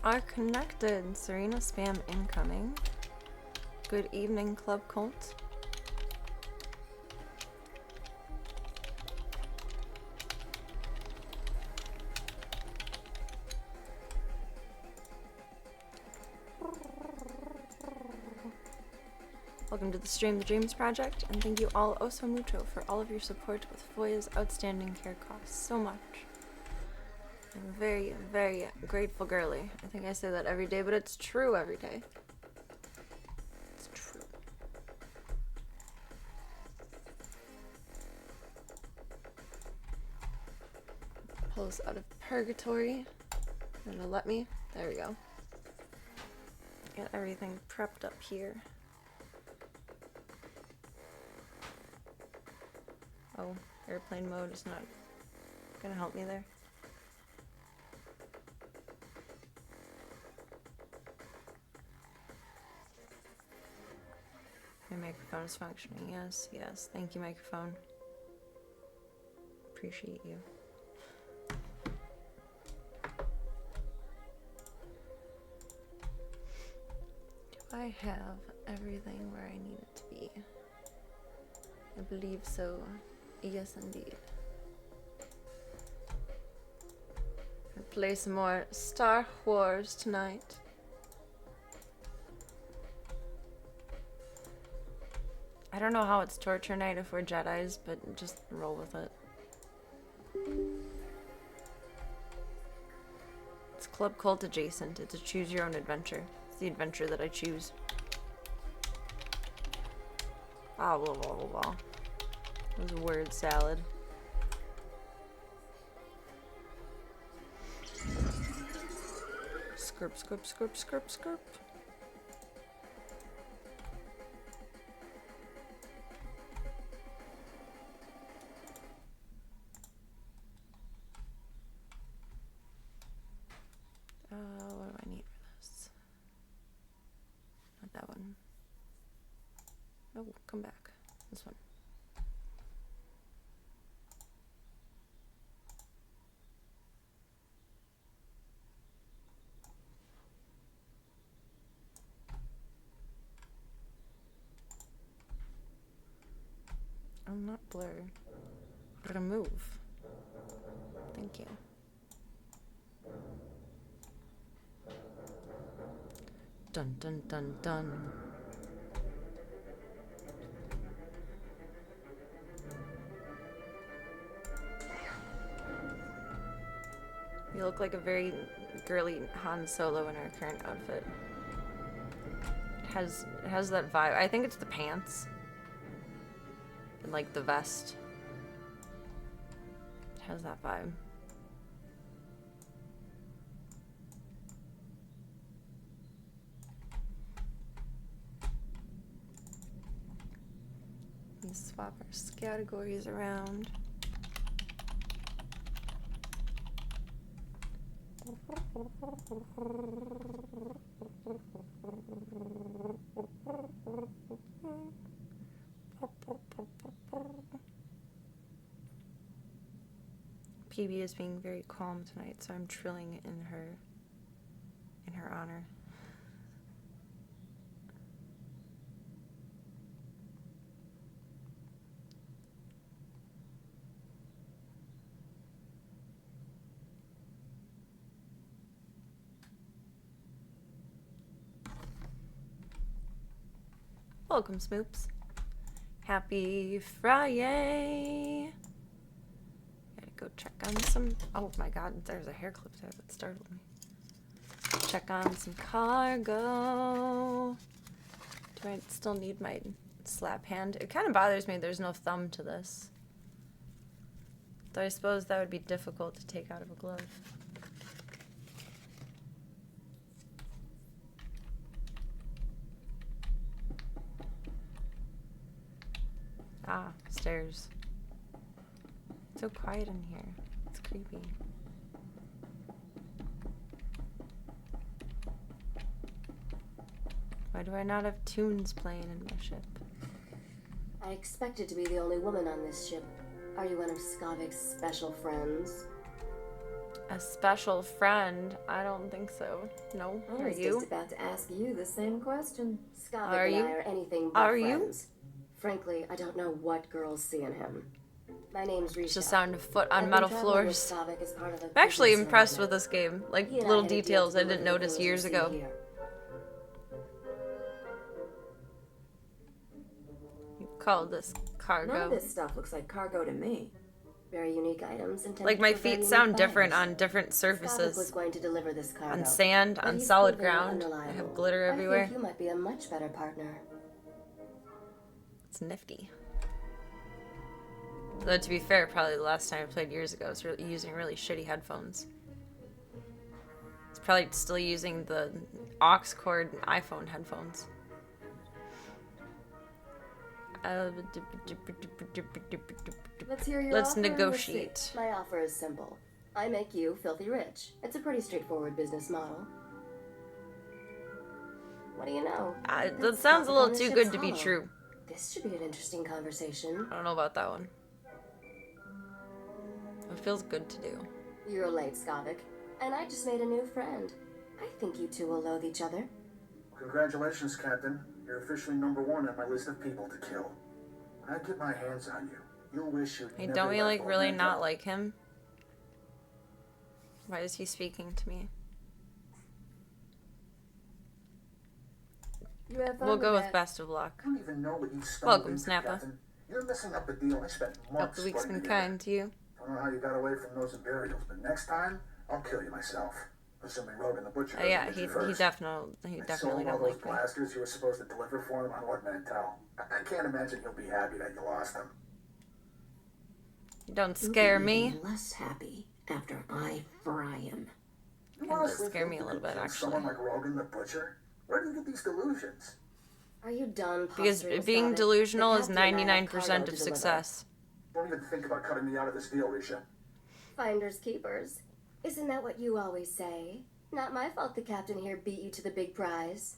are connected. Serena spam incoming. Good evening, Club Cult. Welcome to the Stream the Dreams project, and thank you all oh so mucho for all of your support with Voya's outstanding care costs so much. I'm very, very grateful girly. I think I say that every day, but it's true every day. It's true. Pull us out of purgatory. You're gonna let me? There we go. Get everything prepped up here. Oh, airplane mode is not gonna help me there. My microphone is functioning. Yes, yes. Thank you, microphone. Appreciate you. Do I have everything where I need it to be? I believe so. Yes, indeed. I'll play some more Star Wars tonight. I don't know how it's torture night if we're Jedis, but just roll with it. It's Club Cult adjacent. It's a choose your own adventure. It's the adventure that I choose. Ah, blah, blah, blah, blah. It was a word salad. Skirp, skirp, skirp, skirp, skirp. What do I need for this? Not that one. No, come back. This one. I'm not blurred. Remove. Thank you. Dun dun dun dun. You look like a very girly Han Solo in our current outfit. It has that vibe. I think it's the pants. And like the vest. It has that vibe. Let me swap our categories around. PB is being very calm tonight, so I'm trilling in her honor. Welcome, Smoops. Happy Friday! Gotta go check on some. Oh my god, there's a hair clip there that startled me. Check on some cargo. Do I still need my slap hand? It kind of bothers me there's no thumb to this. Though I suppose that would be difficult to take out of a glove. Ah, stairs. It's so quiet in here. It's creepy. Why do I not have tunes playing in my ship? I expected to be the only woman on this ship. Are you one of Skavik's special friends? A special friend? I don't think so. No. I Are was you? just about to ask you the same question. Scott Are and you? I are anything but Are you? friends. Frankly, I don't know what girls see in him. My name's Risha. It's the sound of foot on I've metal been traveling with floors. Scott as part of a I'm actually business impressed with arrangement. this game. Like, He and I little had a deal details to I deliver didn't the notice things you years see ago. here. You call this None of cargo. this stuff looks like cargo to me. Very unique items intended Like, my for very feet unique sound different buyers. on different Scott was surfaces. going to deliver this cargo. On sand, but on he's solid proven ground. I unreliable. have glitter everywhere. I think you might be a much better partner. It's nifty. Though, to be fair, probably the last time I played years ago, I was using really shitty headphones. It's probably still using the aux cord iPhone headphones. Let's hear your Let's offer and negotiate. see. My offer is simple. I make you filthy rich. It's a pretty straightforward business model. What do you know? That sounds a little too good to be true. This should be an interesting conversation. I don't know about that one. It feels good to do. You're late, Skavik. And I just made a new friend. I think you two will loathe each other. Congratulations, Captain. You're officially #1 on my list of people to kill. When I get my hands on you, you'll wish you'd Hey, never don't we, left like, really Orlando. not like him? Why is he speaking to me? You have fun We'll go with that. best of luck. I don't even know what you stumbled Welcome, into, Snappa. Captain. You're messing up a deal I spent Hope months the week's putting been together. kind to you. Don't know how you got away from those Imperials, but next time, I'll kill you myself. Assuming Rogan the Butcher Oh, yeah, doesn't he get you first. definitely I sold all don't those like me. blasters you were supposed to deliver for him on what Mantel. I can't imagine he'll be happy that you lost them. You don't scare me. Even less happy after I fry him. You Kinda honestly scare think me a you little could bit, kill actually. Someone like Rogan the Butcher? Where do you get these delusions? Are you done Because posturing, being Skavik? delusional The is captain and I have 99% cargo of to deliver. success. Don't even think about cutting me out of this deal, Risha. Finders keepers. Isn't that what you always say? Not my fault the captain here beat you to the big prize.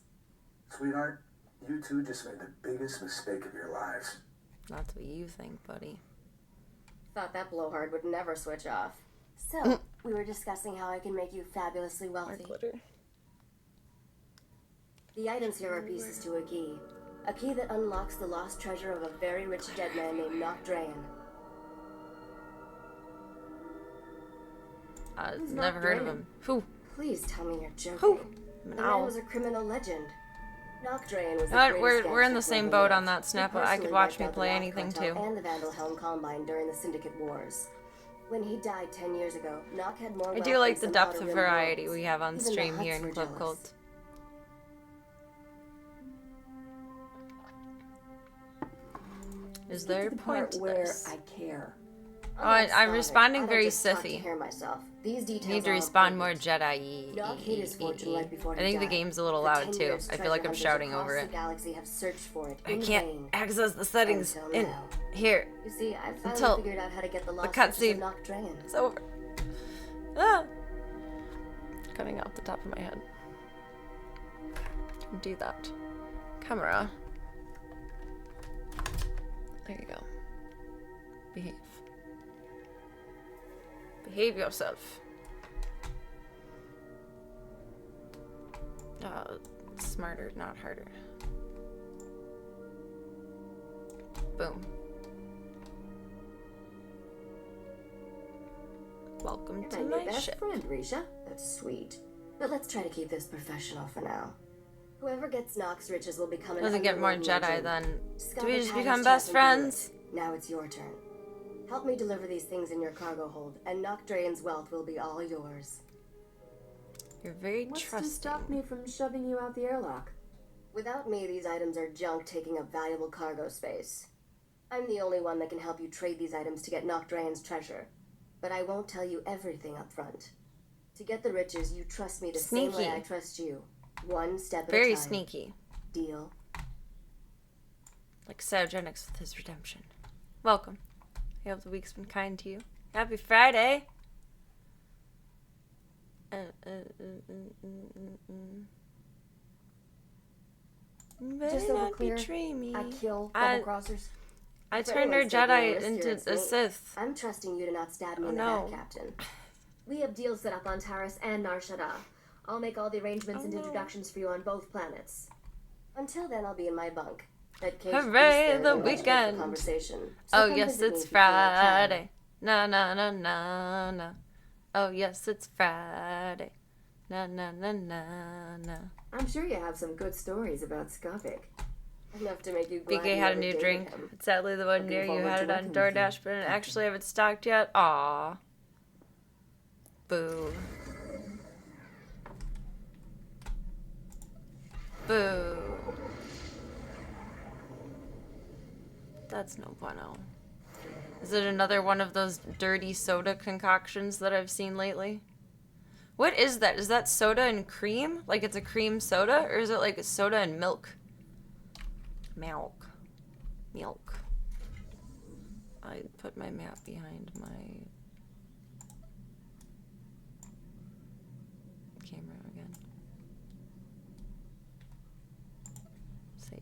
Sweetheart, you two just made the biggest mistake of your lives. That's what you think, buddy. Thought that blowhard would never switch off. So, we were discussing how I can make you fabulously More wealthy. glitter. The items here are pieces to a key. A key that unlocks the lost treasure of a very rich dead man named Nocdrayan. Who's Never heard of Nocdrayan? him. Who? Please tell me you're joking. Who? The man No. was a criminal legend. Nocdrayan was the What? greatest We're in the gangster same from boat the on North. that, He Snappa. I could personally watch wiped me out the play Lost anything, Cartel too. and the Vandal Helm Combine during the Syndicate Wars. When he died 10 years ago, Nock had more I wealth do like than the some depth Outer of Rim variety worlds. we have on Even the stream here Hutts in were Club jealous. Cult. Is there a point to this? care. Oh, I'm responding very Sify. Sify. These details Need to are respond more important. Jedi. Nock hid his fortune right before I he think the died. game's a little For loud 10 too. years, I feel like I'm treasure shouting hunters over across it. the galaxy have searched for it I in can't vain. access the settings Until in now. here. You see, I finally Until figured out how to get the lost cutscene. riches of Nocdrayan. It's over. Ah! Coming out the top of my head. Don't do that. Camera. There you go. Behave. Behave yourself. Smarter, not harder. Boom. Welcome to And my your best ship. friend, Risha. That's sweet. But let's try to keep this professional for now. Whoever gets Nock's riches will become an Doesn't get more underworld Jedi legend. then. Scott Do we has just had his become chance best and blew friends? it. Now it's your turn. Help me deliver these things in your cargo hold, and Nocdrayan's wealth will be all yours. You're very What's to trusting. stop me from shoving you out the airlock? Without me, these items are junk taking up valuable cargo space. I'm the only one that can help you trade these items to get Nocdrayan's treasure. But I won't tell you everything up front. To get the riches, you trust me the same way Sneaky. I trust you. One step at Very a time. sneaky. Deal? Like Cytogenix with his redemption. Welcome. I hope the week's been kind to you. Happy Friday! Just so we're Better not clear, betray me. I kill I- double-crossers. I If turned our anyone's taking a Jedi risk, into here, it's a me. Sith. I'm trusting you to not stab me Oh, in the no. back, Captain. We have deals set up on Taris and Nar Shaddaa. I'll make all the arrangements and introductions for you on both planets. Until then, I'll be in my bunk. That cage Hooray, beast there the won't let you weekend. for conversation. So Oh, come yes, visit me it's if you feel like chatting. Friday. Na na na na na. Oh, yes, it's Friday. Na na na na na. I'm sure you have some good stories about Skopik. Enough to make you glad BK you had a ever new dated drink. him. It's sadly the one Looking near you forward had to it on working with you. DoorDash, but it actually haven't stocked yet. Aw. Boo. Boo. That's no bueno. Is it another one of those dirty soda concoctions that I've seen lately? What is that? Is that soda and cream? Like it's a cream soda? Or is it like a soda and milk? Milk. Milk. I put my map behind my camera again. Save.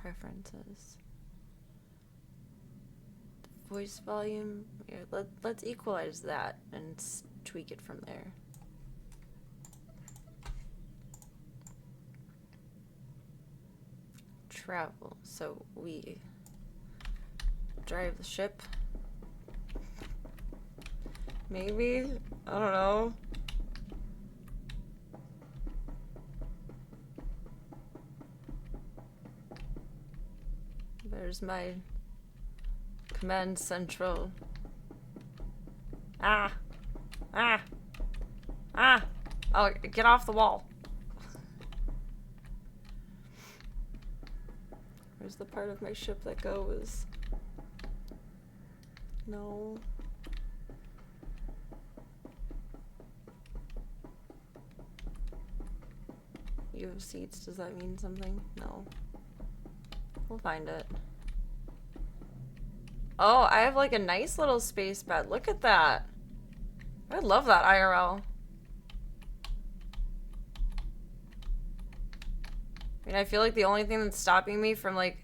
Preferences. Voice volume. Here, let's equalize that and tweak it from there. Travel. So we drive the ship. Maybe? I don't know. There's my command central. Ah! Ah! Ah! Oh, get off the wall. Where's the part of my ship that goes? No. You have seats, does that mean something? No. We'll find it. Oh, I have like a nice little space bed. Look at that. I love that IRL. I mean, I feel like the only thing that's stopping me from like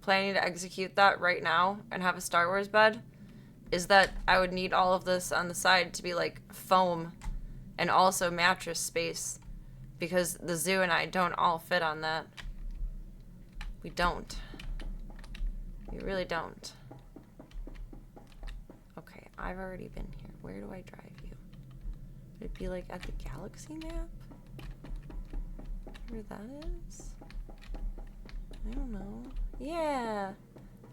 planning to execute that right now and have a Star Wars bed is that I would need all of this on the side to be like foam and also mattress space because the zoo and I don't all fit on that. We don't. We really don't. Okay, I've already been here. Where do I drive you? Would it be like at the galaxy map? Where that is? I don't know. Yeah.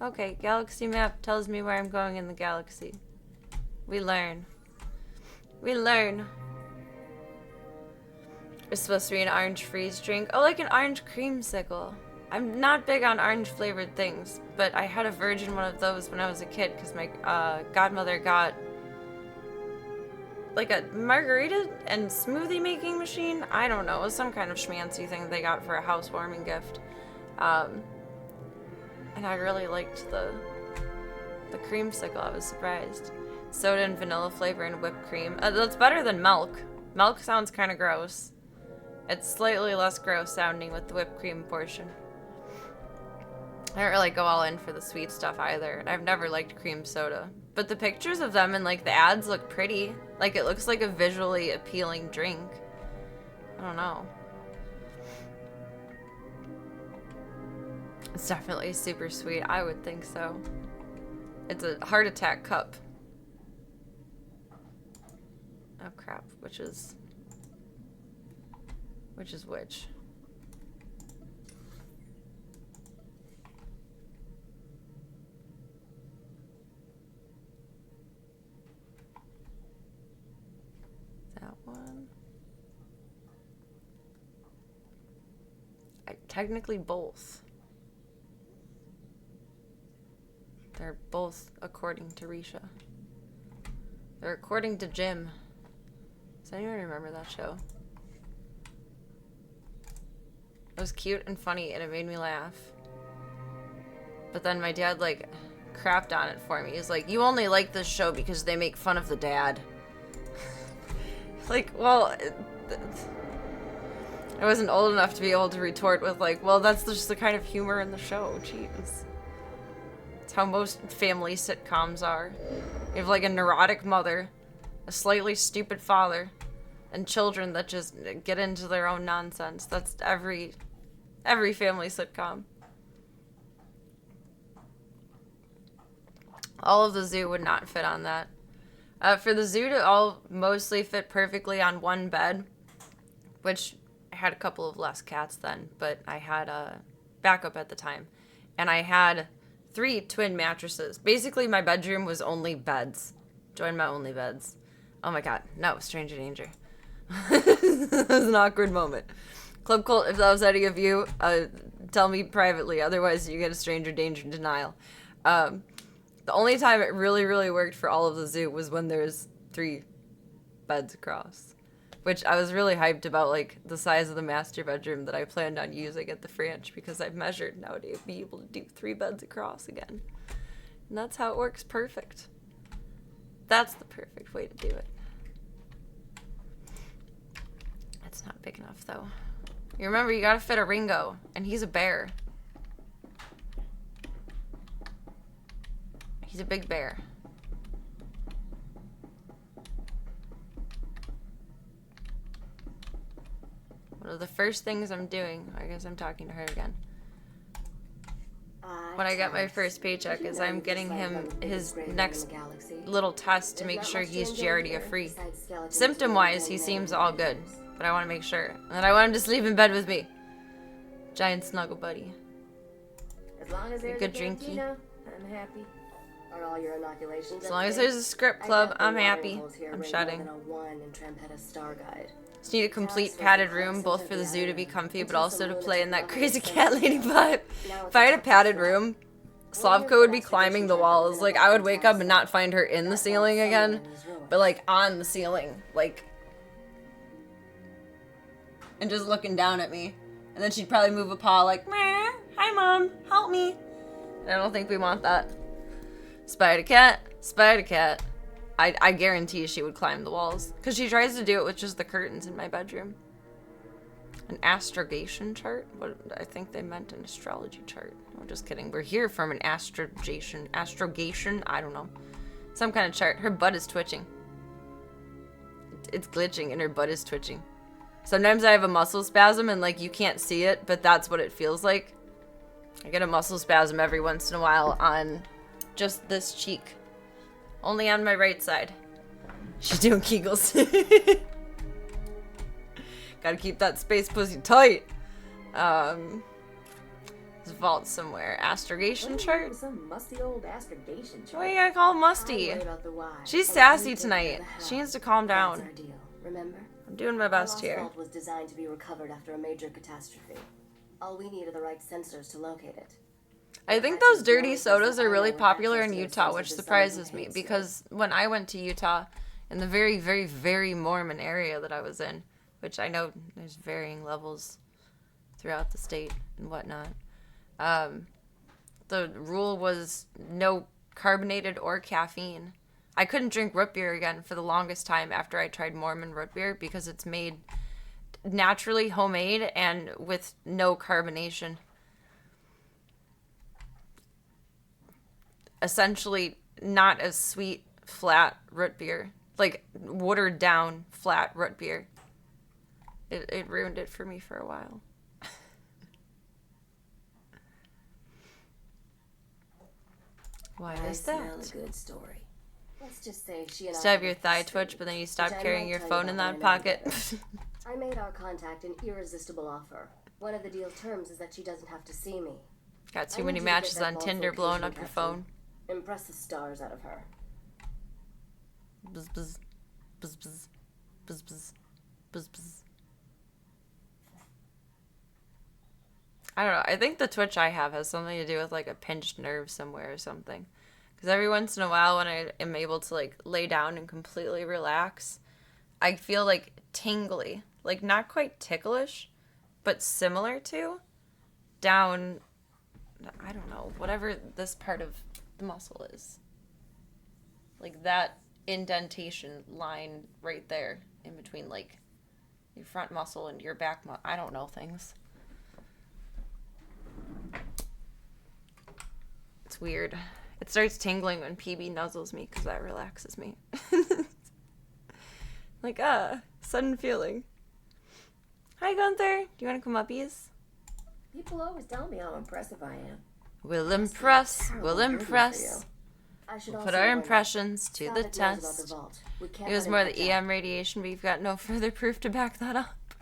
Okay, galaxy map tells me where I'm going in the galaxy. We learn. We learn. It's supposed to be an orange freeze drink. Oh, like an orange creamsicle. I'm not big on orange flavored things, but I had a virgin one of those when I was a kid because my godmother got like a margarita and smoothie making machine. I don't know. It was some kind of schmancy thing they got for a housewarming gift. And I really liked the creamsicle. I was surprised. Soda and vanilla flavor and whipped cream. That's better than milk. Milk sounds kind of gross. It's slightly less gross sounding with the whipped cream portion. I don't really go all in for the sweet stuff either, and I've never liked cream soda. But the pictures of them and like the ads look pretty. Like it looks like a visually appealing drink. I don't know. It's definitely super sweet. I would think so. It's a heart attack cup. Oh crap, which is which? Is that one? Technically both. They're both according to Risha. They're according to Jim. Does anyone remember that show? It was cute and funny and it made me laugh. But then my dad like crapped on it for me. He's like, you only like this show because they make fun of the dad. Like, well, I wasn't old enough to be able to retort with like, well, that's just the kind of humor in the show. Jeez. It's how most family sitcoms are. You have like a neurotic mother, a slightly stupid father, and children that just get into their own nonsense. That's every family sitcom. All of the zoo would not fit on that. For the zoo to all mostly fit perfectly on one bed, which I had a couple of less cats then, but I had a backup at the time. And I had 3 twin mattresses. Basically, my bedroom was only beds. Join my only beds. Oh my god, no, stranger danger. That was an awkward moment. Club Cult, if that was any of you, tell me privately, otherwise you get a stranger danger denial. The only time it really, really worked for all of the zoo was when there's 3 beds across. Which I was really hyped about, like, the size of the master bedroom that I planned on using at the Franch, because I've measured nowadays to be able to do 3 beds across again. And that's how it works perfect. That's the perfect way to do it. It's not big enough, though. You remember, you gotta fit a Ringo, and he's a bear. He's a big bear. One of the first things I'm doing, I guess I'm talking to her again. When I get my first paycheck is I'm getting him his next little test to make sure he's Giardia free. Symptom-wise, he seems all good, but I want to make sure. And then I want him to sleep in bed with me. Giant snuggle buddy. As long as there's good a drinky. cantina, I'm happy. Are all your inoculations As long as okay? there's a script I club, got the I'm watering happy. holes here I'm rate shutting. more than a 1 in Trampetta Star Guide. Just need a complete padded room, both for the zoo to be comfy, but also to play in that crazy cat lady vibe. If I had a padded room, Slavka would be climbing the walls. Like, I would wake up and not find her in the ceiling again, but like on the ceiling, like, and just looking down at me. And then she'd probably move a paw like, meh, hi mom, help me. And I don't think we want that. Spider cat, spider cat. I guarantee she would climb the walls. Because she tries to do it with just the curtains in my bedroom. An astrogation chart? What, I think they meant an astrology chart. I'm just kidding. We're here from an astrogation. Astrogation? I don't know. Some kind of chart. Her butt is twitching. It's glitching and her butt is twitching. Sometimes I have a muscle spasm and like you can't see it, but that's what it feels like. I get a muscle spasm every once in a while on just this cheek. Only on my right side. She's doing Kegels. Gotta keep that space pussy tight. There's a vault somewhere. Astrogation chart? Some musty old astrogation chart. What do you gotta call I'll musty? worry about the why, She's and sassy you take tonight. care of the She how. needs to calm That's down. our deal, remember? I'm doing my Our best lost here. vault was designed to be recovered after a major catastrophe. All we need are the right sensors to locate it. I think those dirty sodas are really popular in Utah, which surprises me because when I went to Utah, in the very, very, very Mormon area that I was in, which I know there's varying levels throughout the state and whatnot, the rule was no carbonated or caffeine. I couldn't drink root beer again for the longest time after I tried Mormon root beer because it's made naturally homemade and with no carbonation. Essentially not as sweet, flat root beer. Like watered down, flat root beer. It ruined it for me for a while. Why I is smell that? a good story. Let's just say she and I Stab have your a thigh history, twitch, but then you which stop I carrying might your tell phone you in about that when I know pocket. better. I made our contact an irresistible offer. One of the deal terms is that she doesn't have to see me. Got I too need many you to get matches that on vault Tinder blowing location, up your Captain. phone. Impress the stars out of her. Buzz buzz. Buzz buzz. Buzz buzz. Buzz buzz. I don't know. I think the twitch I have has something to do with like a pinched nerve somewhere or something. Because every once in a while when I am able to like lay down and completely relax, I feel like tingly. Like not quite ticklish, but similar to down, I don't know, whatever this part of the muscle is. Like that indentation line right there in between like your front muscle and your back muscle. I don't know things. It's weird. It starts tingling when PB nuzzles me because that relaxes me. Like, sudden feeling. Hi, Gunther. Do you want to come up, Ease? People always tell me how impressive I am. We'll impress. We'll impress. I should We'll also put our warn you, impressions to Scott the knows about the test. vault. We can't It was let him more the catch up. EM radiation, but you've got no further proof to back that up.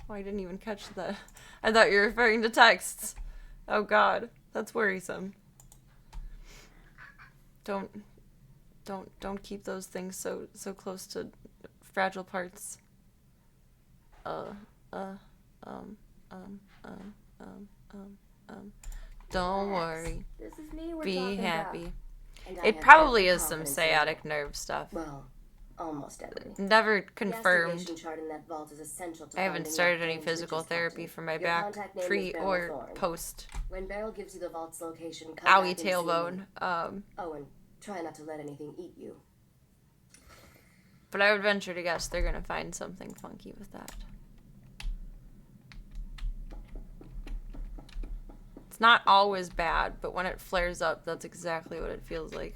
Oh, I didn't even catch that. I thought you were referring to texts. Oh God, that's worrisome. Don't keep those things so close to fragile parts. Don't worry. This is me we're Be talking happy. And I It have probably every is some confidence in sciatic nerve stuff. Well, almost every. Never The confirmed. astrogation chart in that vault is essential to I haven't finding started Knock any Drain's physical riches, therapy Captain. for my Your back, contact name pre is Beryl or Thorne. post. When Beryl gives you the vault's location, come Owie back and see me. tailbone. Oh, and try not to let anything eat you. But I would venture to guess they're gonna find something funky with that. It's not always bad, but when it flares up, that's exactly what it feels like.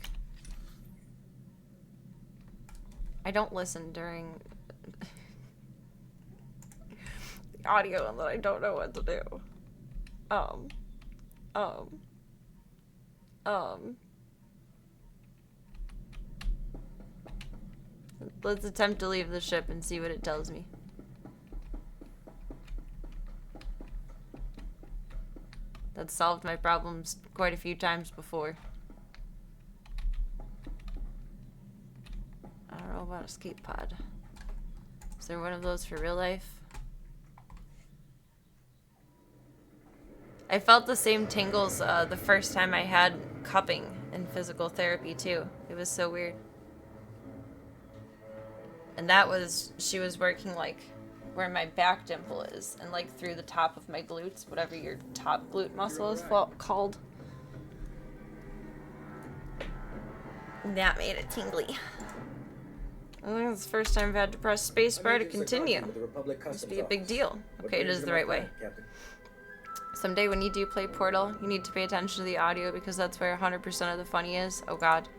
I don't listen during the audio and then I don't know what to do. Let's attempt to leave the ship and see what it tells me. That's solved my problems quite a few times before. I don't know about escape pod. Is there one of those for real life? I felt the same tingles the first time I had cupping in physical therapy too. It was so weird. And that was, she was working like where my back dimple is and like through the top of my glutes, whatever your top glute muscle is called. And that made it tingly. I think it's the first time I've had to press spacebar to continue. Must be a big deal. Okay, it is the right way. Someday when you do play Portal, you need to pay attention to the audio because that's where 100% of the funny is. Oh God.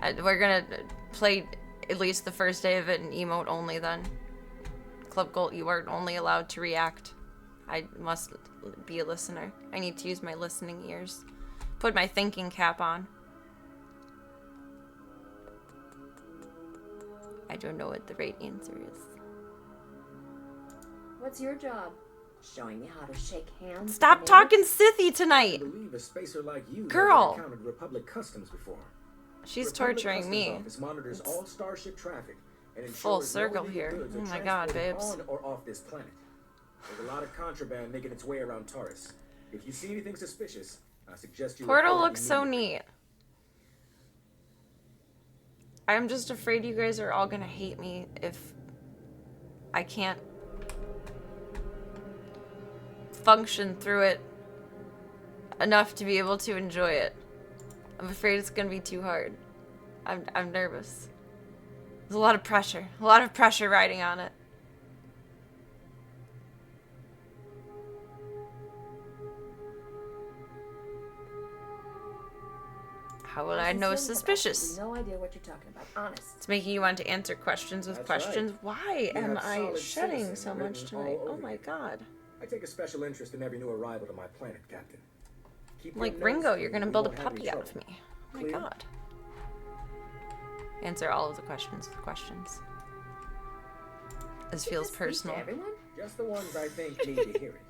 We're gonna play at least the first day of it in emote only then. Club Gold, you are only allowed to react. I must be a listener. I need to use my listening ears. Put my thinking cap on. I don't know what the right answer is. What's your job? Showing me how to shake hands. Stop with talking Scythy tonight! I believe a spacer like you Girl. never encountered Republic Customs before. She's Republic torturing Customs me. Office monitors all starship traffic and ensures Full no circle illegal here. goods are Oh my God, transported babes. on or off this planet. There's a lot of contraband making its way around Taurus. If you see anything suspicious, I suggest you Portal report looks so immediately. neat. I'm just afraid you guys are all gonna hate me if I can't function through it enough to be able to enjoy it. I'm afraid it's gonna be too hard. I'm nervous. There's a lot of pressure riding on it. How will I know suspicious? No idea what you're talking about. Honest. It's making you want to answer questions with That's questions. right. Why You am have I solid shedding citizen so much written tonight? all Oh over my you. God. I take a special interest in every new arrival to my planet, Captain. Keep your Like nose Ringo, clean you're gonna and we build a won't have any puppy out of trouble. me. Oh my Clear? God. Answer all of the questions with questions. This feels Just speak to personal. everyone? Just the ones I think need to hear it.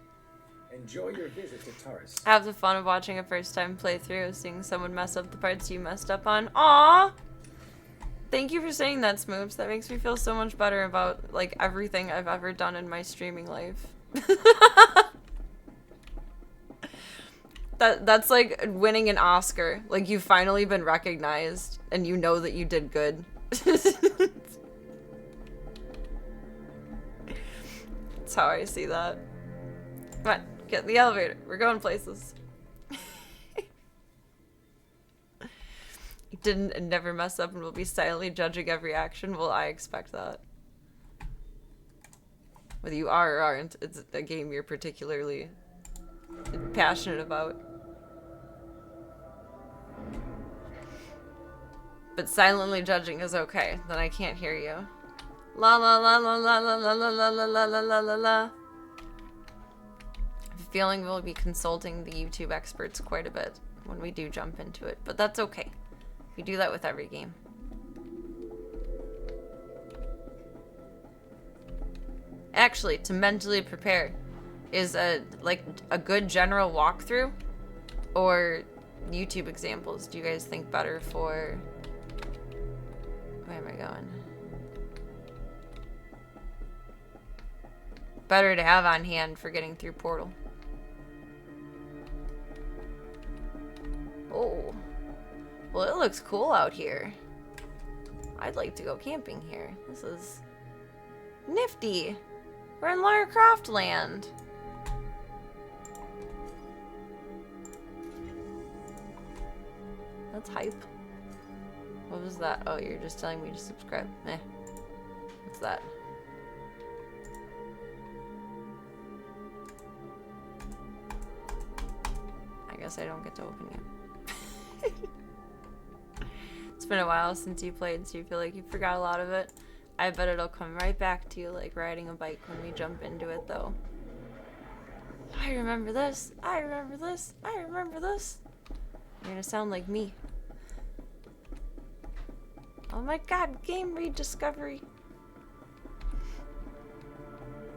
Enjoy your visit to Taurus. Have the fun of watching a first time playthrough, seeing someone mess up the parts you messed up on. Aww! Thank you for saying that, Smoops. That makes me feel so much better about, like, everything I've ever done in my streaming life. That's like winning an Oscar. Like, you've finally been recognized, and you know that you did good. That's how I see that. Come on, get in the elevator. We're going places. You didn't and never mess up and will be silently judging every action. Well, I expect that. Whether you are or aren't, it's a game you're particularly passionate about. But silently judging is okay. Then I can't hear you. La la la la la la la la la la la la la la la. I have a feeling we'll be consulting the YouTube experts quite a bit when we do jump into it, but that's okay. We do that with every game. Actually, to mentally prepare is a good general walkthrough or YouTube examples. Do you guys think better for... Where am I going? Better to have on hand for getting through Portal. Oh. Well, it looks cool out here. I'd like to go camping here. This is nifty. We're in Lara Croft land. That's hype. What was that? Oh, you're just telling me to subscribe. Eh. What's that? I guess I don't get to open you. It's been a while since you played, so you feel like you forgot a lot of it. I bet it'll come right back to you like riding a bike when we jump into it, though. I remember this. I remember this. I remember this. You're gonna sound like me. Oh my god, game rediscovery.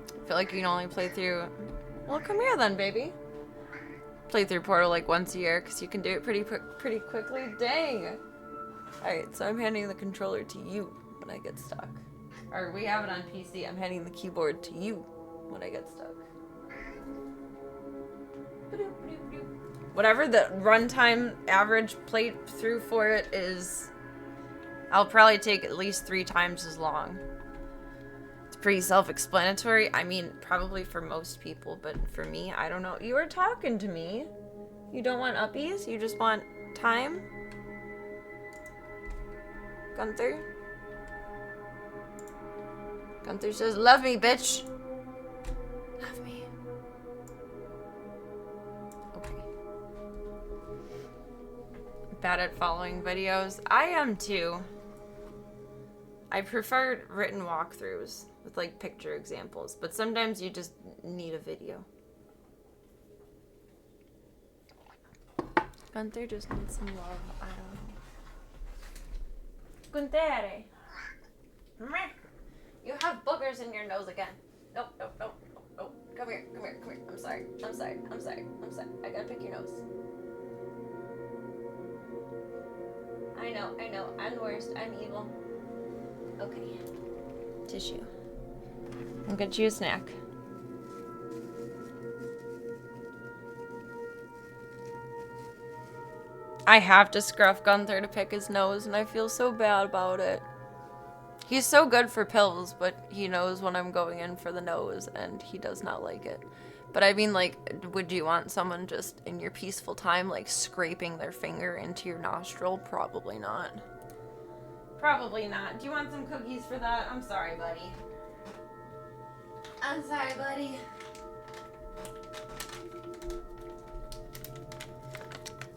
I feel like you can only play through... Well, come here then, baby. Play through Portal like once a year, because you can do it pretty quickly. Dang! Alright, so I'm handing the controller to you when I get stuck. Or we have it on PC, I'm handing the keyboard to you when I get stuck. Whatever the runtime average playthrough for it is, I'll probably take at least 3 times as long. It's pretty self-explanatory. I mean, probably for most people, but for me, I don't know. You were talking to me. You don't want uppies? You just want time? Gunther? Gunther says, love me, bitch. Love me. Okay. Bad at following videos. I am too. I prefer written walkthroughs with like picture examples, but sometimes you just need a video. Gunther just needs some love. I don't know. Gunther! You have boogers in your nose again. Nope, nope, nope, nope, nope. Come here, come here, come here. I'm sorry, I'm sorry, I'm sorry, I'm sorry. I gotta pick your nose. I know, I'm the worst, I'm evil. Okay. Tissue. I'll get you a snack. I have to scruff Gunther to pick his nose, and I feel so bad about it. He's so good for pills, but he knows when I'm going in for the nose, and he does not like it. But I mean, like, would you want someone just in your peaceful time, like, scraping their finger into your nostril? Probably not. Probably not. Do you want some cookies for that? I'm sorry, buddy. I'm sorry, buddy.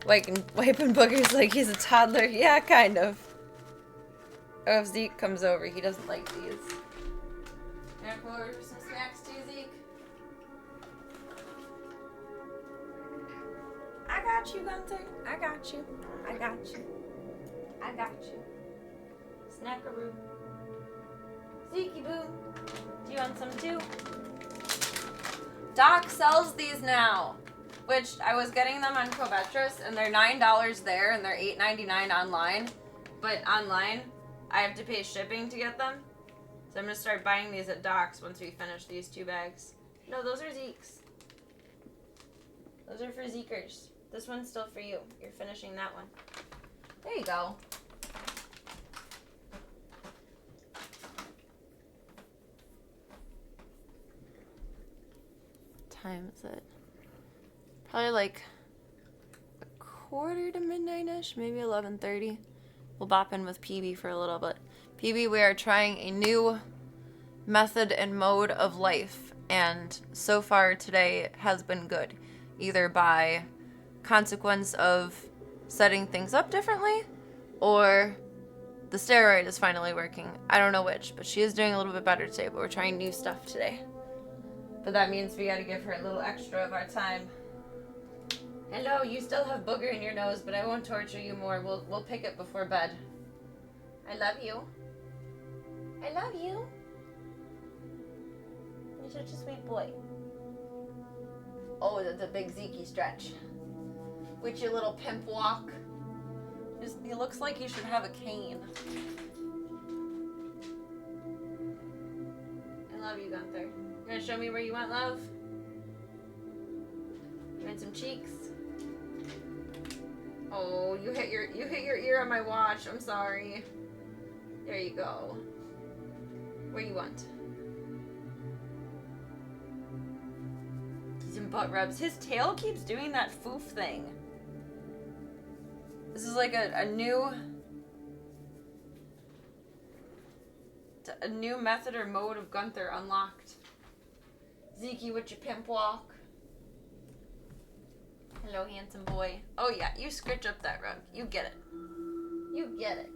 Wiping boogers like he's a toddler. Yeah, kind of. Oh, if Zeke comes over, he doesn't like these. Can I come over for some snacks too, Zeke? I got you, Gunther. I got you. I got you. I got you. Snackaroo. Zekey boo. Do you want some too? Doc sells these now. Which, I was getting them on Covetrus, and they're $9 there, and they're $8.99 online. But online, I have to pay shipping to get them. So I'm going to start buying these at Doc's once we finish these 2 bags. No, those are Zeke's. Those are for Zekers. This one's still for you. You're finishing that one. There you go. What time is it? Probably like a quarter to midnight-ish, maybe 11:30. We'll bop in with PB for a little bit. PB, we are trying a new method and mode of life, and so far today has been good. Either by consequence of setting things up differently, or The steroid is finally working. I don't know which, but she is doing a little bit better today, but we're trying new stuff today. But that means we gotta give her a little extra of our time. Hello, you still have booger in your nose, but I won't torture you more. We'll pick it before bed. I love you. I love you. You're such a sweet boy. Oh, that's a big Zeke stretch. With your little pimp walk. He looks like he should have a cane. I love you, Gunther. You gonna show me where you went, love? You want some cheeks? Oh, you hit your ear on my watch. I'm sorry. There you go. Where you want? Some butt rubs. His tail keeps doing that foof thing. This is like a new method or mode of Gunther unlocked. Zeke with your pimp walk. Hello, handsome boy. Oh yeah, you scritch up that rug. You get it. You get it.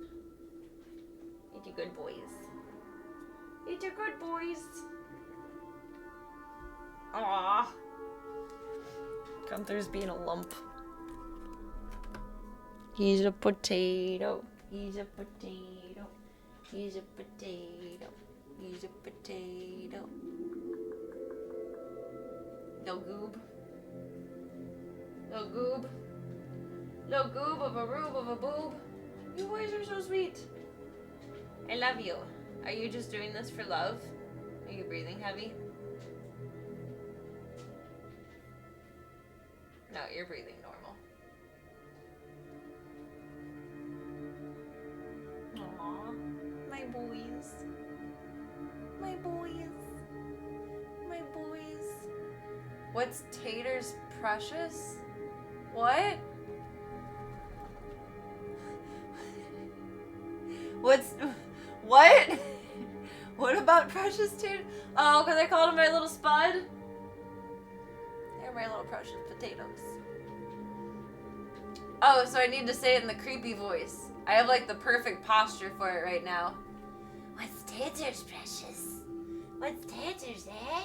You two good boys. You two good boys. Aww. Gunther's being a lump. He's a potato. He's a potato. He's a potato. He's a potato. No goob. No goob. No goob of a roob of a boob. You boys are so sweet. I love you. Are you just doing this for love? Are you breathing heavy? No, you're breathing normal. Aww, my boys. My boys. My boys. What's Tater's precious? What? What's... What? What about Precious Tater? Oh, because I called him my little spud? They're my little precious potatoes. Oh, so I need to say it in the creepy voice. I have like the perfect posture for it right now. What's Tater's, Precious? What's Tater's, eh?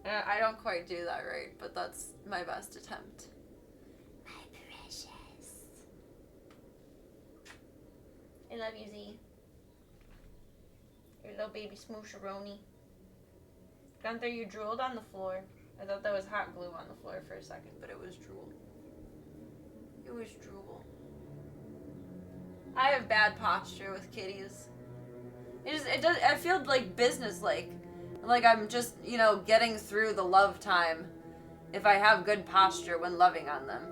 I don't quite do that right, but that's my best attempt. My precious. I love you, Z. Your little baby smoocheroni. Gunther, you drooled on the floor. I thought that was hot glue on the floor for a second, but it was drool. It was drool. I have bad posture with kitties. I feel like business-like. Like I'm just, you know, getting through the love time if I have good posture when loving on them.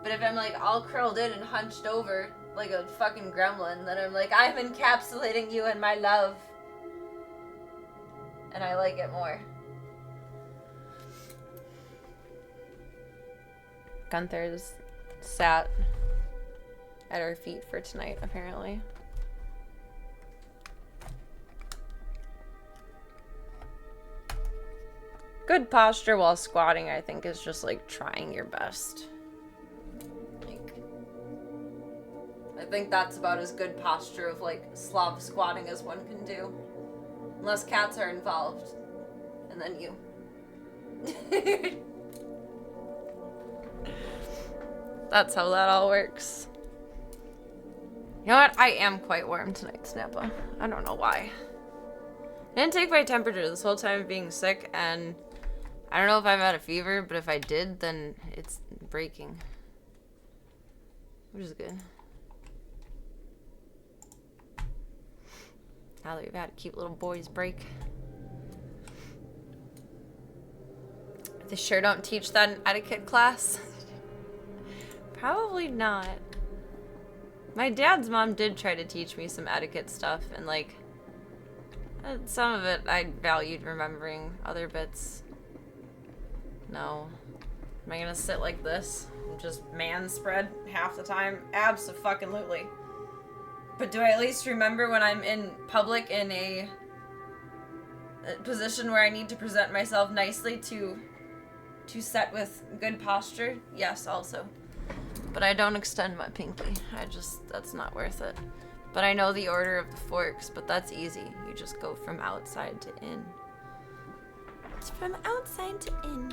But if I'm like all curled in and hunched over like a fucking gremlin, then I'm like, I'm encapsulating you in my love. And I like it more. Gunther's sat at our feet for tonight, apparently. Good posture while squatting, I think, is just like trying your best. I think that's about as good posture of like Slav squatting as one can do. Unless cats are involved. And then you. That's how that all works. You know what? I am quite warm tonight, Snappa. I don't know why. I didn't take my temperature this whole time of being sick, and I don't know if I've had a fever, but if I did, then it's breaking. Which is good. Now that we've had a cute little boys break. They sure don't teach that in etiquette class. Probably not. My dad's mom did try to teach me some etiquette stuff, and like, some of it I valued remembering, other bits, no. Am I gonna sit like this and just man spread half the time? Abso-fucking-lutely. But do I at least remember when I'm in public in a position where I need to present myself nicely to set with good posture? Yes, also. But I don't extend my pinky. That's not worth it. But I know the order of the forks, but that's easy. You just go from outside to in. It's from outside to in.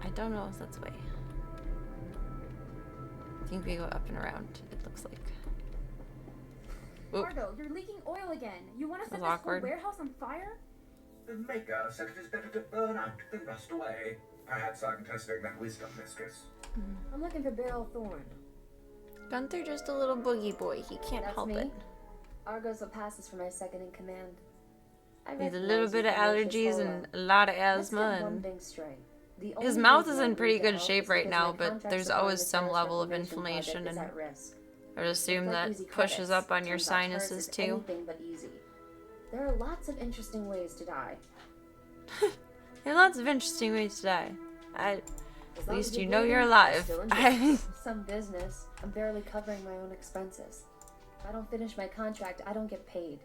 I don't know if that's way. I think we go up and around, it looks like. Oop. Margot, you're leaking oil again. You want to set That's this whole awkward. warehouse on fire? The maker said it is better to burn out than rust away. Perhaps I'm testing that wisdom, mistress. I'm looking for Beryl Thorne. Gunther just a little boogie boy. He can't That's help me. it. Argos will pass as for my second in command. I He's a recognize little you bit of from Lucius allergies Holo. and a lot of Let's asthma get one and thing straight. The his only mouth reason is I in agreed pretty to good help shape is right because now, my but contract there's supporting always the some Paris level of Reclamation project inflammation, is and at risk. I would assume It's like that easy pushes credits. up on your Turns out Taurus sinuses is too. anything but easy. There are lots of interesting ways to die. There are lots of interesting ways to die. As At long least as you you're know you're breathing, I'm alive. still in business. Some business. I'm barely covering my own expenses. If I don't finish my contract, I don't get paid.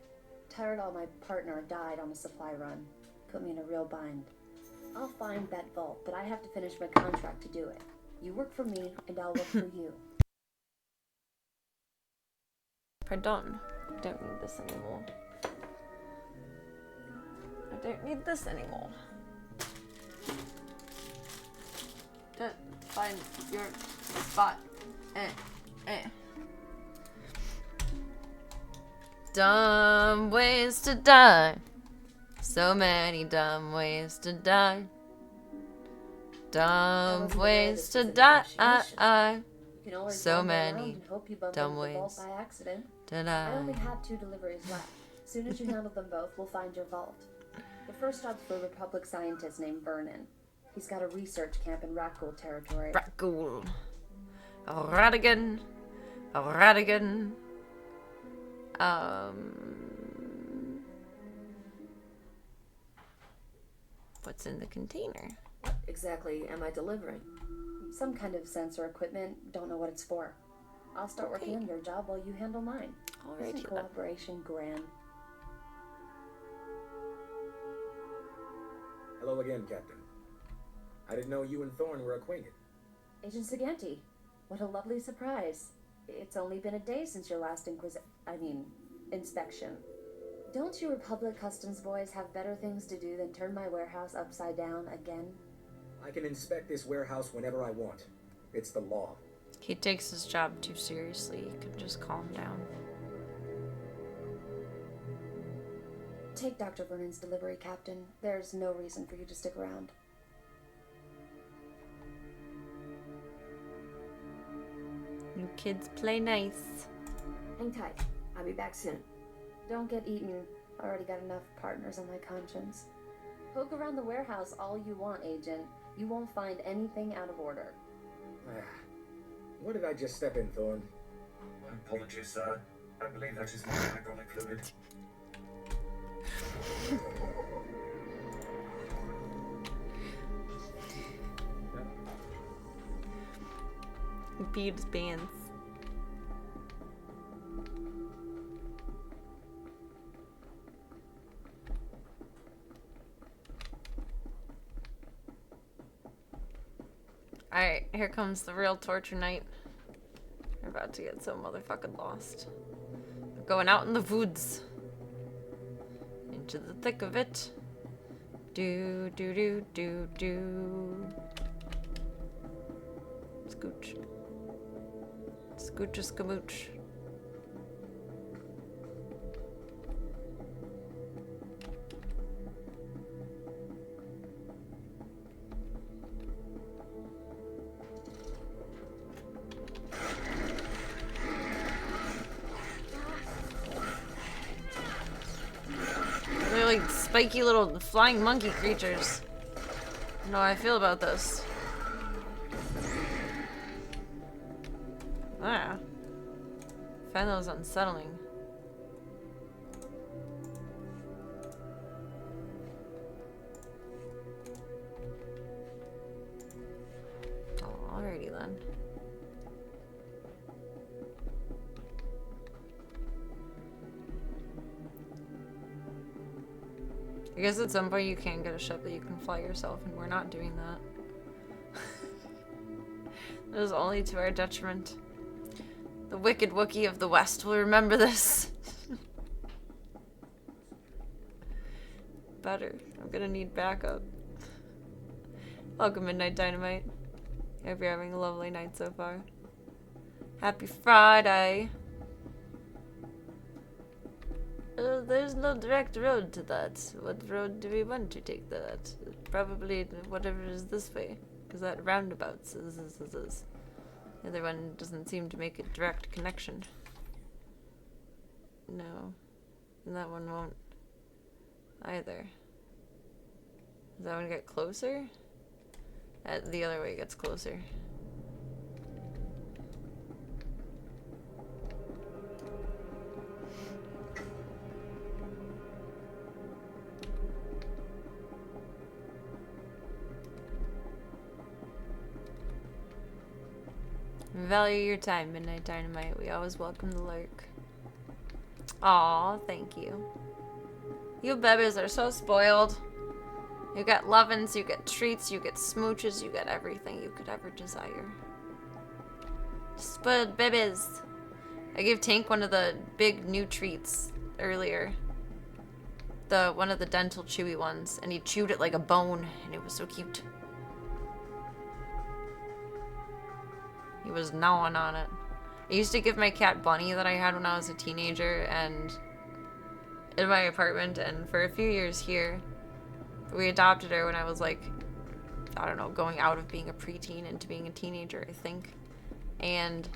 Tyrell, my partner, died on a supply run. Put me in a real bind. I'll find that vault, but I have to finish my contract to do it. You work for me, and I'll work for you. Pardon. I don't need this anymore. I don't need this anymore. Don't find your spot. Dumb ways to die. So many dumb ways to die. Dumb wasn't ways aware to this die. was a negotiation. You can always So wander many around and hope you bump dumb into the vault ways by accident. to I only die. have 2 deliveries left. As soon as you handle them both, we'll find your vault. The first stop's for a Republic scientist named Vernon. He's got a research camp in Rakghoul territory. Rakghoul. Radigan. Radigan. What's in the container? What exactly am I delivering? Some kind of sensor equipment. Don't know what it's for. I'll start working on your job while you handle mine. Alrighty Isn't then. cooperation grand? Hello again, Captain. I didn't know you and Thorne were acquainted. Agent Saganti, what a lovely surprise. It's only been a day since your last inspection. Don't you Republic Customs boys have better things to do than turn my warehouse upside down again? I can inspect this warehouse whenever I want. It's the law. He takes his job too seriously. You can just calm down. Take Dr. Vernon's delivery, Captain. There's no reason for you to stick around. You kids play nice. Hang tight. I'll be back soon. Don't get eaten. Already got enough partners on my conscience. Poke around the warehouse all you want, Agent. You won't find anything out of order. What did I just step in, Thorne? My apologies, sir. I believe that is my hydraulic fluid. Beads bands. Alright, here comes the real torture night. We're about to get so motherfucking lost. We're going out in the woods. Into the thick of it. Do, do, do, do, do. Scooch. Scooch a scamooch. They're like spiky little flying monkey creatures. I don't know how I feel about this. Ah. I find those unsettling. Alrighty then. I guess at some point you can get a ship that you can fly yourself, and we're not doing that. It was only to our detriment. The wicked Wookiee of the West will remember this. Better. I'm gonna need backup. Welcome, Midnight Dynamite. Hope you're having a lovely night so far. Happy Friday. There's no direct road to that. What road do we want to take that? Probably whatever is this way. Because that roundabouts is. The other one doesn't seem to make a direct connection. No. And that one won't either. Does that one get closer? The other way gets closer. Value your time, Midnight Dynamite. We always welcome the lurk. Aw, thank you. You bebes are so spoiled. You get lovin's, you get treats, you get smooches, you get everything you could ever desire. Spoiled bebes. I gave Tank one of the big new treats earlier. One of the dental chewy ones, and he chewed it like a bone, and it was so cute. He was gnawing on it. I used to give my cat Bunny that I had when I was a teenager and in my apartment, and for a few years here. We adopted her when I was like, I don't know, going out of being a preteen into being a teenager, I think. And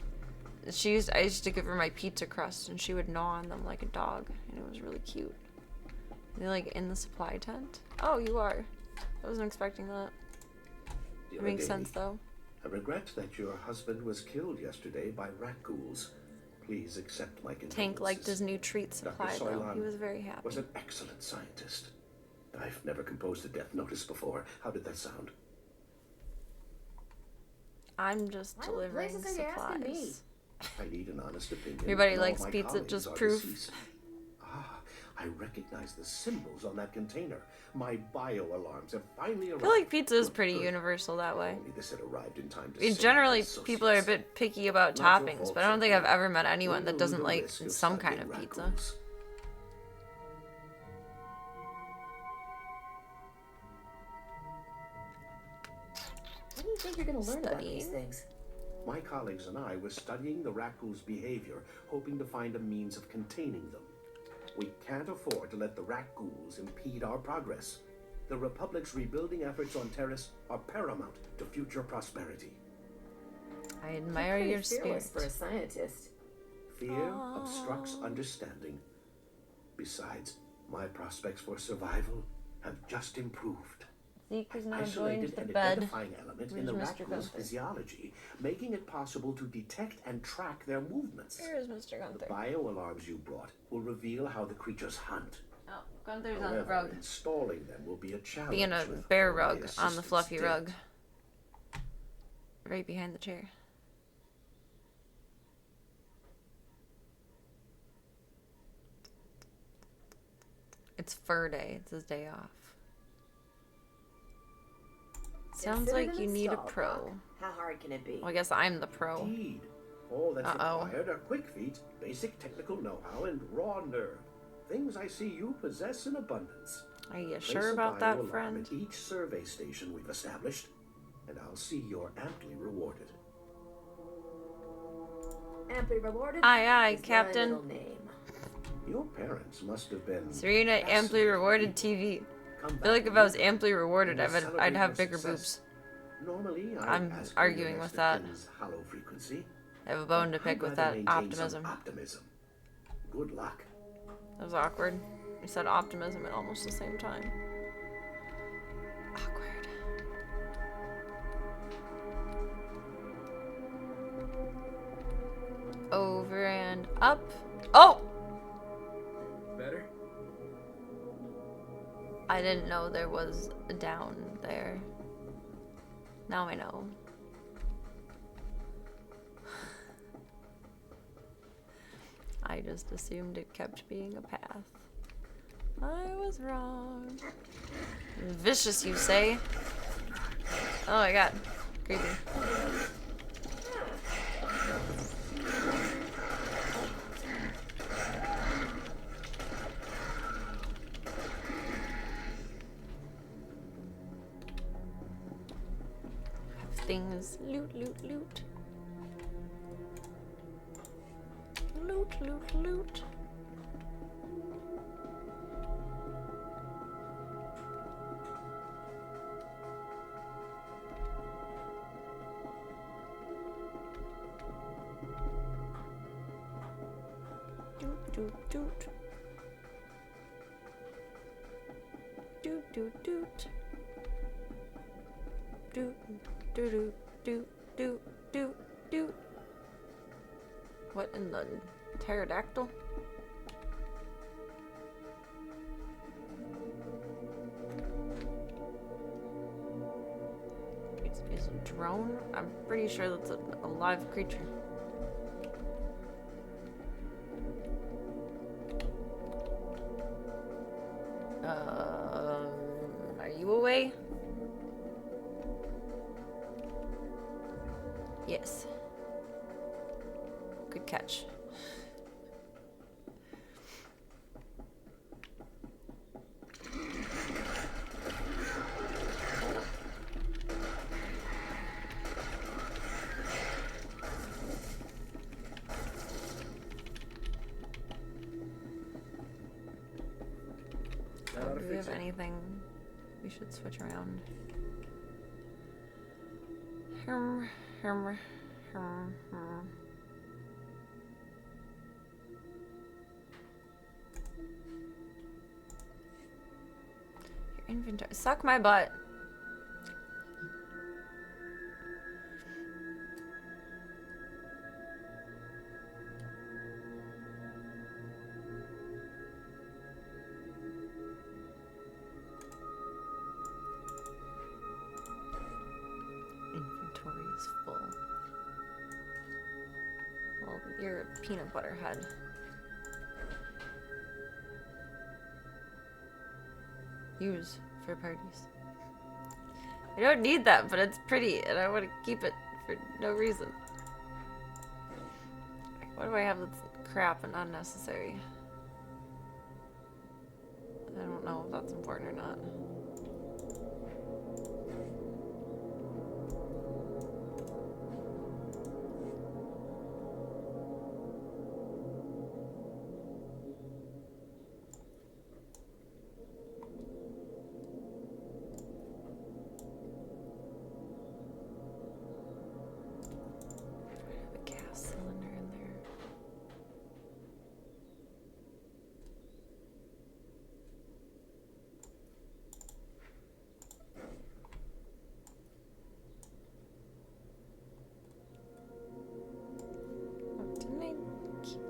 I used to give her my pizza crust and she would gnaw on them like a dog, and it was really cute. Are they like in the supply tent? Oh, you are. I wasn't expecting that. It makes sense though. I regret that your husband was killed yesterday by rat ghouls. Please accept my condolences. Tank liked his new treat supply though. He was very happy. Was an excellent scientist. I've never composed a death notice before. How did that sound? I'm just delivering supplies. I need an honest opinion. Everybody likes pizza, just proof. I recognize the symbols on that container. My bio alarms have finally arrived. I feel like pizza is pretty universal that way. Only this had arrived in time to generally, people are a bit picky about toppings, but I don't think I've ever met anyone that doesn't like some kind of pizza. When do you think you're going to learn about these things? My colleagues and I were studying the rat ghouls' behavior, hoping to find a means of containing them. We can't afford to let the rat ghouls impede our progress. The Republic's rebuilding efforts on Terrace are paramount to future prosperity. I admire your spirit. For a scientist. Fear obstructs understanding. Besides, my prospects for survival have just improved. Zeke is now going to Isolated the an bed. identifying element in the rat ghouls' physiology, making it possible to detect and track their movements. Where is Mr. Gunther? The bio alarms you brought will reveal how the creatures hunt. Oh, Gunther's on However, the rug. installing them will be a challenge. Being a with bear only rug on the fluffy assistance rug. dead. Right behind the chair. It's fur day. It's his day off. Sounds like you need a pro. How hard can it be? Well, I guess I'm the pro. Indeed. All that's required are quick feet, basic technical know-how, and raw nerve. Things I see you possess in abundance. Are you Place sure a about bio that, alarm friend? at each survey station we've established, and I'll see you're amply rewarded. Amply rewarded? Aye, aye, is my Captain. middle name. Your parents must have been Serena amply rewarded TV. I feel like if I was amply rewarded, I'd have bigger boobs. Normally, I'm ask arguing your with that. next of kin's hollow frequency. I have a bone to pick I'd with rather that maintain some optimism. optimism. Good luck. That was awkward. You said optimism at almost the same time. Awkward. Over and up. Oh! Better? I didn't know there was a down there. Now I know. I just assumed it kept being a path. I was wrong. Vicious, you say? Oh my god. Creepy. things. Loot, loot, loot. Loot, loot, loot. Doot, doot, doot. Doot, doot, doot. Doot, doot, doot, doot, doot, doot, doot. What in the pterodactyl? Is a drone? I'm pretty sure that's a live creature. Are you away? Yes. Good catch. Do we have anything we should switch around? Your inventory. Suck my butt. Inventory is full. Well, you're a peanut butter head. Use for parties. I don't need that, but it's pretty, and I want to keep it for no reason. Why do I have this crap and unnecessary? I don't know if that's important or not.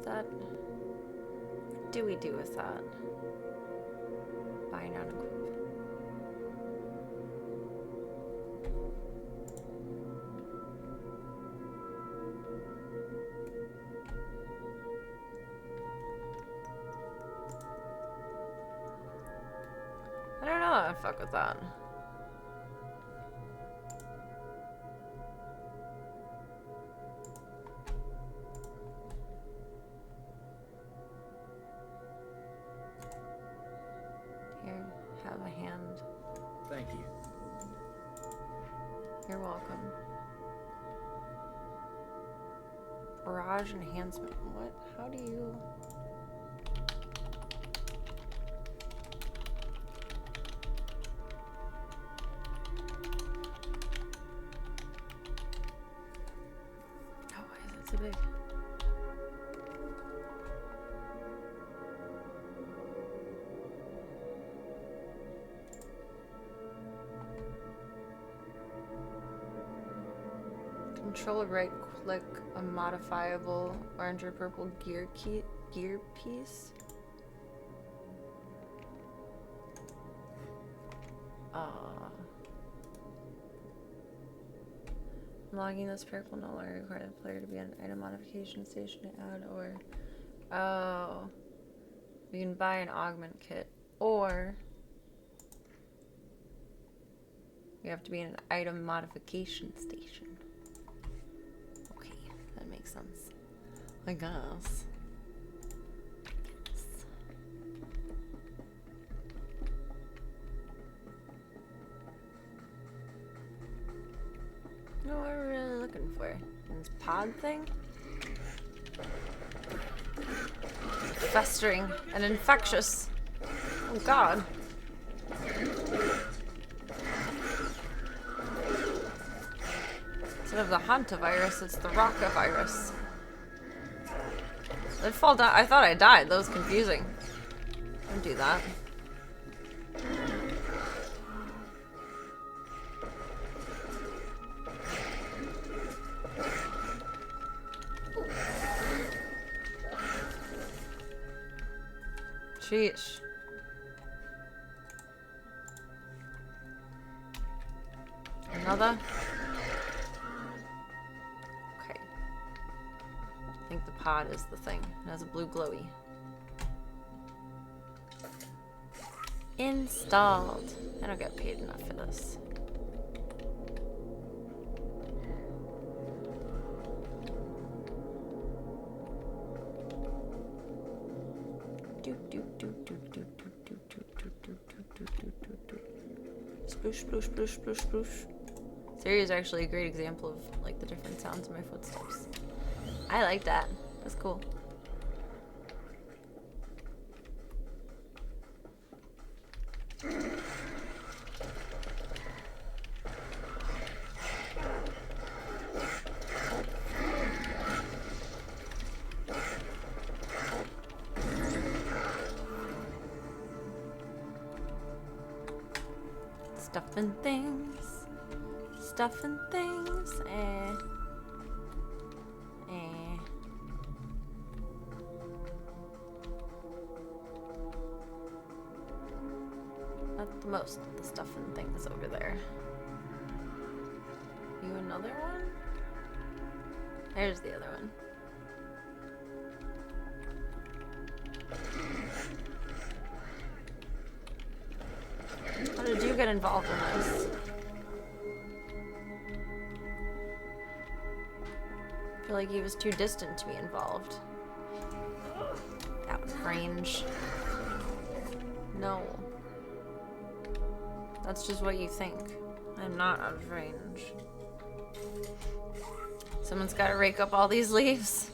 What do we do with that? Buy non-equip. I don't know how to fuck with that. Here, have a hand. Thank you. You're welcome. Barrage enhancement. What? How do you... Oh, why is it so big? Control right click a modifiable orange or purple gear piece. Logging this perk will no longer require the player to be an item modification station to add or... Oh. You can buy an augment kit. Or... you have to be in an item modification station. Okay, that makes sense. I guess. Oh, for? This pod thing? Festering and infectious. Oh god. Instead of the hantavirus, it's the rocavirus. I'd fall down. I thought I died. That was confusing. Don't do that. Sheesh. Another? Okay. I think the pod is the thing. It has a blue glowy. Installed. I don't get paid enough for this. Sploosh, sploosh, sploosh, sploosh, sploosh. Siri is actually a great example of like the different sounds of my footsteps. I like that. That's cool. Stuff and things. Stuff and things. Not the most of the stuff and things over there. You another one? There's the other one. How did you get involved in this? I feel like he was too distant to be involved. Out of range. No. That's just what you think. I'm not out of range. Someone's gotta rake up all these leaves.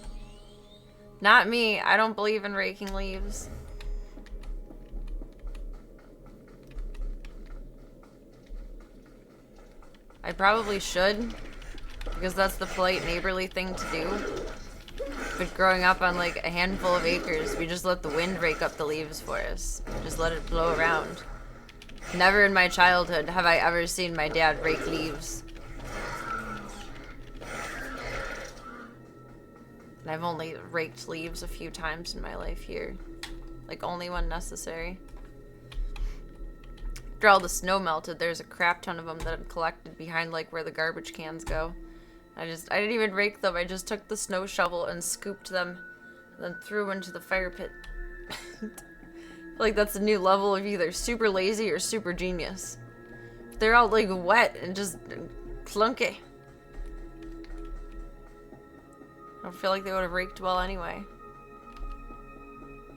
Not me. I don't believe in raking leaves. I probably should, because that's the polite neighborly thing to do. But growing up on like a handful of acres, we just let the wind rake up the leaves for us. Just let it blow around. Never in my childhood have I ever seen my dad rake leaves. And I've only raked leaves a few times in my life here. Like only when necessary. After all the snow melted, there's a crap ton of them that had collected behind like where the garbage cans go. I didn't even rake them. I just took the snow shovel and scooped them, and then threw them into the fire pit. Like that's a new level of either super lazy or super genius. They're all like wet and just clunky. I don't feel like they would have raked well anyway.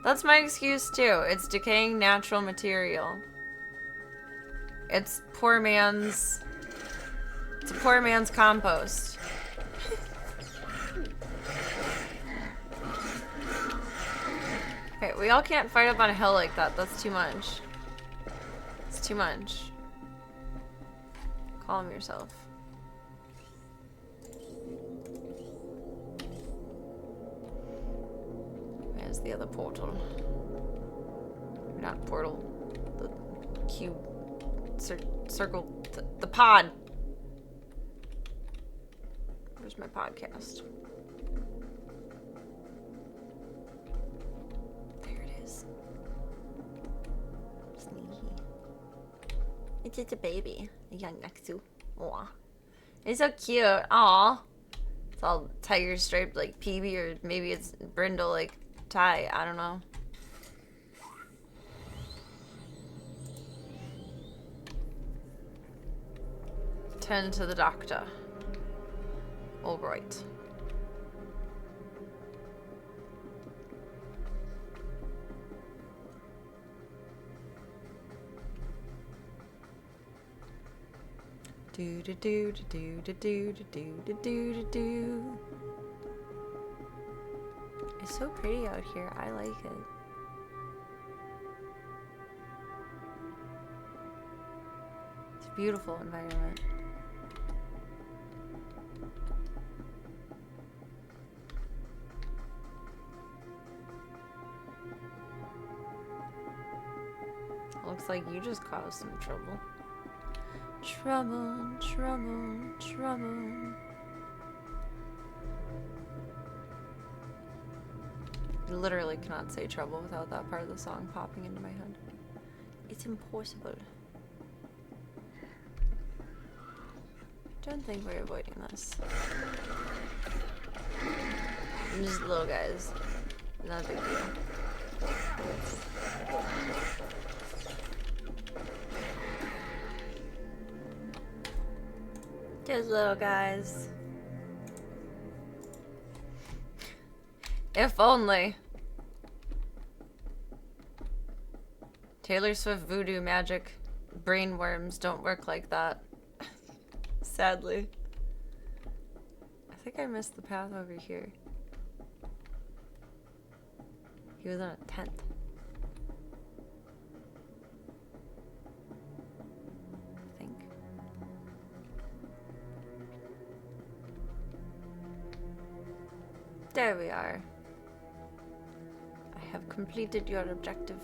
That's my excuse too. It's decaying natural material. It's a poor man's compost. Okay, we all can't fight up on a hill like that. That's too much. It's too much. Calm yourself. Where's the other portal? Not portal. The cube. Circle. The pod. Where's my podcast? There it is. Sneaky. It's just a baby. A young Nexu. Aw. It's so cute. Aw. It's all tiger striped like Peebee, or maybe it's brindle like Ty. I don't know. Turn to the doctor. All right. Do do do do do do do do do do do. It's so pretty out here. I like it. It's a beautiful environment. Looks like you just caused some trouble. Trouble, trouble, trouble. I literally cannot say trouble without that part of the song popping into my head. It's impossible. Don't think we're avoiding this. I'm just little guys. Not a big deal. Just little guys. If only. Taylor Swift voodoo magic brainworms don't work like that. Sadly. I think I missed the path over here. He was in a tent. I think. There we are. I have completed your objective.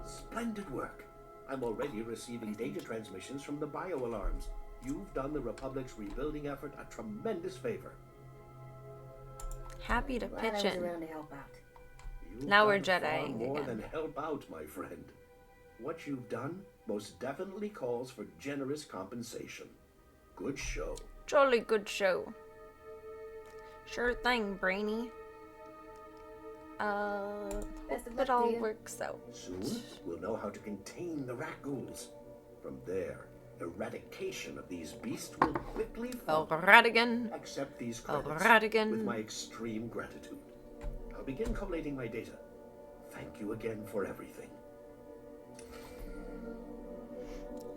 Splendid work. I'm already receiving data transmissions from the bio-alarms. You've done the Republic's rebuilding effort a tremendous favor. Happy to Glad pitch I was in. around to help out. You've Now we're done far Jediing more again. than help out, my friend. What you've done most definitely calls for generous compensation. Good show. Jolly good show. Sure thing, Brainy. Best of Hope luck it all to you. works out. Soon, we'll know how to contain the rat ghouls. From there, eradication of these beasts will quickly follow. Radigan. Accept these credits Radigan. with my extreme gratitude. I'll begin collating my data. Thank you again for everything.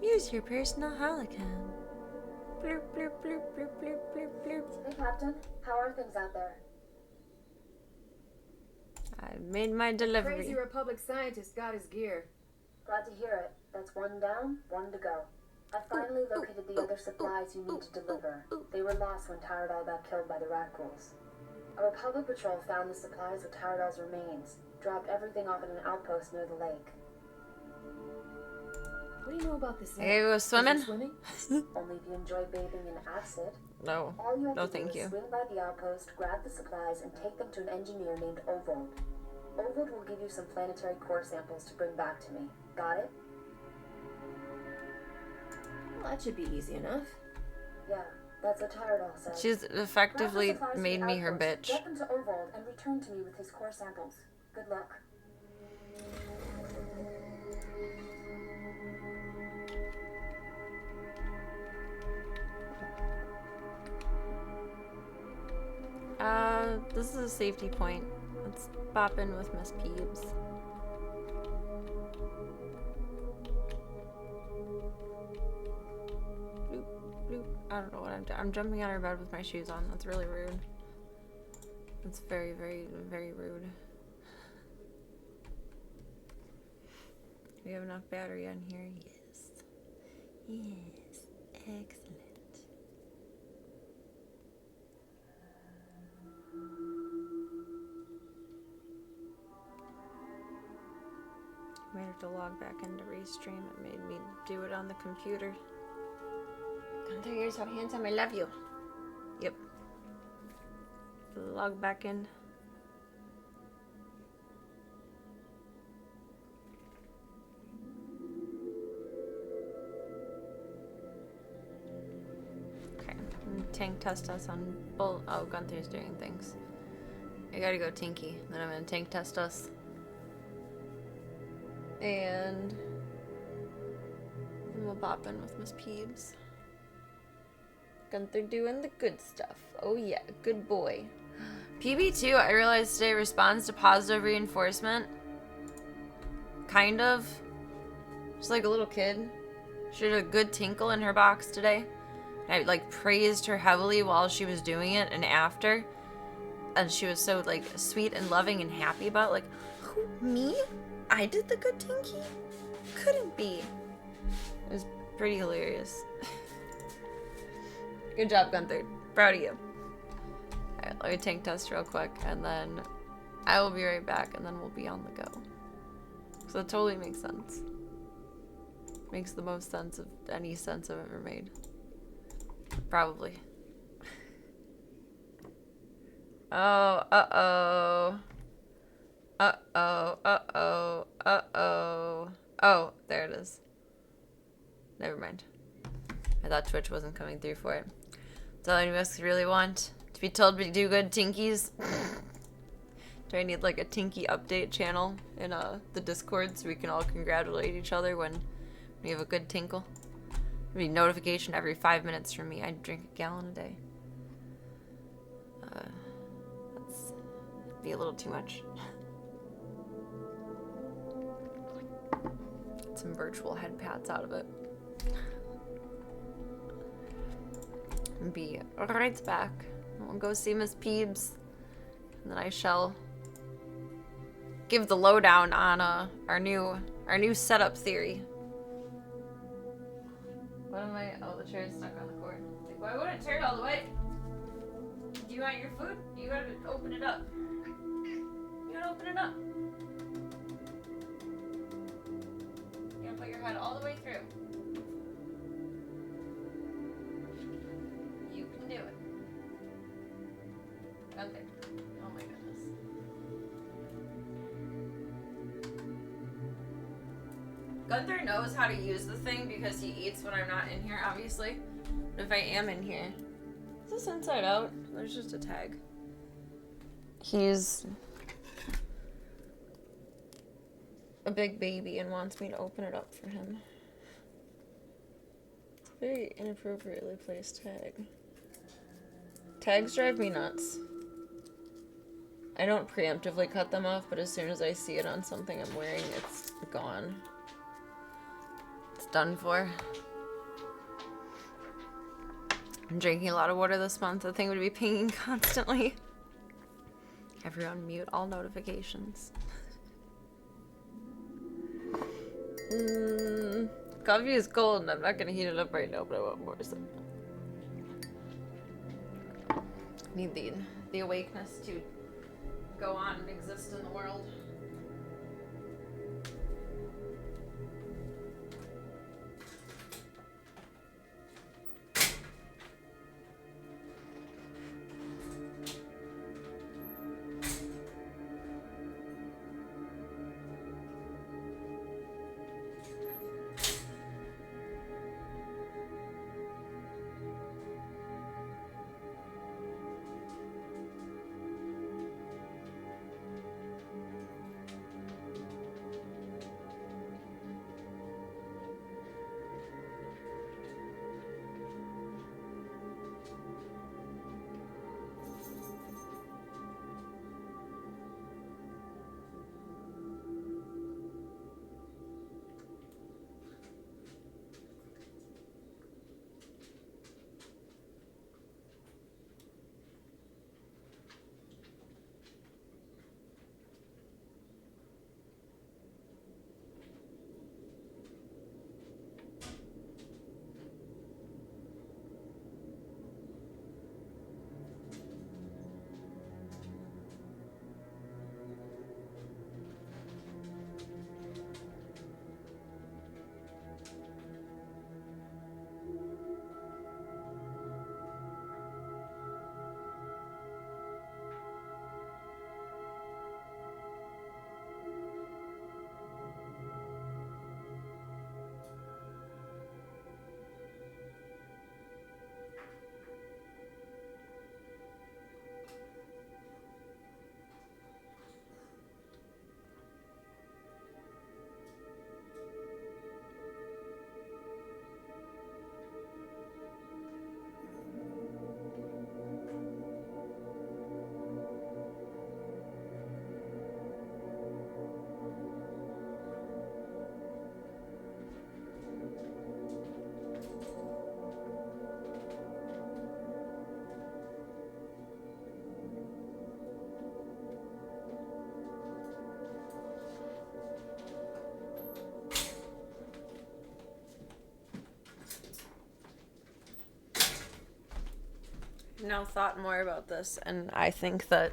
Use your personal holocan. Bloop, bloop, bloop, bloop, bloop, bloop, bloop. Hey, Captain. How are things out there? I made my delivery. Crazy Republic scientist got his gear. Glad to hear it. That's one down, one to go. I finally located the other supplies you need to deliver. They were lost when Tyrodal got killed by the rat ghouls. A Republic patrol found the supplies with Tyrodal's remains, dropped everything off at an outpost near the lake. What do you know about this? I gotta go swimming? Is it swimming? Only if you enjoy bathing in acid. No. All you have No, to do thank is you. swing by the outpost, grab the supplies, and take them to an engineer named Ovold. Ovold will give you some planetary core samples to bring back to me. Got it? Well, that should be easy enough. Yeah, that's what Tyrodal said. She's effectively Grab the supplies from made the me her outpost, bitch. Get them to Ovold and return to me with his core samples. Good luck. This is a safety point. Let's bop in with Miss Peebs. Bloop, bloop. I don't know what I'm doing. I'm jumping out of bed with my shoes on. That's really rude. That's very, very, very rude. We have enough battery on here? Yes. Yes. Excellent. Might have to log back into Restream. It made me do it on the computer. Gunther, you're so handsome. I love you. Yep. Log back in. Okay. Tank test us on bull. Oh, Gunther's doing things. I gotta go Tinky. Then I'm gonna tank test us. And we'll pop in with Miss Peebs. Gunther doing the good stuff. Oh yeah, good boy. PB2, I realized today, responds to positive reinforcement. Kind of. Just like a little kid. She had a good tinkle in her box today. I like praised her heavily while she was doing it and after. And she was so like sweet and loving and happy about it. Like, who, me? I did the good tinky? Couldn't be. It was pretty hilarious. Good job, Gunther. Proud of you. Alright, let me tank test real quick and then I will be right back and then we'll be on the go. So that totally makes sense. Makes the most sense of any sense I've ever made. Probably. Oh, uh-oh. Uh-oh, uh-oh, uh-oh. Oh, there it is. Never mind. I thought Twitch wasn't coming through for it. Do any of us really want to be told to do good tinkies? Do I need like a tinky update channel in the Discord so we can all congratulate each other when we have a good tinkle? There'll be notification every 5 minutes from me. I drink a gallon a day. That's be a little too much. Get some virtual head pats out of it. And be right back. We'll go see Miss Peebs, and then I shall give the lowdown on our new setup theory. What am I? Oh, the chair's stuck on the cord. Like, why wouldn't it turn all the way? Do you want your food? You gotta open it up. You gotta open it up. You gotta put your head all the way through. You can do it. Gunther. Oh my goodness. Gunther knows how to use the thing because he eats when I'm not in here, obviously. But if I am in here... Is this inside out? There's just a tag. He's a big baby and wants me to open it up for him. It's a very inappropriately placed tag. Tags drive me nuts. I don't preemptively cut them off, but as soon as I see it on something I'm wearing, it's gone. It's done for. I'm drinking a lot of water this month. The thing would be pinging constantly. Everyone mute all notifications. Coffee is cold and I'm not gonna heat it up right now, but I want more. So. Need the awakeness to go on and exist in the world. now thought more about this, and I think that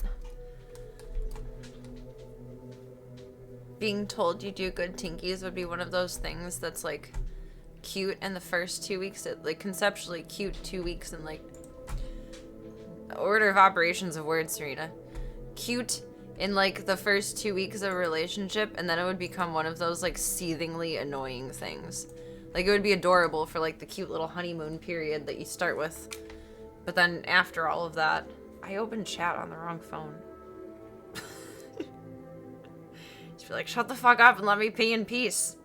being told you do good tinkies would be one of those things that's like cute in the first 2 weeks, like conceptually cute 2 weeks, and like order of operations of words, Serena. Cute in like the first 2 weeks of a relationship, and then it would become one of those like seethingly annoying things. Like it would be adorable for like the cute little honeymoon period that you start with, but then after all of that, I opened chat on the wrong phone. Just be like, shut the fuck up and let me pee in peace.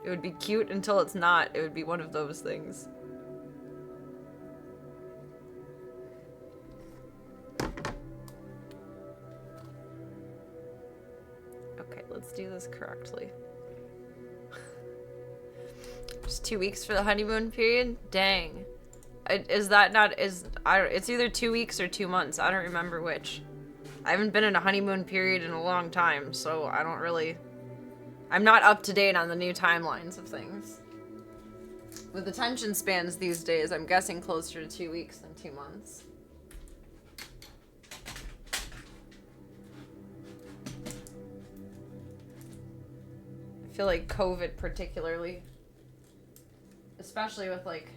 It would be cute until it's not. It would be one of those things. Okay, let's do this correctly. Just 2 weeks for the honeymoon period? Dang. Is that not, it's either 2 weeks or 2 months. I don't remember which. I haven't been in a honeymoon period in a long time, so I don't really, I'm not up to date on the new timelines of things. With attention spans these days, I'm guessing closer to 2 weeks than 2 months. I feel like COVID particularly, especially with like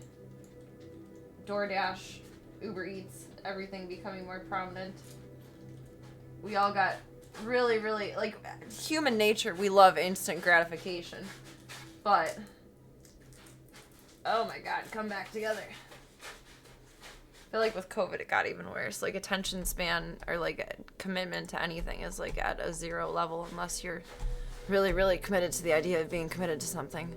DoorDash, Uber Eats, everything becoming more prominent. We all got really, really, like, human nature, we love instant gratification. But, oh my god, come back together. I feel like with COVID it got even worse. Like, attention span or, like, commitment to anything is, like, at a 0 level unless you're really, really committed to the idea of being committed to something.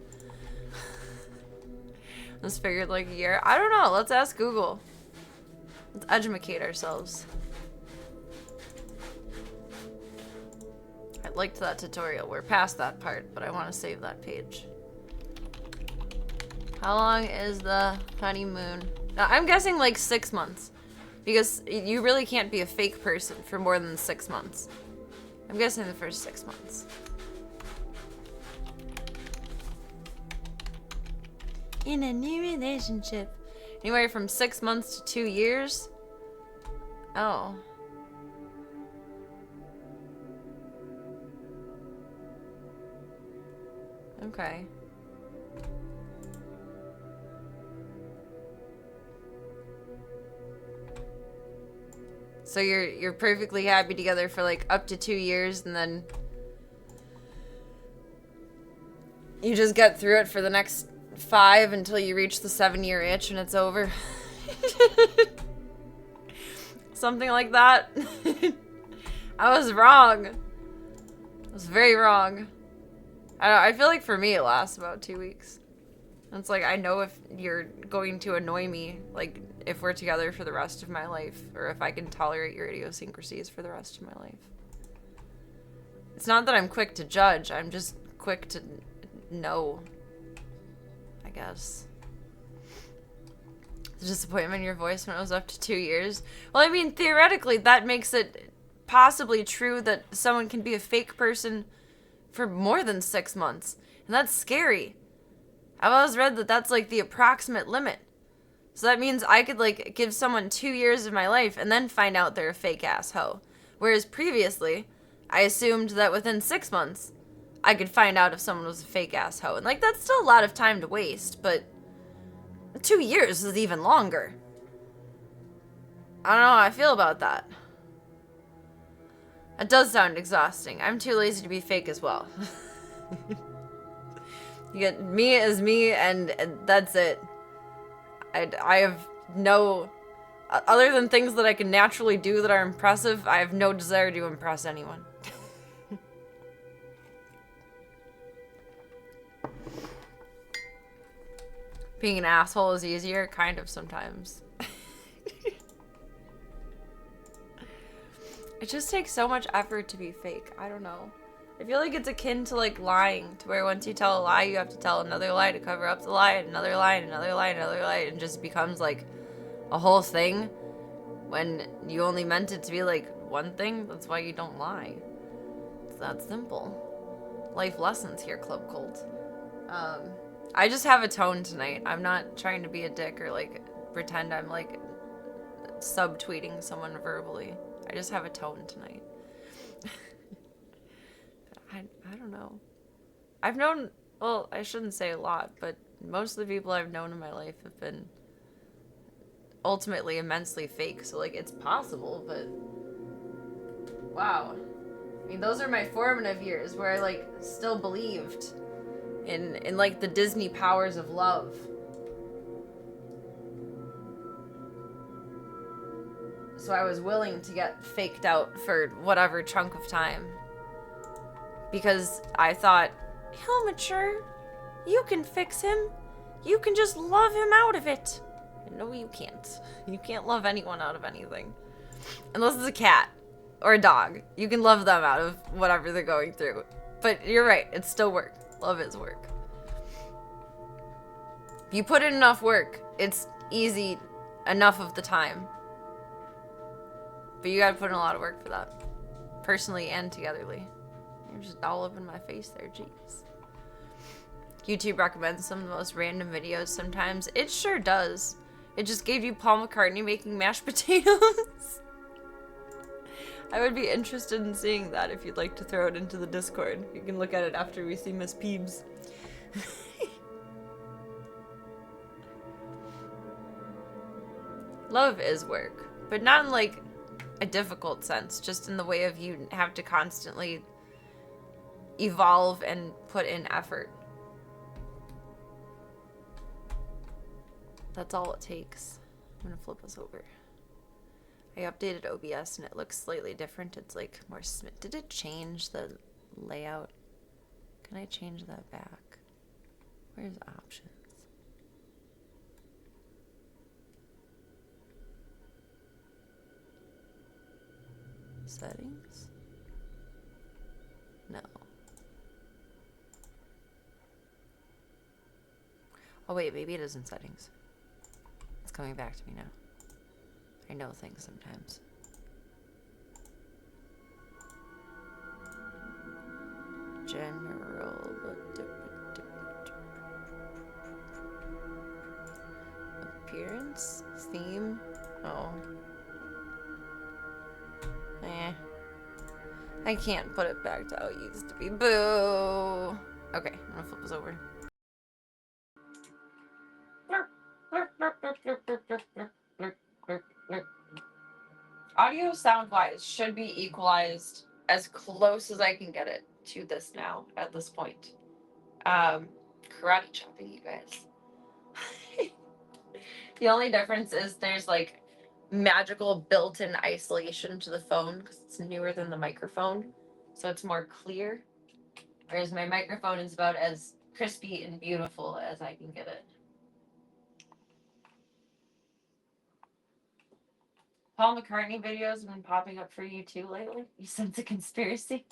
Just figured, like, a year. I don't know. Let's ask Google. Let's educate ourselves. I liked that tutorial. We're past that part, but I want to save that page. How long is the honeymoon? Now, I'm guessing like 6 months, because you really can't be a fake person for more than 6 months. I'm guessing the first 6 months. In a new relationship. Anywhere from 6 months to 2 years? Oh. Okay. So you're perfectly happy together for like up to 2 years, and then you just get through it for the next 5 until you reach the 7-year itch and it's over. Something like that. I was wrong. I was very wrong. I feel like for me it lasts about 2 weeks. It's like I know if you're going to annoy me, like if we're together for the rest of my life, or if I can tolerate your idiosyncrasies for the rest of my life. It's not that I'm quick to judge, I'm just quick to know, I guess. The disappointment in your voice when it was up to 2 years. Well, I mean, theoretically, that makes it possibly true that someone can be a fake person for more than 6 months. And that's scary. I've always read that that's like the approximate limit. So that means I could like give someone 2 years of my life and then find out they're a fake ass hoe. Whereas previously, I assumed that within 6 months, I could find out if someone was a fake ass hoe. And like, that's still a lot of time to waste, but 2 years is even longer. I don't know how I feel about that. It does sound exhausting. I'm too lazy to be fake as well. You get me as me, and that's it. I have no... Other than things that I can naturally do that are impressive, I have no desire to impress anyone. Being an asshole is easier, kind of, sometimes. It just takes so much effort to be fake. I don't know. I feel like it's akin to, like, lying, to where once you tell a lie, you have to tell another lie to cover up the lie, and another lie, and another lie, and another lie, and just becomes, like, a whole thing when you only meant it to be, like, one thing. That's why you don't lie. It's that simple. Life lessons here, Club Cult. I just have a tone tonight. I'm not trying to be a dick or like pretend I'm like subtweeting someone verbally. I just have a tone tonight. I don't know. I've known, well, I shouldn't say a lot, but most of the people I've known in my life have been ultimately immensely fake. So like it's possible, but wow. I mean, those are my formative years where I like still believed in like the Disney powers of love. So I was willing to get faked out for whatever chunk of time. Because I thought, he'll mature. You can fix him. You can just love him out of it. No, you can't. You can't love anyone out of anything. Unless it's a cat or a dog. You can love them out of whatever they're going through. But you're right, it's still work. Love is work. If you put in enough work, it's easy enough of the time. But you gotta put in a lot of work for that. Personally and togetherly. You're just all up in my face there, jeez. YouTube recommends some of the most random videos sometimes. It sure does. It just gave you Paul McCartney making mashed potatoes. I would be interested in seeing that if you'd like to throw it into the Discord. You can look at it after we see Miss Peebs. Love is work, but not in like a difficult sense, just in the way of you have to constantly evolve and put in effort. That's all it takes. I'm gonna flip us over. I updated OBS and it looks slightly different. It's like more did it change the layout? Can I change that back? Where's options? Settings? No. Oh wait, maybe it is in settings. It's coming back to me now. I know things sometimes. General appearance? Theme? Oh. I can't put it back to how it used to be. Boo! Okay, I'm gonna flip this over. Audio sound wise should be equalized as close as I can get it to this now at this point. Karate chopping, you guys. The only difference is there's like magical built-in isolation to the phone because it's newer than the microphone, so it's more clear. Whereas my microphone is about as crispy and beautiful as I can get it. Paul McCartney videos have been popping up for you too lately? You sense a conspiracy?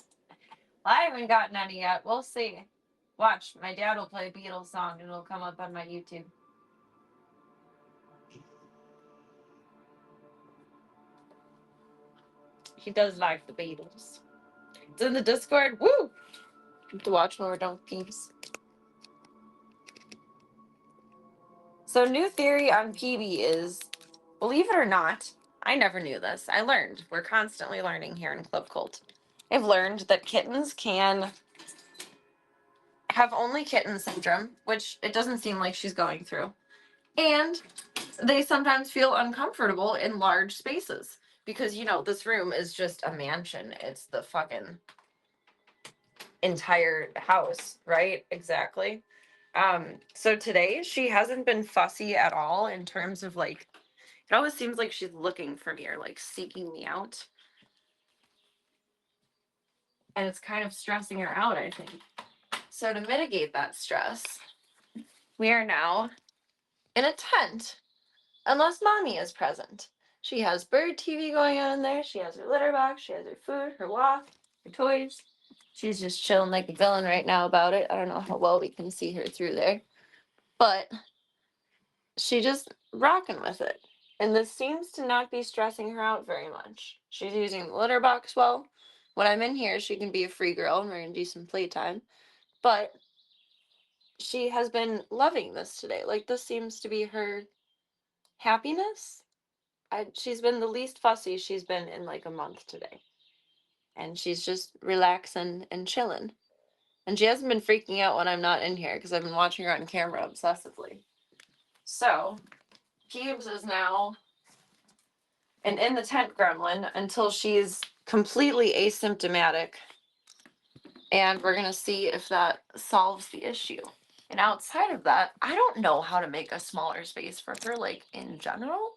Well, I haven't gotten any yet. We'll see. Watch, my dad will play a Beatles song and it'll come up on my YouTube. He does like the Beatles. It's in the Discord. Woo! You have to watch when we're done with Peeves. So new theory on PB is, believe it or not, I never knew this. I learned. We're constantly learning here in Club Cult. I've learned that kittens can have only kitten syndrome, which it doesn't seem like she's going through. And they sometimes feel uncomfortable in large spaces because, you know, this room is just a mansion. It's the fucking entire house, right? Exactly. So today she hasn't been fussy at all in terms of like, it always seems like she's looking for me or like seeking me out. And it's kind of stressing her out, I think. So to mitigate that stress, we are now in a tent, unless mommy is present. She has bird TV going on in there. She has her litter box. She has her food, her walk, her toys. She's just chilling like a villain right now about it. I don't know how well we can see her through there. But she just rocking with it. And this seems to not be stressing her out very much. She's using the litter box well. When I'm in here, she can be a free girl and we're going to do some playtime. But she has been loving this today. Like, this seems to be her happiness. She's been the least fussy she's been in like a month today. And she's just relaxing and chilling. And she hasn't been freaking out when I'm not in here because I've been watching her on camera obsessively. So, Peeves is now an in the tent gremlin until she's completely asymptomatic. And we're going to see if that solves the issue. And outside of that, I don't know how to make a smaller space for her, like in general.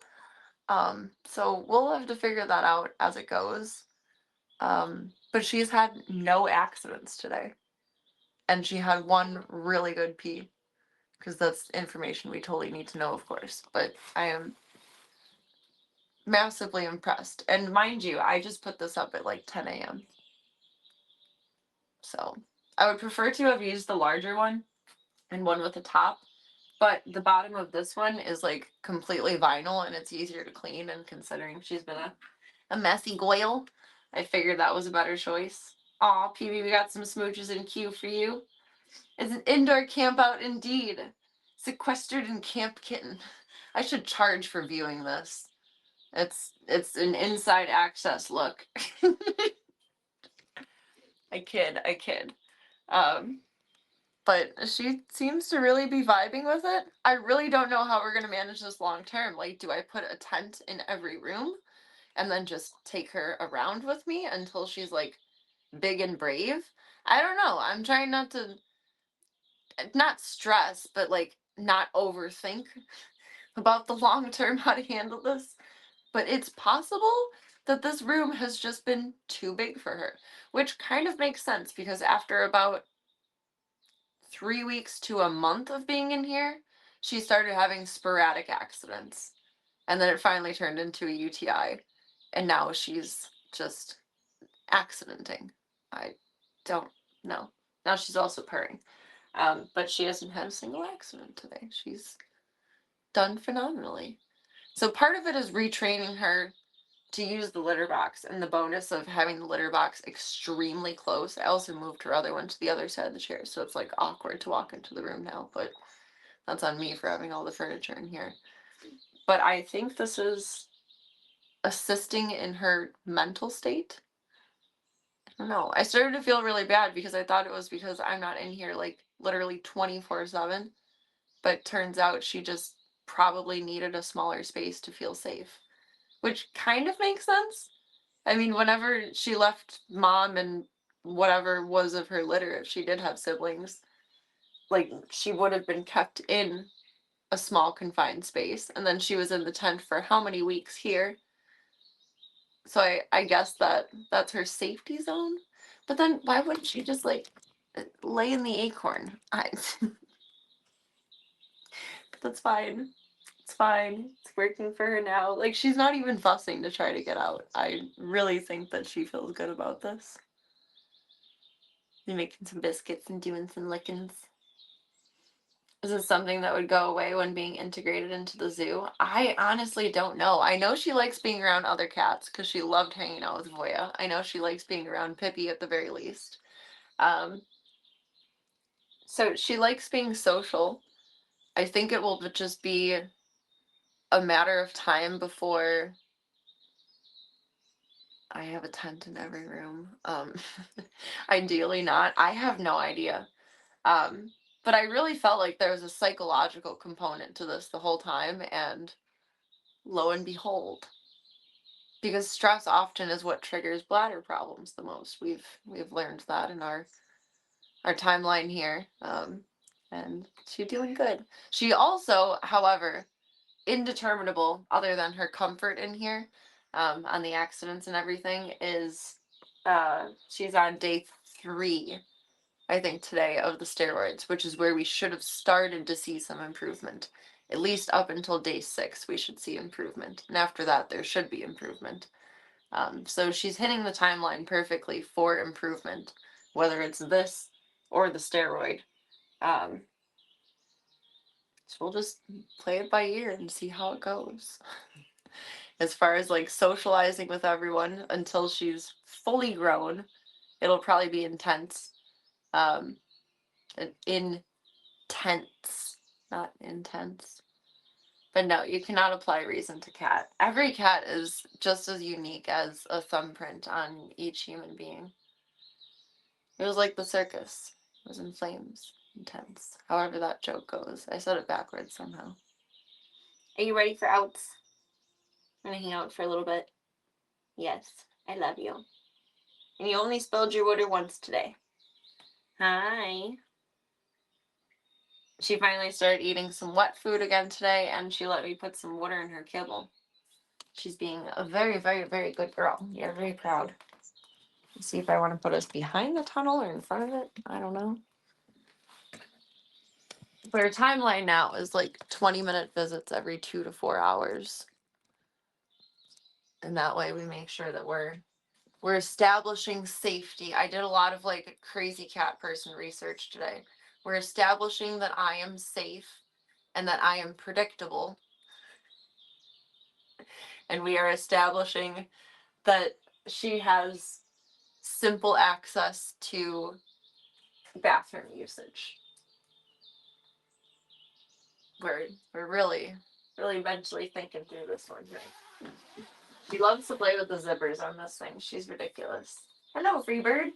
So we'll have to figure that out as it goes. But she's had no accidents today. And she had one really good pee. Because that's information we totally need to know, of course. But I am massively impressed. And mind you, I just put this up at like 10 a.m. So I would prefer to have used the larger one and one with a top. But the bottom of this one is like completely vinyl and it's easier to clean. And considering she's been a messy goyle, I figured that was a better choice. Aw, PB, we got some smooches in queue for you. It's an indoor camp out indeed. Sequestered and camp kitten. I should charge for viewing this. It's an inside access look. I kid. Um, but she seems to really be vibing with it. I really don't know how we're gonna manage this long term. Like, do I put a tent in every room and then just take her around with me until she's like big and brave? I don't know. I'm trying not stress, but like not overthink about the long term how to handle this. But it's possible that this room has just been too big for her, which kind of makes sense because after about 3 weeks to a month of being in here, she started having sporadic accidents. And then it finally turned into a UTI. And now she's just accidenting. I don't know. Now she's also purring. But she hasn't had a single accident today. She's done phenomenally. So part of it is retraining her to use the litter box and the bonus of having the litter box extremely close. I also moved her other one to the other side of the chair, so it's like awkward to walk into the room now, but that's on me for having all the furniture in here. But I think this is assisting in her mental state. I don't know. I started to feel really bad because I thought it was because I'm not in here like literally 24/7, but turns out she just probably needed a smaller space to feel safe, which kind of makes sense. I mean, whenever she left mom and whatever was of her litter, if she did have siblings, like she would have been kept in a small confined space. And then she was in the tent for how many weeks here? So I guess that's her safety zone. But then why wouldn't she just like lay in the acorn? That's fine. It's fine. It's working for her now. Like she's not even fussing to try to get out. I really think that she feels good about this. Making some biscuits and doing some lickings. Is this something that would go away when being integrated into the zoo? I honestly don't know. I know she likes being around other cats because she loved hanging out with Voya. I know she likes being around Pippi at the very least. So she likes being social. I think it will just be a matter of time before I have a tent in every room. Ideally not. I have no idea. But I really felt like there was a psychological component to this the whole time, and lo and behold, because stress often is what triggers bladder problems the most. We've learned that in our timeline here. And she's doing good. She also, however, indeterminable, other than her comfort in here, on the accidents and everything, is she's on day 3, I think, today of the steroids, which is where we should have started to see some improvement. At least up until day 6, we should see improvement. And after that, there should be improvement. So she's hitting the timeline perfectly for improvement, whether it's this or the steroid. So we'll just play it by ear and see how it goes. As far as like socializing with everyone until she's fully grown, it'll probably be intense. In tense, not intense. But no, you cannot apply reason to cat. Every cat is just as unique as a thumbprint on each human being. It was like the circus. It was in flames. Intense. However that joke goes. I said it backwards somehow. Are you ready for outs? I'm gonna hang out for a little bit. Yes, I love you. And you only spelled your water once today. Hi. She finally started eating some wet food again today, and she let me put some water in her kibble. She's being a very, very, very good girl. Yeah, very proud. Let's see if I want to put us behind the tunnel or in front of it. I don't know. But her timeline now is like 20-minute visits every 2 to 4 hours. And that way we make sure that we're establishing safety. I did a lot of like crazy cat person research today. We're establishing that I am safe and that I am predictable. And we are establishing that she has simple access to bathroom usage. We're really mentally thinking through this one here. She loves to play with the zippers on this thing. She's ridiculous. Hello, Freebird.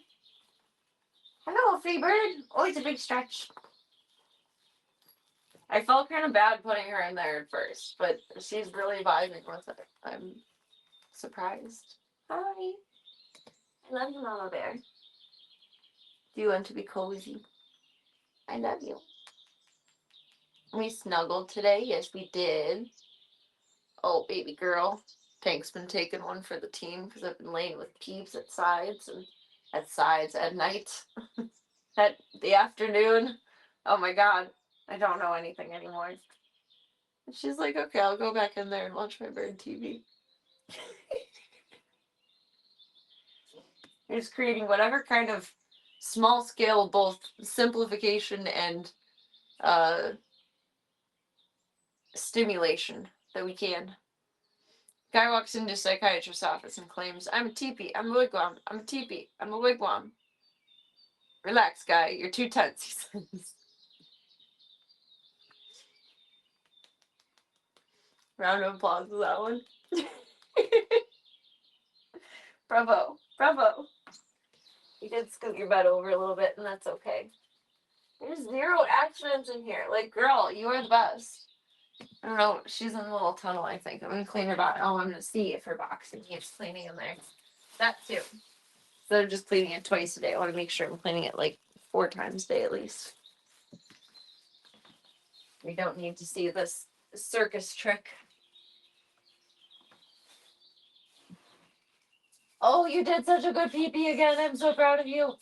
Hello, Freebird. Oh, it's a big stretch. I felt kind of bad putting her in there at first, but she's really vibing with it. I'm surprised. Hi. I love you, Mama Bear. Do you want to be cozy? I love you. We snuggled today. Yes, we did. Oh, baby girl. Tank's been taking one for the team because I've been laying with Peeps at night. At the afternoon. Oh my god. I don't know anything anymore. And she's like, okay, I'll go back in there and watch my bird TV. You're just creating whatever kind of small scale, both simplification and stimulation that we can. Guy walks into a psychiatrist's office and claims, I'm a teepee, I'm a wigwam, I'm a teepee, I'm a wigwam. Relax, guy, you're too tense, he says. Round of applause for that one. Bravo, bravo. You did scoot your butt over a little bit, and that's okay. There's 0 accidents in here. Like, girl, you are the best. I don't know. She's in the little tunnel, I think. I'm going to clean her box. Oh, I'm going to see if her box keeps cleaning in there. That, too. Instead of just cleaning it twice a day, I want to make sure I'm cleaning it, like, 4 times a day at least. We don't need to see this circus trick. Oh, you did such a good pee-pee again. I'm so proud of you.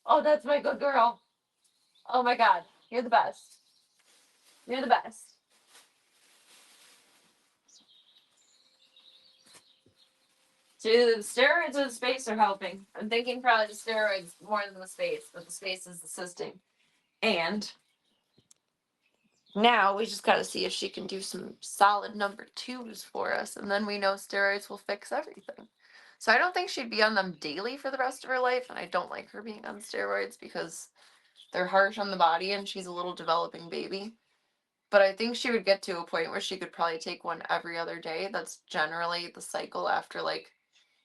Oh, that's my good girl. Oh, my God. You're the best. You're the best. See, the steroids and the space are helping. I'm thinking probably the steroids more than the space, but the space is assisting. And now we just got to see if she can do some solid number 2s for us, and then we know steroids will fix everything. So I don't think she'd be on them daily for the rest of her life, and I don't like her being on steroids because they're harsh on the body and she's a little developing baby. But I think she would get to a point where she could probably take one every other day. That's generally the cycle after, like,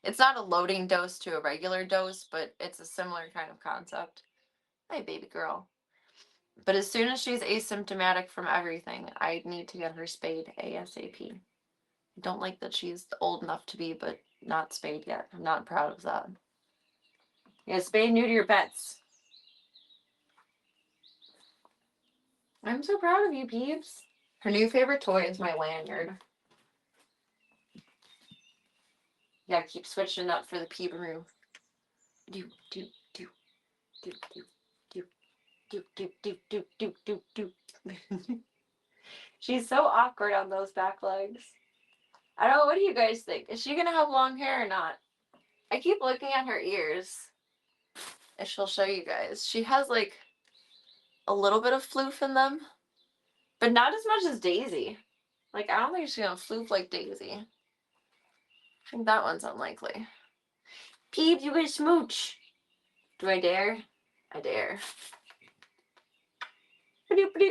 it's not a loading dose to a regular dose, but it's a similar kind of concept. Hi, baby girl. But as soon as she's asymptomatic from everything, I need to get her spayed ASAP. I don't like that she's old enough to be, but not spayed yet. I'm not proud of that. Yeah, spay new to your pets. I'm so proud of you, Peeps. Her new favorite toy is my lanyard. Yeah, keep switching up for the peebaroo. Do, do, do, do, do, do, do, do, do, do, do, do, do. She's so awkward on those back legs. I don't know, what do you guys think? Is she gonna have long hair or not? I keep looking at her ears. And she'll show you guys. She has like a little bit of floof in them, but not as much as Daisy. Like, I don't think she's gonna floof like Daisy. I think that one's unlikely. Peep, you get smooch. Do I dare? I dare.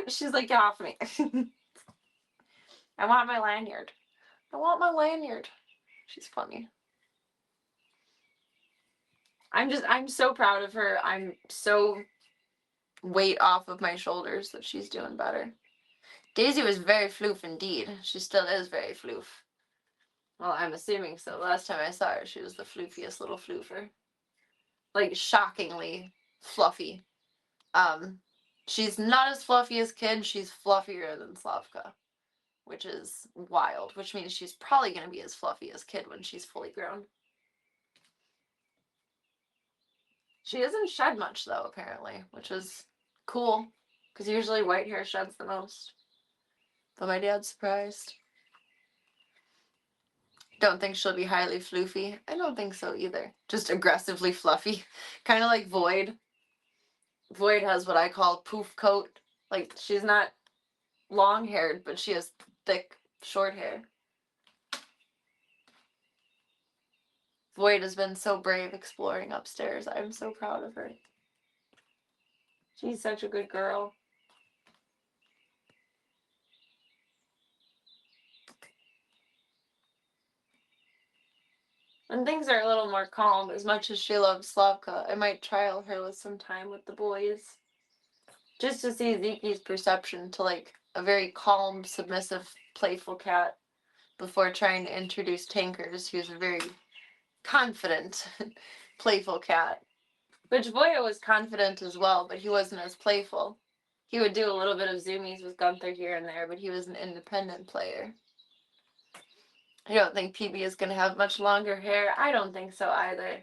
She's like, get off me. I want my lanyard. I want my lanyard. She's funny. I'm so proud of her. I'm so weight off of my shoulders that she's doing better. Daisy was very floof indeed. She still is very floof. Well, I'm assuming so. Last time I saw her, she was the floofiest little floofer. Like, shockingly fluffy. She's not as fluffy as Kid. She's fluffier than Slavka, which is wild, which means she's probably going to be as fluffy as Kid when she's fully grown. She doesn't shed much, though, apparently, which is cool, because usually white hair sheds the most. But my dad's surprised. Don't think she'll be highly floofy. I don't think so either. Just aggressively fluffy. Kind of like Void. Void has what I call poof coat. Like, she's not long-haired, but she has thick, short hair. Void has been so brave exploring upstairs. I'm so proud of her. She's such a good girl. When things are a little more calm, as much as she loves Slavka, I might trial her with some time with the boys. Just to see Ziki's perception to, like, a very calm, submissive, playful cat before trying to introduce Tankers, who's a very confident, playful cat. Which Voya was confident as well, but he wasn't as playful. He would do a little bit of zoomies with Gunther here and there, but he was an independent player. I don't think PB is going to have much longer hair. I don't think so either.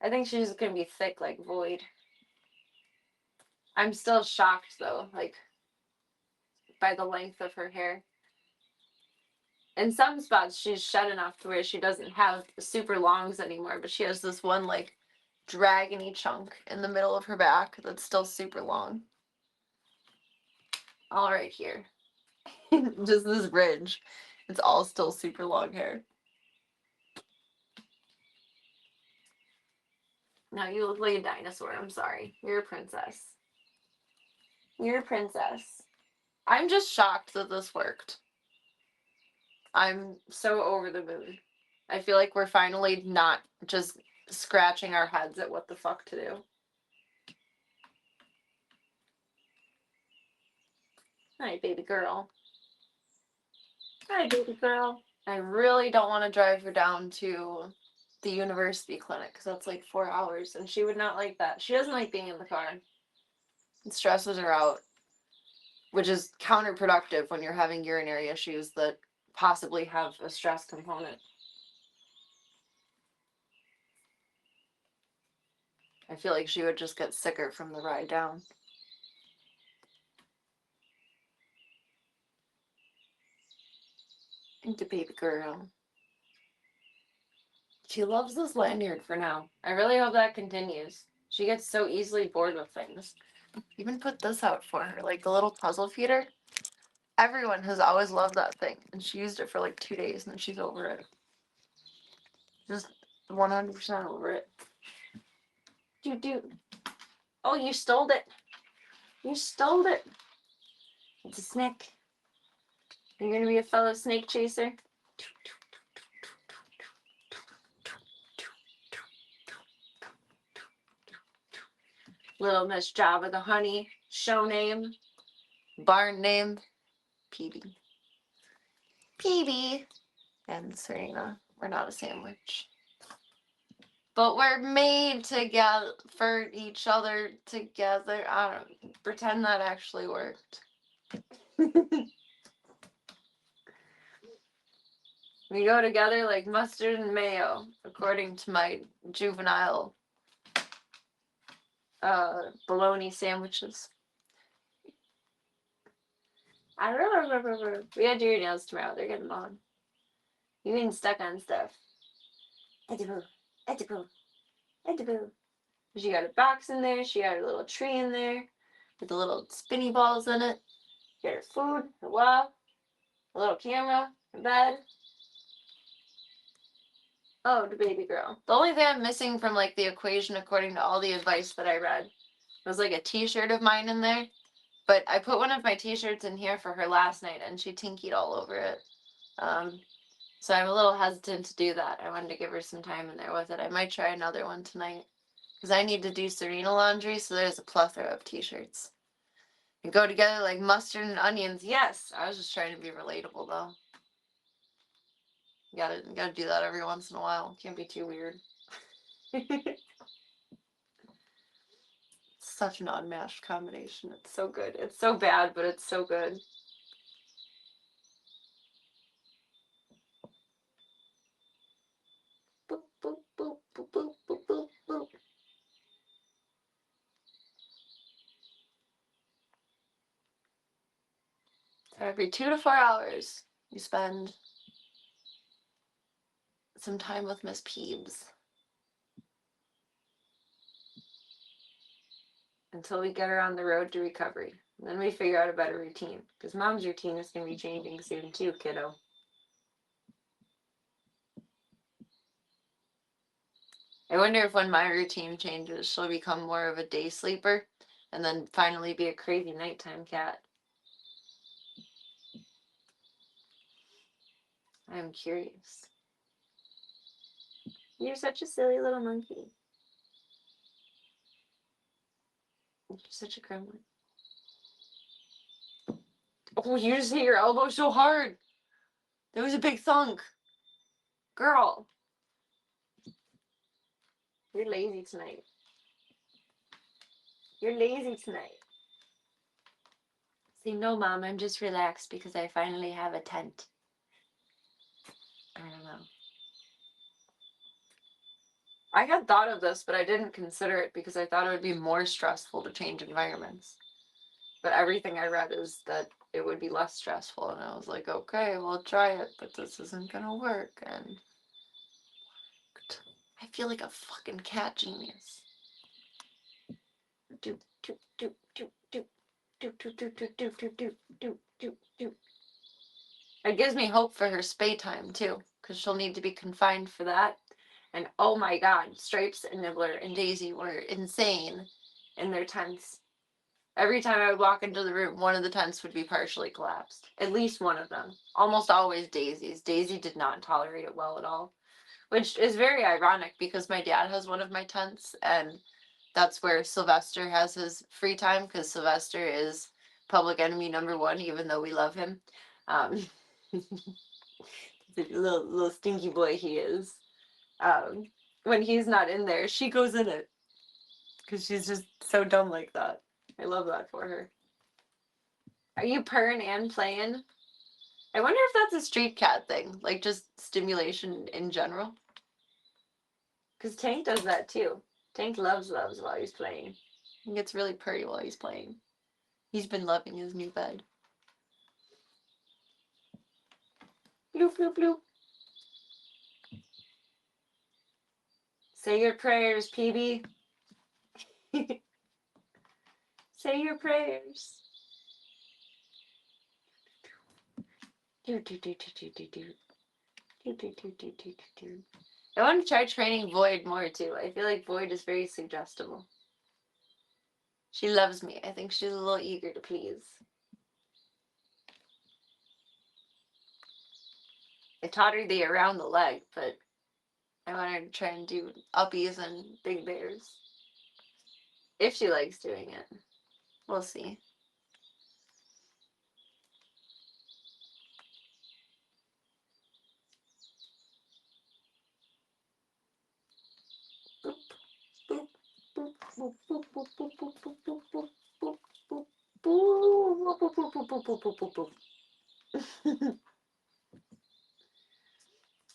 I think she's going to be thick like Void. I'm still shocked, though, like, by the length of her hair. In some spots, she's shed enough to where she doesn't have super longs anymore, but she has this one, like, dragony chunk in the middle of her back that's still super long. All right here. Just this ridge. It's all still super long hair. No, you look like a dinosaur. I'm sorry. You're a princess. You're a princess. I'm just shocked that this worked. I'm so over the moon. I feel like we're finally not just scratching our heads at what the fuck to do. Hi, baby girl. Hi, baby girl. I really don't want to drive her down to the university clinic because that's like 4 hours, and she would not like that. She doesn't like being in the car. It stresses her out, which is counterproductive when you're having urinary issues that possibly have a stress component. I feel like she would just get sicker from the ride down. Thank you, baby girl. She loves this lanyard for now. I really hope that continues. She gets so easily bored with things. Even put this out for her, like the little puzzle feeder. Everyone has always loved that thing, and she used it for like 2 days, and then she's over it. Just 100% over it. Do. Oh, you stole it. You stole it. It's a snake. Are you gonna be a fellow snake chaser? Little Miss Java the Honey. Show name. Barn name. PB. PB. And Serena. We're not a sandwich. But we're made together for each other together. I don't pretend that actually worked. We go together like mustard and mayo, according to my juvenile bologna sandwiches. I don't know. We gotta do your nails tomorrow. They're getting long. You getting stuck on stuff. Edible. She got a box in there. She got a little tree in there with the little spinny balls in it. She got her food, her wall, a little camera, her bed. Oh, the baby girl. The only thing I'm missing from, like, the equation according to all the advice that I read was, like, a t-shirt of mine in there. But I put one of my t-shirts in here for her last night, and she tinkied all over it. So I'm a little hesitant to do that. I wanted to give her some time in there with it. I might try another one tonight. Because I need to do Serena laundry, so there's a plethora of t-shirts. And go together like mustard and onions. Yes! I was just trying to be relatable, though. You gotta do that every once in a while. Can't be too weird. Such an unmatched combination. It's so good. It's so bad, but it's so good. Boop, boop, boop, boop, boop, boop, boop, boop. So every 2 to 4 hours, you spend some time with Miss Peebs. Until we get her on the road to recovery. And then we figure out a better routine. Because Mom's routine is going to be changing soon too, kiddo. I wonder if when my routine changes, she'll become more of a day sleeper and then finally be a crazy nighttime cat. I'm curious. You're such a silly little monkey. You're such a gremlin. Oh, you just hit your elbow so hard. There was a big thunk. Girl. You're lazy tonight. You're lazy tonight. See, no, Mom, I'm just relaxed because I finally have a tent. I don't know. I had thought of this, but I didn't consider it because I thought it would be more stressful to change environments. But everything I read is that it would be less stressful, and I was like, okay, we'll try it, but this isn't gonna work, and I feel like a fucking cat genius. Do do do do do do do do do do do do do do do. It gives me hope for her spay time too, because she'll need to be confined for that. And oh my god, Stripes and Nibbler and Daisy were insane in their tents. Every time I would walk into the room, one of the tents would be partially collapsed. At least one of them. Almost always Daisy's. Daisy did not tolerate it well at all. Which is very ironic because my dad has one of my tents, and that's where Sylvester has his free time, because Sylvester is public enemy #1, even though we love him. The little stinky boy he is. When he's not in there, she goes in it. Because she's just so dumb like that. I love that for her. Are you purring and playing? I wonder if that's a street cat thing. Like, just stimulation in general. Because Tank does that too. Tank loves while he's playing. He gets really purry while he's playing. He's been loving his new bed. Bloop, bloop, bloop. Say your prayers, PB. Say your prayers. Do, do, do, do, do, do, do. Do, do, do, do, do, do, do. I want to try training Void more too. I feel like Void is very suggestible. She loves me. I think she's a little eager to please. I taught her the around the leg, but I want her to try and do uppies and big bears. If she likes doing it. We'll see. Boop, boop, boop, boop, boop, boop, boop, boop, boop, boop, boop, boop, boop, boop, boop, boop, boop, boop, boop, boop.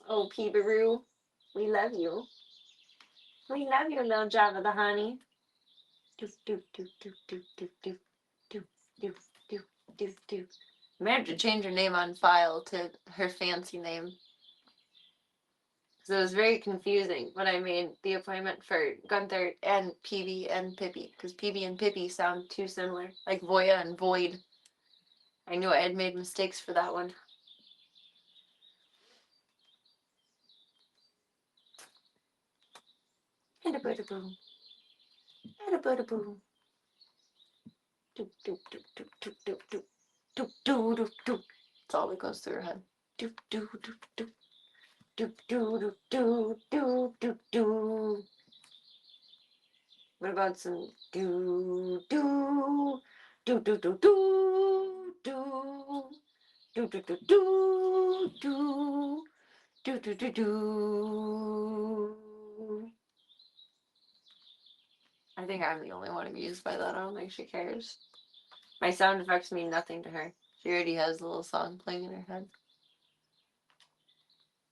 Oh, Peebaroo, we love you. We love you, little Java the honey. Do, do, do, do, do, do, do, do, do, do, do, do. I might have to change her name on file to her fancy name. Because it was very confusing when I made the appointment for Gunther and Peebee and Pippi. Because Peebee and Pippi sound too similar. Like Voya and Void. I knew I had made mistakes for that one. And a boo. And a boo. Do, do, do, do, do, do, do. Do, do, do, do. That's all that goes through her head. Do, do, do, do. Do, do, do, do, do, do, do. What about some do, do, do, do, do, do, do. Do, do, do, do, do. Do, do, do, do. I think I'm the only one amused by that. I don't think she cares. My sound effects mean nothing to her. She already has a little song playing in her head.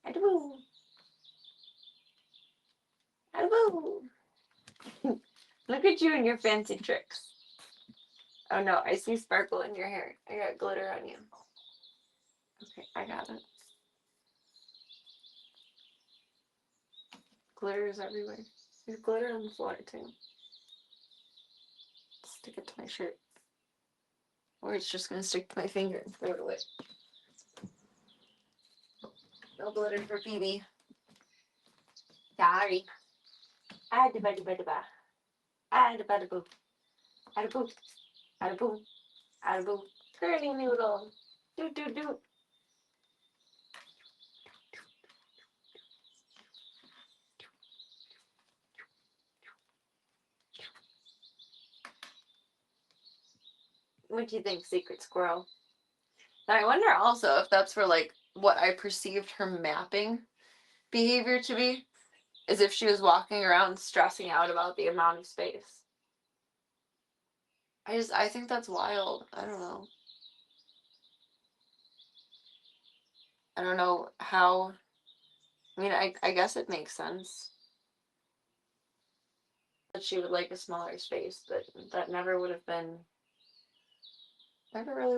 Adaboo. Adaboo. Look at you and your fancy tricks. Oh no, I see sparkle in your hair. I got glitter on you. Okay, I got it. Glitter is everywhere. There's glitter on the floor too. Stick it to my shirt. Or it's just gonna stick to my finger and throw it away. No glitter for Phoebe. Sorry. Adabadabadaba. Adabadaboo. Adaboo. Adaboo. Adaboo. Curly noodle. Do do do. What do you think, Secret Squirrel? Now I wonder also if that's for like what I perceived her mapping behavior to be, is if she was walking around stressing out about the amount of space. I think that's wild. I don't know. I don't know how. I mean, I guess it makes sense that she would like a smaller space, but that never really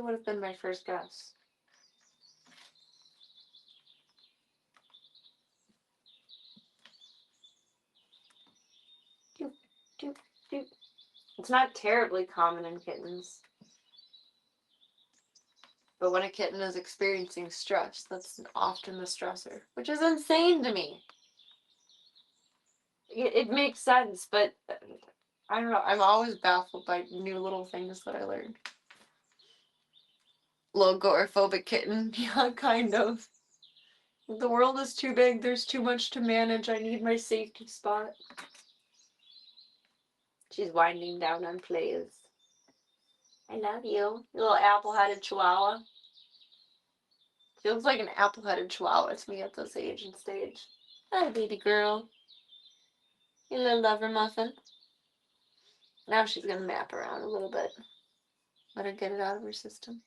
would have been my first guess. Doop, doop, doop. It's not terribly common in kittens. But when a kitten is experiencing stress, that's often the stressor, which is insane to me. It makes sense, but I don't know. I'm always baffled by new little things that I learn. Logophobic kitten. Yeah, kind of. The world is too big. There's too much to manage. I need my safety spot. She's winding down on plays. I love you, little apple-headed chihuahua. She looks like an apple-headed chihuahua to me at this age and stage. Hi, baby girl. You little lover muffin. Now she's gonna map around a little bit. Let her get it out of her system.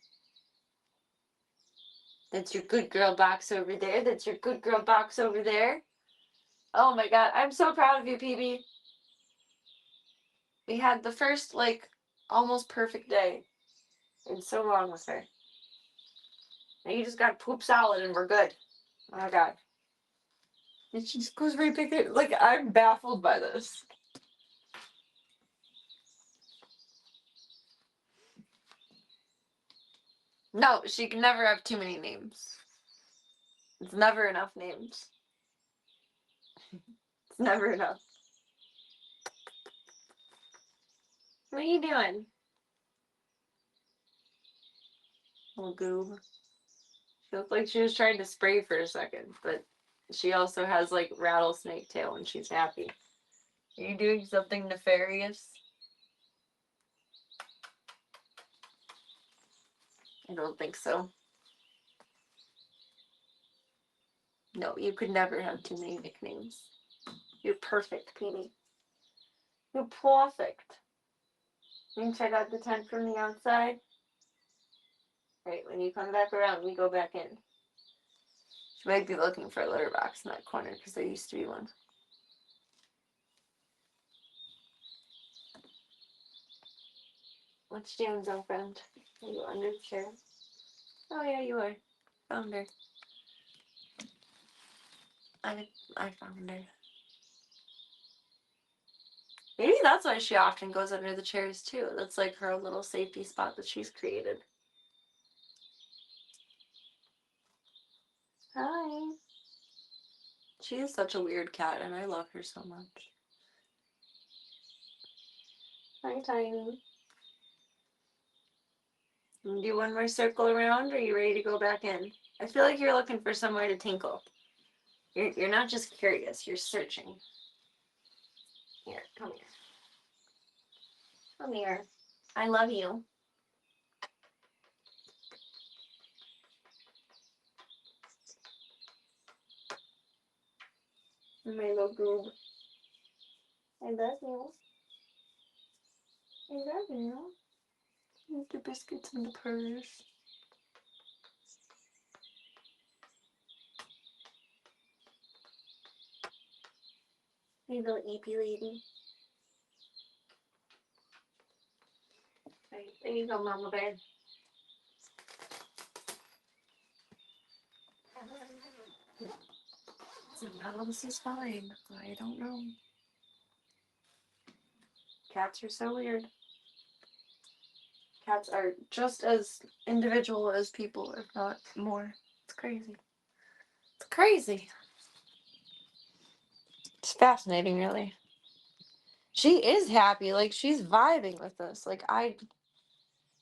That's your good girl box over there. That's your good girl box over there. Oh my god, I'm so proud of you, PB. We had the first, like, almost perfect day in so long with her. Now you just gotta poop solid and we're good. Oh my god. And she just goes right back in. Like, I'm baffled by this. No, she can never have too many names. It's never enough names. It's never enough. What are you doing? Little goob. She looked like she was trying to spray for a second, but she also has like rattlesnake tail when she's happy. Are you doing something nefarious? I don't think so. No, you could never have too many nicknames. You're perfect, Petey. You're perfect. You can check out the tent from the outside. Right, when you come back around, we go back in. She might be looking for a litter box in that corner because there used to be one. What's you doing, girlfriend? Are you under the chair? Oh yeah, you are. Found her. I found her. Maybe that's why she often goes under the chairs too. That's like her little safety spot that she's created. Hi. She is such a weird cat and I love her so much. Hi, Tiny. Do one more circle around, or are you ready to go back in? I feel like you're looking for somewhere to tinkle. You're not just curious, you're searching. Here, come here. Come here. I love you. My little goob. I love you. I love you. Eat the biscuits in the purse. You little eepy lady. Right, there you go, Mama Bear. So this is fine. I don't know. Cats are so weird. Cats are just as individual as people, if not more. It's crazy. It's crazy. It's fascinating, really. She is happy. Like, she's vibing with this. Like, I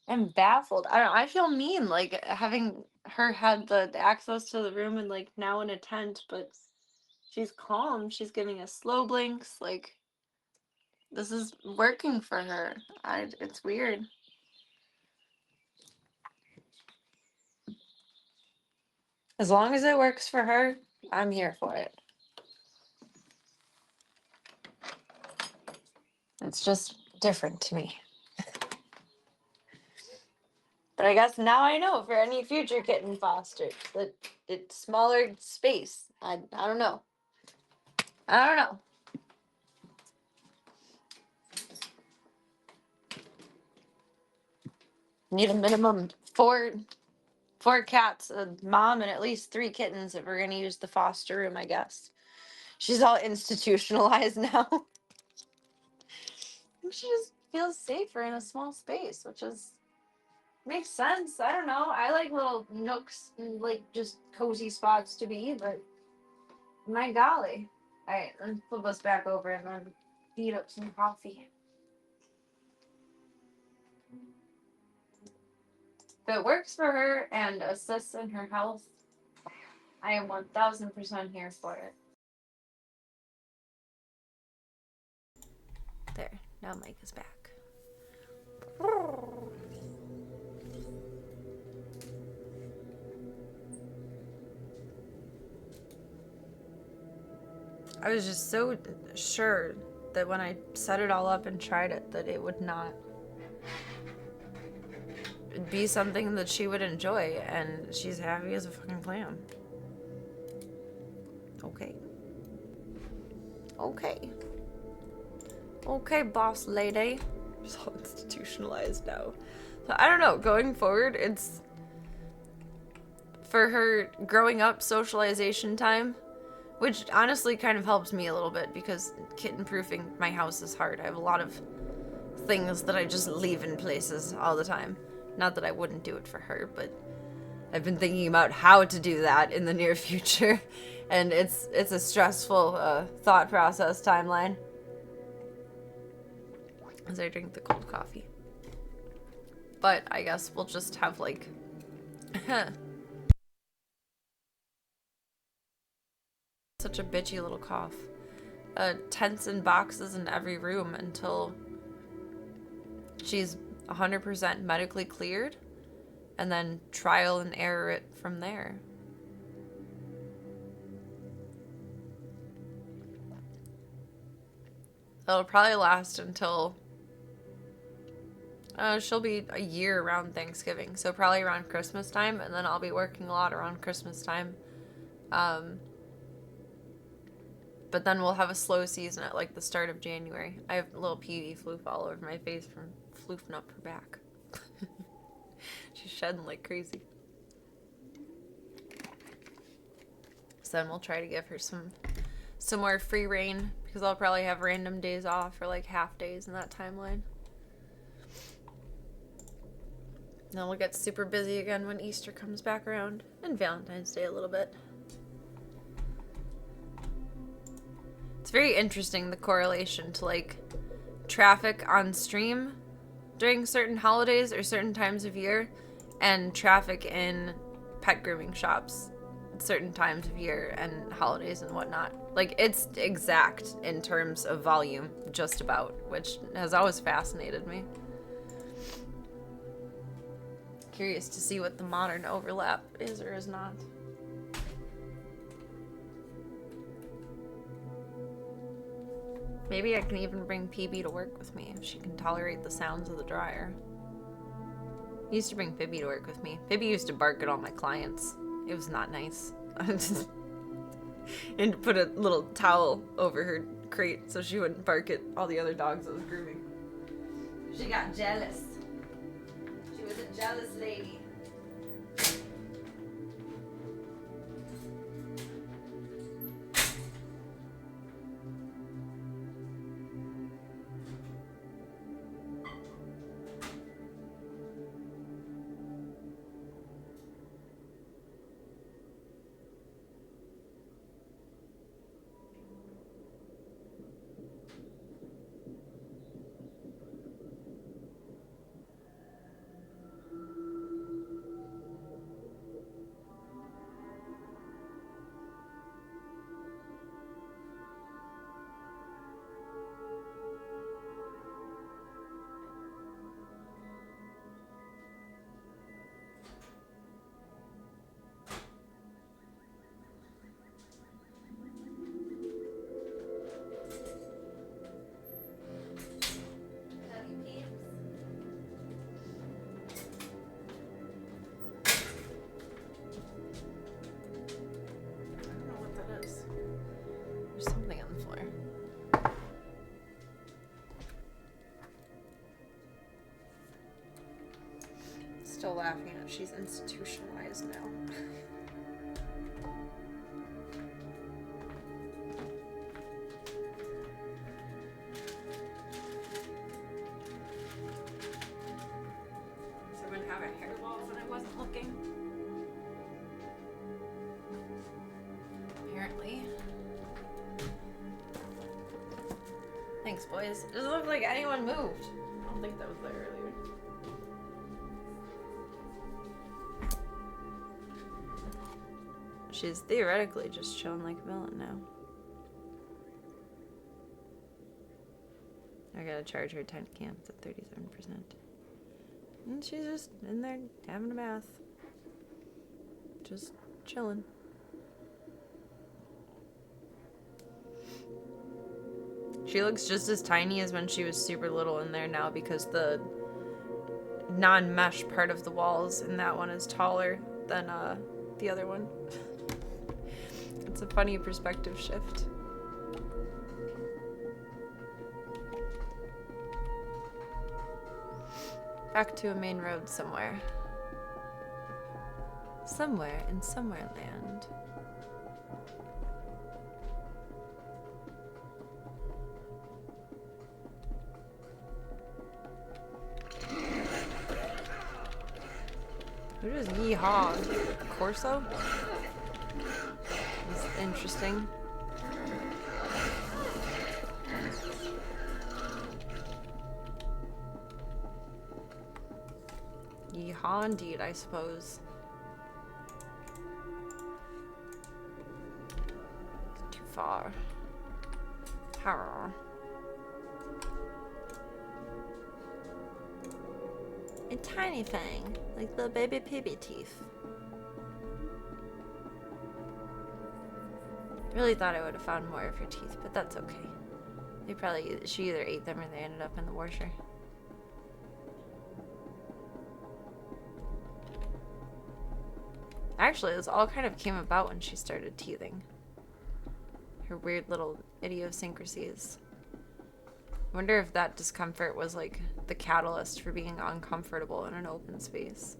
am baffled. I don't know. I feel mean, like, having her had the access to the room and, like, now in a tent, but she's calm. She's giving us slow blinks. Like, this is working for her. It's weird. As long as it works for her, I'm here for it. It's just different to me. But I guess now I know for any future kitten fosters that it's smaller space. I don't know. I don't know. Need a minimum four cats, a mom, and at least 3 kittens if we're gonna use the foster room, I guess. She's all institutionalized now. She just feels safer in a small space, which is makes sense. I don't know. I like little nooks and like just cozy spots to be, but my golly. Alright, let's flip us back over and then beat up some coffee. If it works for her and assists in her health, I am 1000% here for it. There, now Mike is back. I was just so sure that when I set it all up and tried it, that it would not be something that she would enjoy, and she's happy as a fucking clam. Okay. Okay. Okay, boss lady. She's all institutionalized now. So I don't know, going forward, it's for her growing up socialization time, which honestly kind of helps me a little bit because kitten proofing my house is hard. I have a lot of things that I just leave in places all the time. Not that I wouldn't do it for her, but I've been thinking about how to do that in the near future, and it's a stressful thought process timeline as I drink the cold coffee. But I guess we'll just have like such a bitchy little cough. Tents and boxes in every room until she's 100% medically cleared, and then trial and error it from there. It'll probably last until she'll be a year around Thanksgiving, so probably around Christmas time, and then I'll be working a lot around Christmas time. But then we'll have a slow season at like the start of January. I have a little PD floof all over my face from floofing up her back. She's shedding like crazy. So then we'll try to give her some more free reign, because I'll probably have random days off or like half days in that timeline. Then we'll get super busy again when Easter comes back around, and Valentine's Day a little bit. It's very interesting, the correlation to like traffic on stream during certain holidays or certain times of year and traffic in pet grooming shops at certain times of year and holidays and whatnot. Like, it's exact in terms of volume, just about, which has always fascinated me. Curious to see what the modern overlap is or is not. Maybe I can even bring PB to work with me if she can tolerate the sounds of the dryer. I used to bring Pibby to work with me. Pibby used to bark at all my clients. It was not nice. And put a little towel over her crate so she wouldn't bark at all the other dogs I was grooming. She got jealous. She was a jealous lady. Still laughing at she's institutionalized now. Someone have a hairball when I wasn't looking? Apparently. Thanks, boys. It doesn't look like anyone moved. I don't think that was there earlier. She's theoretically just chilling like a villain now. I gotta charge her tent camp at 37%. And she's just in there having a bath. Just chilling. She looks just as tiny as when she was super little in there now because the non-mesh part of the walls in that one is taller than the other one. It's a funny perspective shift. Back to a main road somewhere. Somewhere in somewhere land. Who does yeehaw? Corso? It's interesting. Yeehaw indeed, I suppose. It's too far. Harr. A tiny thing, like the baby pibby teeth. Really thought I would have found more of her teeth, but that's okay. She either ate them or they ended up in the washer. Actually, this all kind of came about when she started teething. Her weird little idiosyncrasies. I wonder if that discomfort was like the catalyst for being uncomfortable in an open space.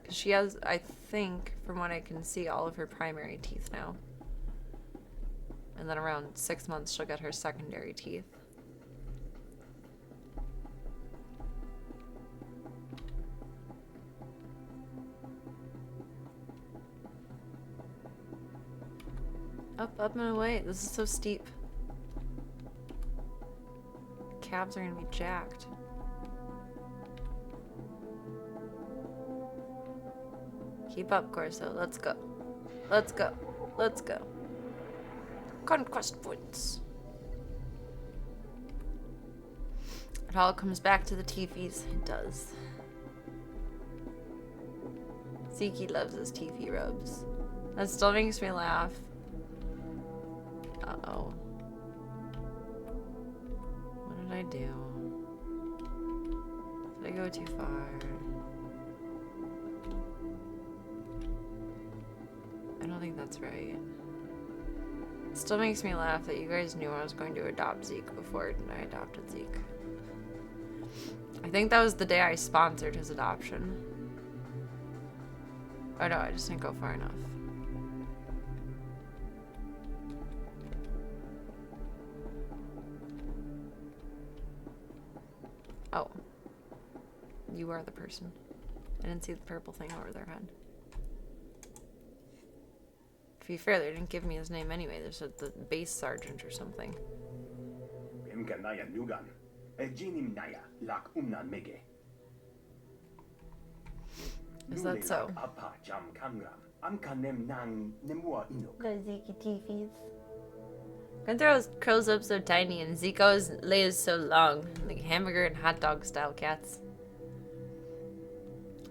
Because she has, I think, from what I can see, all of her primary teeth now. And then around 6 months, she'll get her secondary teeth. Up, up, and away. This is so steep. calves are gonna be jacked. Keep up, Corso. Let's go. Let's go. Let's go. Conquest points. It all comes back to the teefies. It does. Zeke loves his teefy rubs. That still makes me laugh. Uh-oh. What did I do? Did I go too far? I don't think that's right. It still makes me laugh that you guys knew I was going to adopt Zeke before I adopted Zeke. I think that was the day I sponsored his adoption. Oh no, I just didn't go far enough. Oh. You are the person. I didn't see the purple thing over their head. To be fair, they didn't give me his name anyway. They said the base sergeant or something. Is that so? Gunthro's curls up so tiny and Zico's lays so long. Like hamburger and hot dog style cats.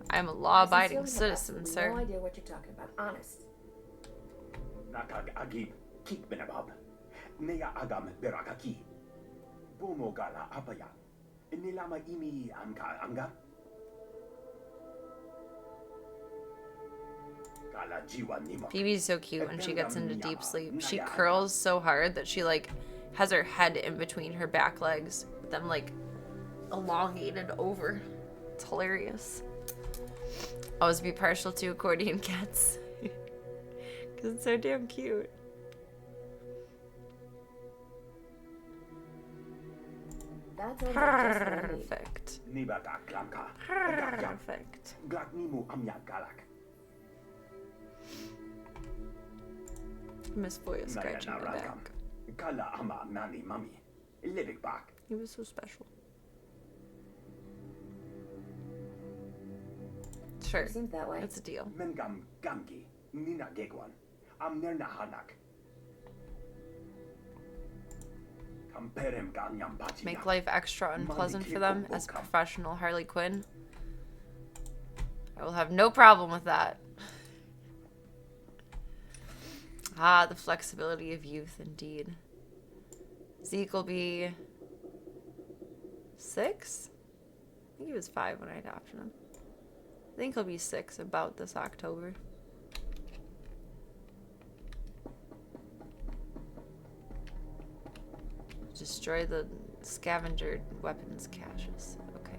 I'm a law-abiding citizen, sir. No idea what you're talking about. Honest. Nakag agib kik benabab. Neya agam berakaki. Bomo gala apaya. Nilama imi amka anga. Phoebe's so cute when she gets into deep sleep. She curls so hard that she like has her head in between her back legs, with them like elongated over. It's hilarious. Always be partial to accordion cats. Because it's so damn cute. That sounds like just Perfect. Perfect. Miss Voya scratching my back. He was so special. Sure. It seems that way. It's a deal. Make life extra unpleasant for them as a professional Harley Quinn. I will have no problem with that. Ah, the flexibility of youth, indeed. Zeke will be 6? I think he was 5 when I adopted him. I think he'll be 6 about this October. Destroy the scavenger weapons caches. Okay.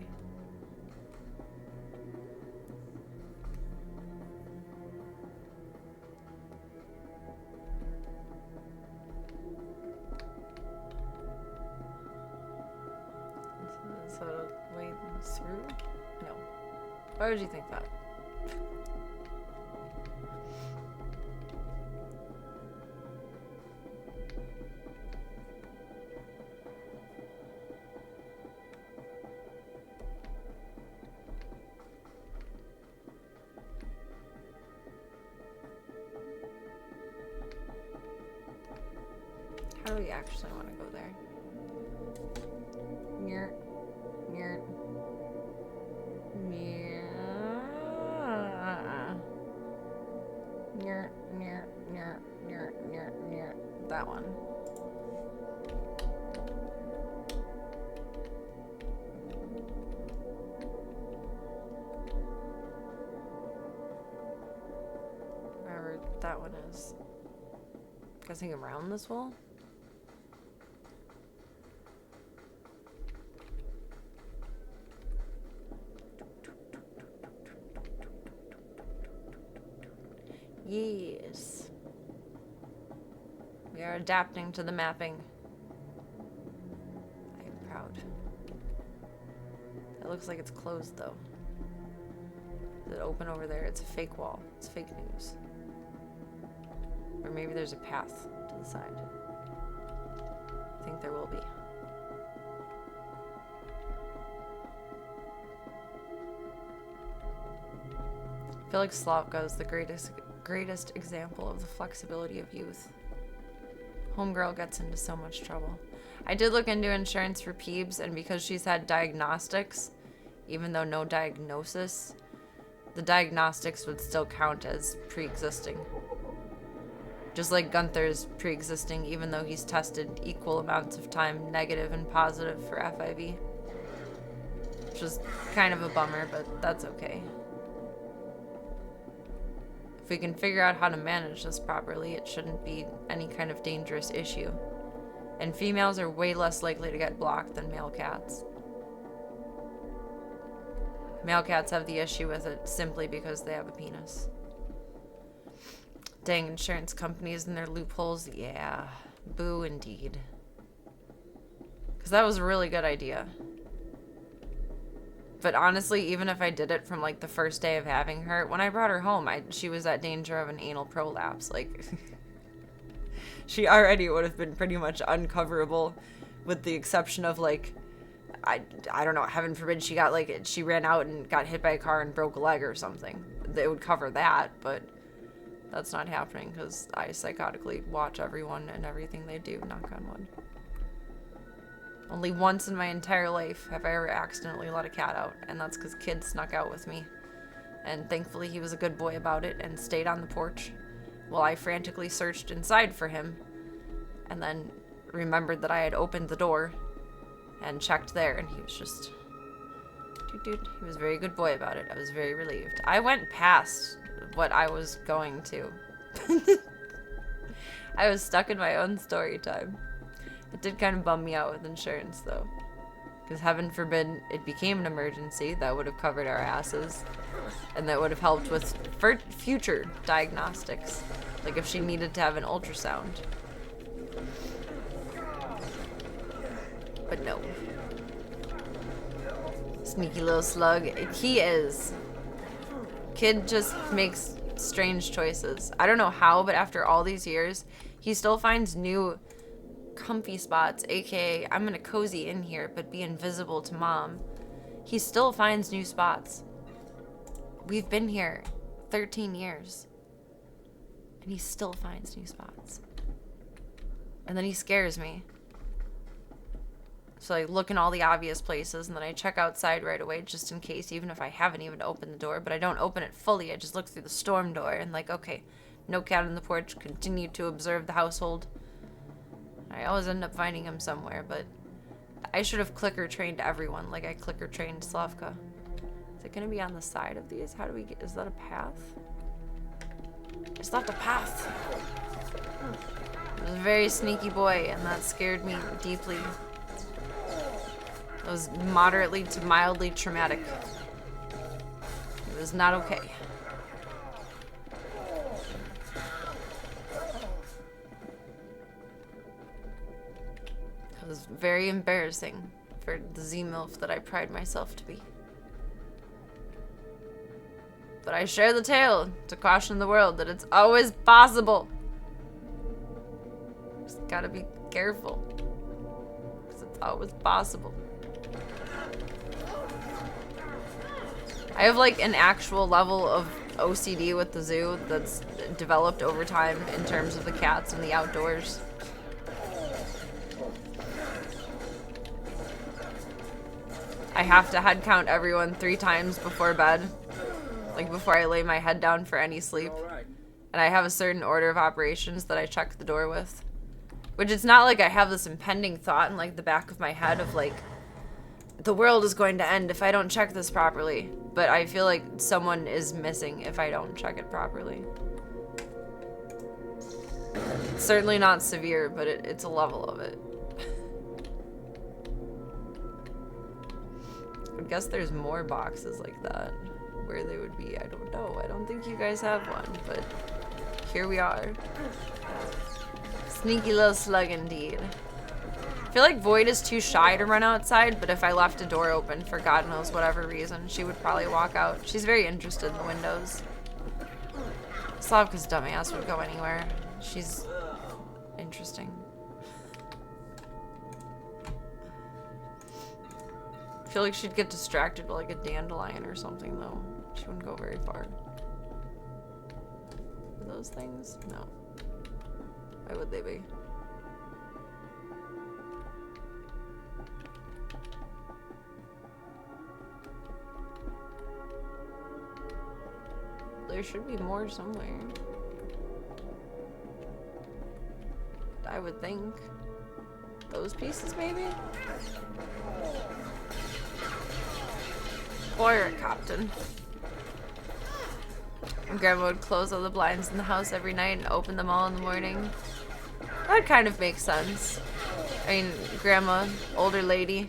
So, wait, through? No. Why would you think that? How do we actually want to go there? Near. That one. Wherever that one is. Guessing around this wall? Yes. We are adapting to the mapping. I am proud. It looks like it's closed though. Is it open over there? It's a fake wall. It's fake news. Or maybe there's a path to the side. I think there will be. I feel like Slavka is the greatest example of the flexibility of youth. Homegirl gets into so much trouble. I did look into insurance for Peebs, and because she's had diagnostics, even though no diagnosis, the diagnostics would still count as pre-existing. Just like Gunther's pre-existing, even though he's tested equal amounts of time negative and positive for FIV. Which is kind of a bummer, but that's okay. If we can figure out how to manage this properly, it shouldn't be any kind of dangerous issue. And females are way less likely to get blocked than male cats. Male cats have the issue with it simply because they have a penis. Dang insurance companies and their loopholes. Yeah, boo indeed. Because that was a really good idea. But honestly, even if I did it from like the first day of having her, when I brought her home, she was at danger of an anal prolapse. Like, she already would have been pretty much uncoverable, with the exception of like, I don't know, heaven forbid she got like, she ran out and got hit by a car and broke a leg or something. They would cover that, but that's not happening because I psychotically watch everyone and everything they do, knock on wood. Only once in my entire life have I ever accidentally let a cat out, and that's because Kid snuck out with me. And thankfully he was a good boy about it and stayed on the porch while I frantically searched inside for him, and then remembered that I had opened the door and checked there, and he was just... Dude, he was a very good boy about it. I was very relieved. I went past what I was going to. I was stuck in my own story time. It did kind of bum me out with insurance, though. Because heaven forbid it became an emergency, that would have covered our asses. And that would have helped with future diagnostics. Like if she needed to have an ultrasound. But no. Sneaky little slug. He is. Kid just makes strange choices. I don't know how, but after all these years, he still finds new comfy spots, aka I'm gonna cozy in here but be invisible to mom. He still finds new spots. We've been here 13 years and he still finds new spots. And then he scares me. So I look in all the obvious places and then I check outside right away just in case, even if I haven't even opened the door, but I don't open it fully. I just look through the storm door and like, okay, no cat on the porch, continue to observe the household. I always end up finding him somewhere, but I should have clicker trained everyone like I clicker trained Slavka. Is it gonna be on the side of these? How do we get, is that a path? Is that the path? It was a very sneaky boy and that scared me deeply. It was moderately to mildly traumatic. It was not okay. It was very embarrassing for the Z-MILF that I pride myself to be. But I share the tale to caution the world that it's always possible. Just gotta be careful. Because it's always possible. I have like an actual level of OCD with the zoo that's developed over time in terms of the cats and the outdoors. I have to head count everyone 3 times before bed. Like before I lay my head down for any sleep. And I have a certain order of operations that I check the door with. Which it's not like I have this impending thought in like the back of my head of like, the world is going to end if I don't check this properly. But I feel like someone is missing if I don't check it properly. It's certainly not severe, but it's a level of it. I guess there's more boxes like that. Where they would be, I don't know. I don't think you guys have one, but here we are. Sneaky little slug indeed. I feel like Void is too shy to run outside, but if I left a door open for God knows whatever reason, she would probably walk out. She's very interested in the windows. Slavka's dumbass would go anywhere. She's interesting. I feel like she'd get distracted by like a dandelion or something though. She wouldn't go very far. those things? No. Why would they be? There should be more somewhere. I would think. Those pieces, maybe? Or a captain. Grandma would close all the blinds in the house every night and open them all in the morning. That kind of makes sense. I mean, grandma, older lady.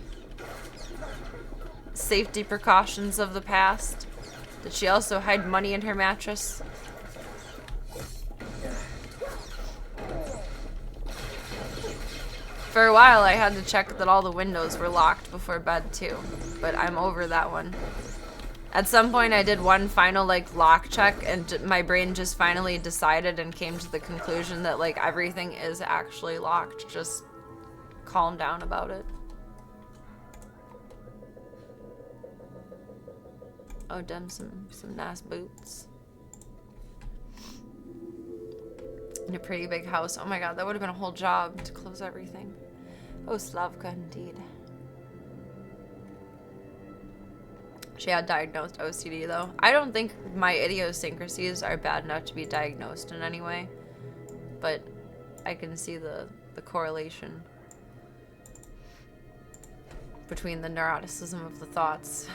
Safety precautions of the past. Did she also hide money in her mattress? For a while, I had to check that all the windows were locked before bed, too. But I'm over that one. At some point, I did one final, like, lock check, and my brain just finally decided and came to the conclusion that, like, everything is actually locked. Just calm down about it. Oh, damn, some nice boots. In a pretty big house. Oh my god, that would have been a whole job to close everything. Oh, Slavka, indeed. She had diagnosed OCD, though. I don't think my idiosyncrasies are bad enough to be diagnosed in any way. But I can see the correlation between the neuroticism of the thoughts.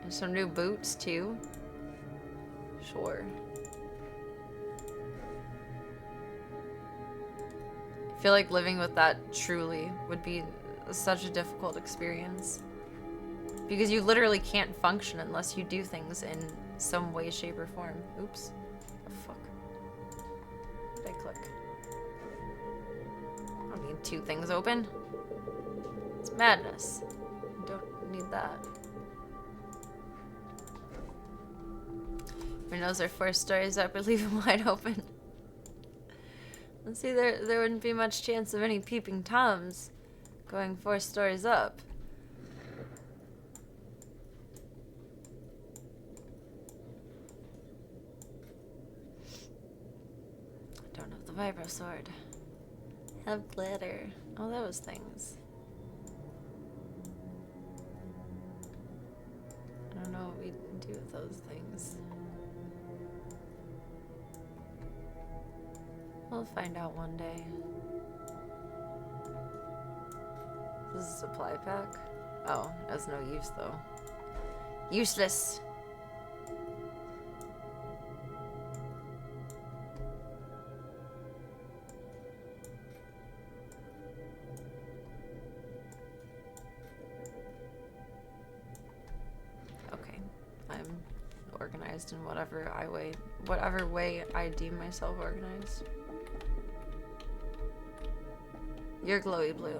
And some new boots, too. Sure. I feel like living with that truly would be such a difficult experience. Because you literally can't function unless you do things in some way, shape, or form. Oops. Oh, fuck. What did I click? I don't need two things open. It's madness. I don't need that. Windows are 4 stories up, or leave them wide open. Let's see, there wouldn't be much chance of any peeping Toms going 4 stories up. Don't have the vibro sword. Have glitter. Oh, those things. I don't know what we do with those things. We'll find out one day. This is a supply pack? Oh, it has no use though. Useless! Okay, I'm organized in whatever way I deem myself organized. You're glowy blue.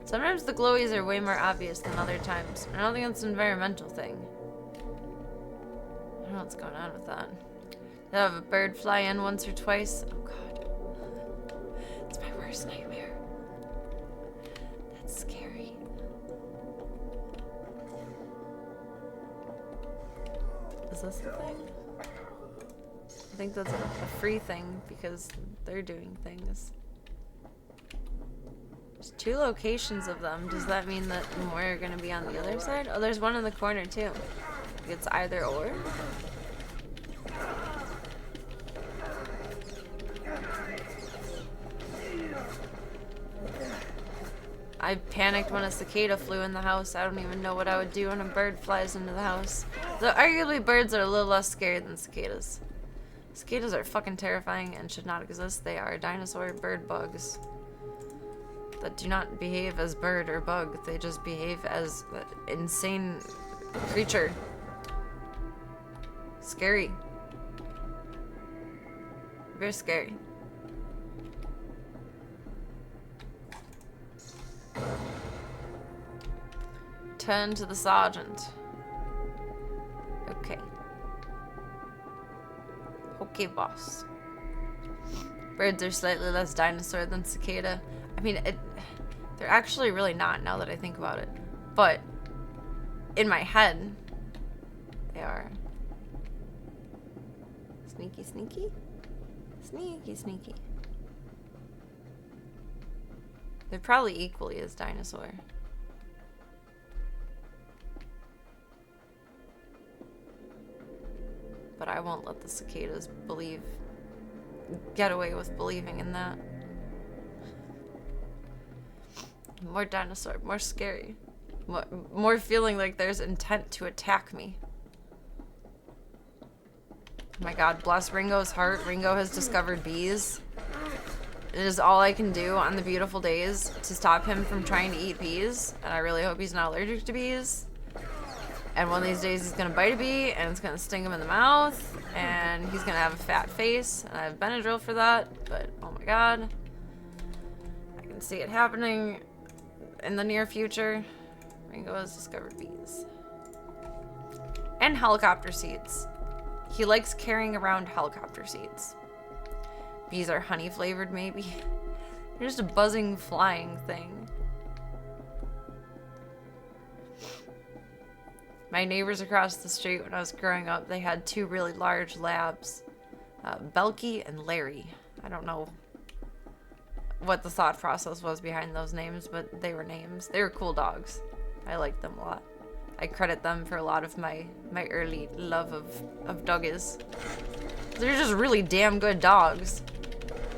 Sometimes the glowies are way more obvious than other times. I don't think it's an environmental thing. I don't know what's going on with that. Did I have a bird fly in once or twice? Oh god. It's my worst nightmare. That's scary. Is this a thing? I think that's a free thing because they're doing things. There's 2 locations of them. Does that mean that more are going to be on the other side? Oh, there's one in the corner too. It's either or. I panicked when a cicada flew in the house. I don't even know what I would do when a bird flies into the house. Though arguably birds are a little less scary than cicadas. Cicadas are fucking terrifying and should not exist. They are dinosaur bird bugs that do not behave as bird or bug. They just behave as an insane creature. Scary. Very scary. Turn to the sergeant. Okay. Okay, boss. Birds are slightly less dinosaur than cicada. I mean, they're actually really not, now that I think about it. But in my head, they are. Sneaky, sneaky. Sneaky, sneaky. They're probably equally as dinosaur. But I won't let the cicadas get away with believing in that. More dinosaur, more scary. More feeling like there's intent to attack me. Oh my god, bless Ringo's heart. Ringo has discovered bees. It is all I can do on the beautiful days to stop him from trying to eat bees. And I really hope he's not allergic to bees. And one of these days he's gonna bite a bee and it's gonna sting him in the mouth. And he's gonna have a fat face. And I have Benadryl for that. But oh my god. I can see it happening in the near future. Ringo has discovered bees. And helicopter seeds. He likes carrying around helicopter seeds. Bees are honey flavored, maybe. They're just a buzzing, flying thing. My neighbors across the street when I was growing up, they had two really large labs. Belky and Larry. I don't know what the thought process was behind those names, but they were names. They were cool dogs. I liked them a lot. I credit them for a lot of my early love of doggies. They're just really damn good dogs.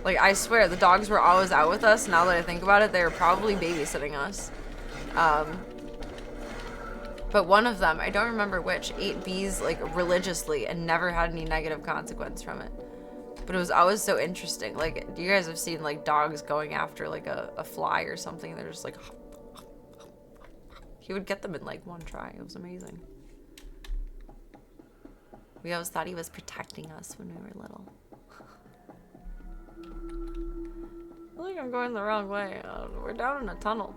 Like, I swear, the dogs were always out with us. Now that I think about it, they were probably babysitting us. But one of them, I don't remember which, ate bees, like, religiously and never had any negative consequence from it. But it was always so interesting. Like, you guys have seen, like, dogs going after, like, a fly or something. They're just like... He would get them in, like, one try. It was amazing. We always thought he was protecting us when we were little. I think I'm going the wrong way. We're down in a tunnel.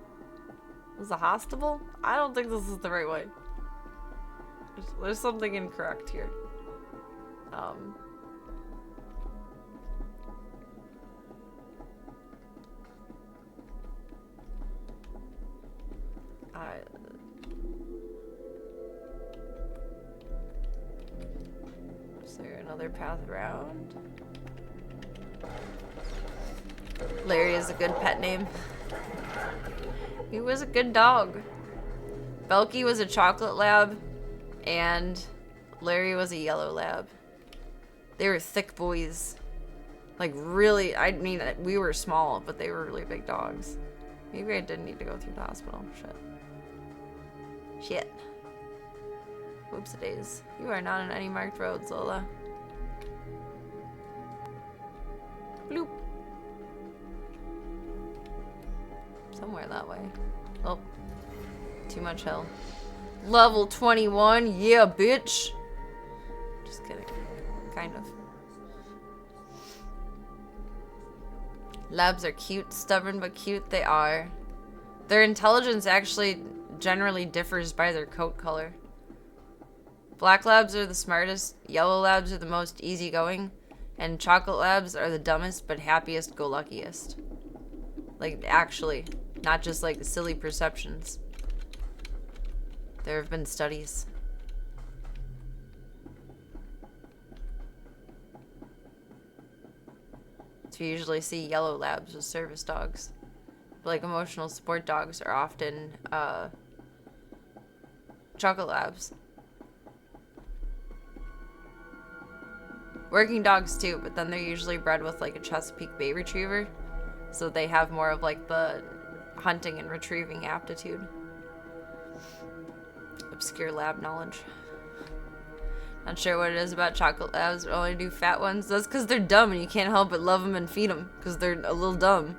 Is the hospital? I don't think this is the right way. There's something incorrect here. Is there another path around? Larry is a good pet name. He was a good dog. Belky was a chocolate lab, and Larry was a yellow lab. They were thick boys. Like, really, I mean, we were small, but they were really big dogs. Maybe I didn't need to go through the hospital. Shit. Whoops-a-days. You are not on any marked roads, Lola. Bloop. Somewhere that way. Oh. Too much hill. Level 21. Yeah, bitch. Just kidding. Kind of. Labs are cute. Stubborn but cute. They are. Their intelligence actually generally differs by their coat color. Black labs are the smartest. Yellow labs are the most easygoing. And chocolate labs are the dumbest but happiest go luckiest. Like, actually. Not just like silly perceptions. There have been studies. So you usually see yellow labs with service dogs. But like emotional support dogs are often chocolate labs. Working dogs too, but then they're usually bred with like a Chesapeake Bay Retriever. So they have more of like the hunting and retrieving aptitude. Obscure lab knowledge. Not sure what it is about chocolate labs, but only do fat ones. That's because they're dumb and you can't help but love them and feed them because they're a little dumb.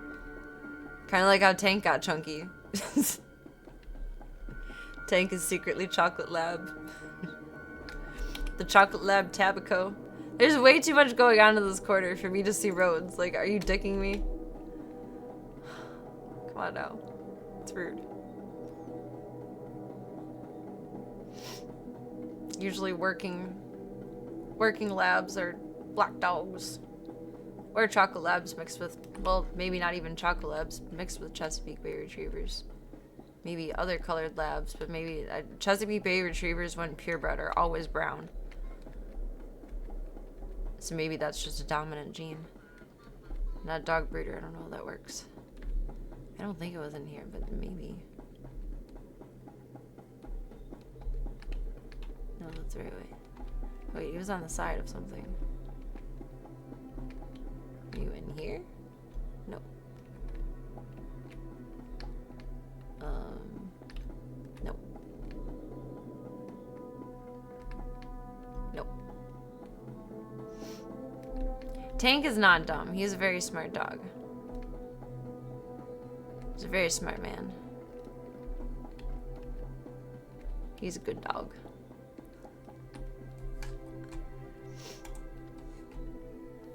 Kind of like how Tank got chunky. Tank is secretly chocolate lab. The chocolate lab Tabaco. There's way too much going on in this corner for me to see roads. Like, are you dicking me? Come on now. It's rude. Usually working labs are black dogs. Or chocolate labs mixed with, well, maybe not even chocolate labs, mixed with Chesapeake Bay Retrievers. Maybe other colored labs, but maybe Chesapeake Bay Retrievers when purebred are always brown. So maybe that's just a dominant gene. Not a dog breeder, I don't know how that works. I don't think it was in here, but maybe. No, that's the right way. Wait, he was on the side of something. Are you in here? No. No. Nope. Tank is not dumb. He's a very smart dog. He's a very smart man. He's a good dog.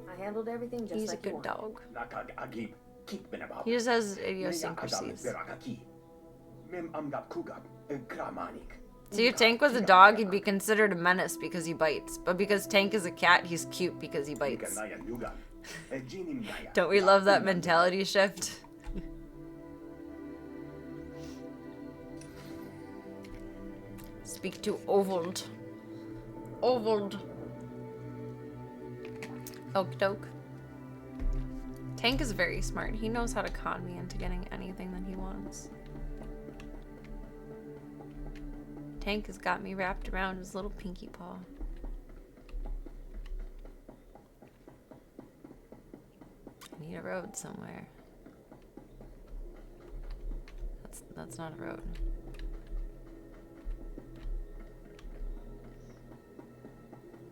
I handled everything just He's a like you good wanted. dog. Nakag agib kikbenabab. He just has Naya agam idiosyncrasies. berakaki. Mem amgap kugab kramanik. See, if Tank was a dog, he'd be considered a menace because he bites. But because Tank is a cat, he's cute because he bites. Don't we love that mentality shift? Speak to Ovold. Ovold. Oak doke. Tank is very smart. He knows how to con me into getting anything that he wants. Tank has got me wrapped around his little pinky paw. I need a road somewhere. That's not a road.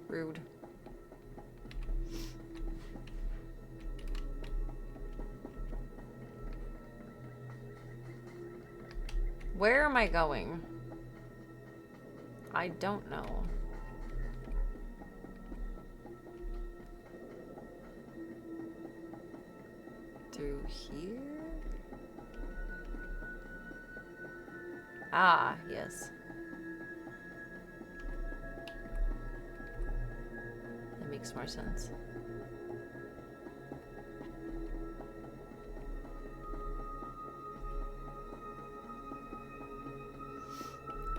Rude. Where am I going? I don't know. Through here? Ah, yes. That makes more sense.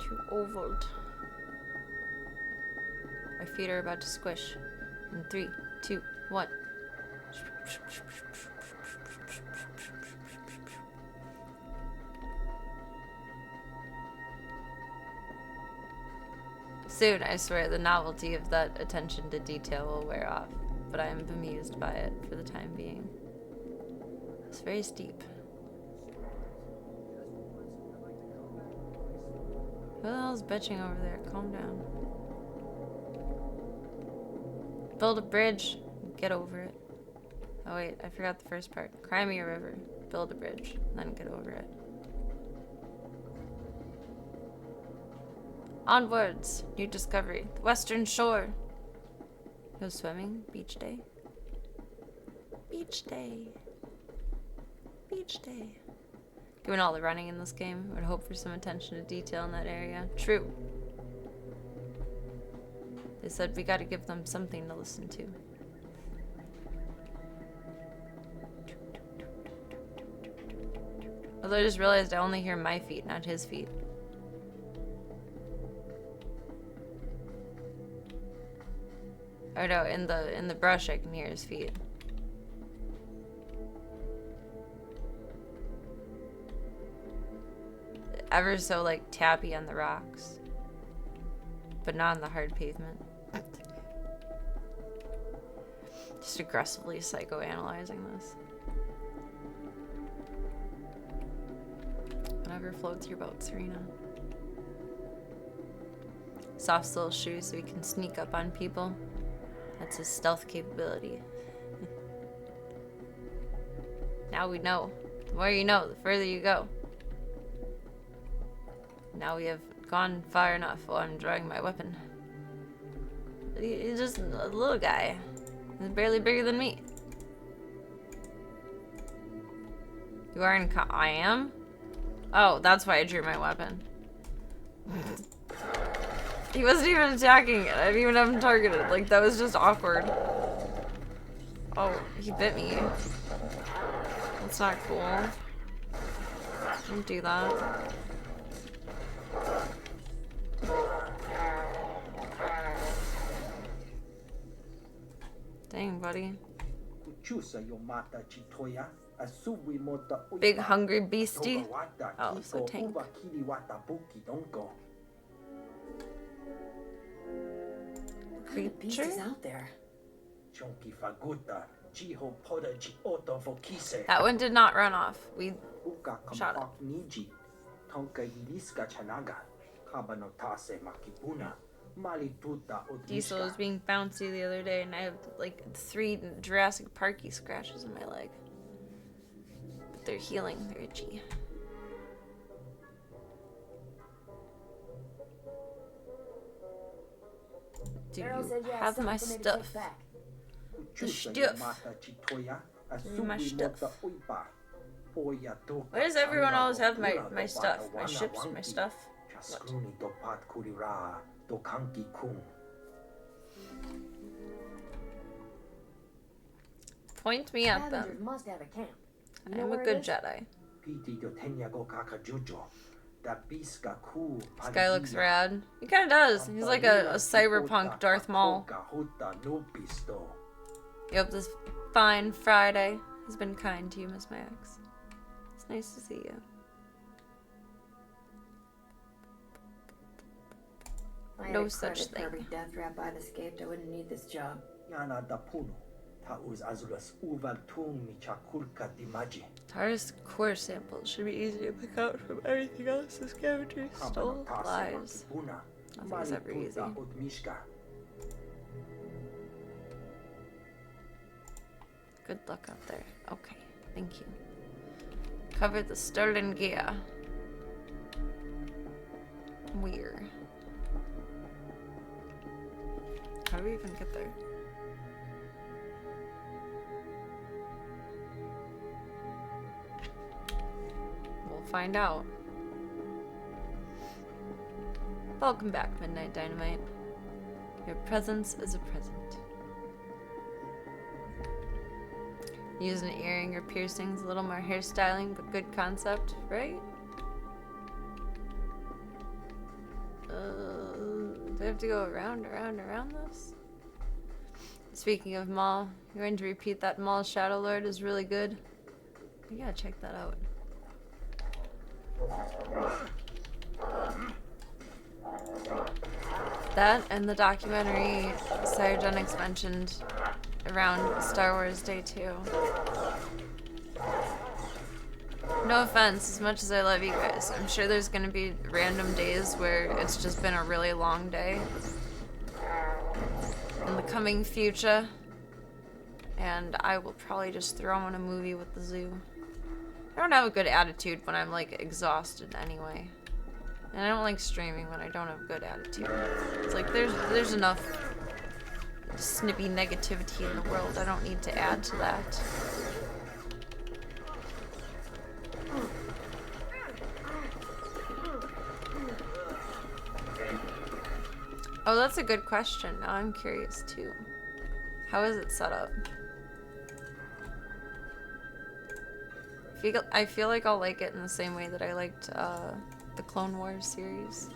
To Ovold. My feet are about to squish. In 3, 2, 1. Soon, I swear, the novelty of that attention to detail will wear off, but I am bemused by it for the time being. It's very steep. Who the hell is bitching over there? Calm down. Build a bridge. Get over it. Oh wait, I forgot the first part. Cry me a river. Build a bridge. Then get over it. Onwards. New discovery. The western shore. No swimming. Beach day. Beach day. Beach day. Given all the running in this game, I would hope for some attention to detail in that area. True. They said we gotta give them something to listen to. Although I just realized I only hear my feet, not his feet. Oh no, in the brush I can hear his feet. Ever so like tappy on the rocks, but not on the hard pavement. Just aggressively psychoanalyzing this. Whatever floats your boat, Serena. Soft little shoes so we can sneak up on people. That's his stealth capability. Now we know. The more you know, the further you go. Now we have gone far enough while I'm drawing my weapon. He's just a little guy. He's barely bigger than me. You are in I am? Oh, that's why I drew my weapon. He wasn't even attacking it. I didn't even have him targeted. Like, that was just awkward. Oh, he bit me. That's not cool. Don't do that. Dang, buddy. Kuchusa yo mata chitoya, asubi mota uipa. Big hungry beastie. Togawata Oh, so kiko tank. uva kiriwata buki donko. What kind of beast is Creature? out there? Chonki faguta, jiho poda ji oto fokise. That one did not run off. We Uka shot it. kampak niji. Tonka iliska chanaga. Kabano tase makibuna. Mali tuta Diesel was utmishka. being bouncy the other day, and I have like 3 Jurassic Parky scratches in my leg. But they're healing. They're itchy. Do Carol you said you had have my something for me to take stuff? back. Kuchusa stuff. yo mata chitoya, My asubi stuff. mota uipa. Oya tuka Why does everyone changa always have kokura my do stuff? bana My wana ships, my wanki. stuff? What? Chaskuni do pat kurira, do kanki kun. Point me at Scavengers them. must have a camp. You I know am a where it good is? Jedi. Piti do tenya go kakajujo. Da biska ku. This guy looks rad. He kind of does. He's like a cyberpunk Darth Maul. Yep, this fine Friday has been kind to you, Miss Max. It's nice to see you. If I had No a such credit thing. for every death trap I've escaped, I wouldn't need this job. Yana da puno. Ta uz azulas uval tum mi chakulka dimaji. Tara's core samples should be easy to pick out from everything else the scavengers stole. Lies. Nothing's ever easy. Good luck out there. Okay, thank you. Cover the stolen gear. Weird. How do we even get there? We'll find out. Welcome back, Midnight Dynamite. Your presence is a present. Use an earring or piercings, a little more hairstyling, but good concept, right? Do I have to go around this? Speaking of Maul, you're going to repeat that Maul Shadow Lord is really good. You gotta check that out. That and the documentary Cybergenics mentioned around Star Wars Day 2. No offense, as much as I love you guys, I'm sure there's gonna be random days where it's just been a really long day in the coming future, and I will probably just throw on a movie with the zoo. I don't have a good attitude when I'm like exhausted anyway. And I don't like streaming when I don't have a good attitude. It's like there's enough snippy negativity in the world. I don't need to add to that. Oh, that's a good question. Now I'm curious too. How is it set up? I feel like I'll like it in the same way that I liked the Clone Wars series.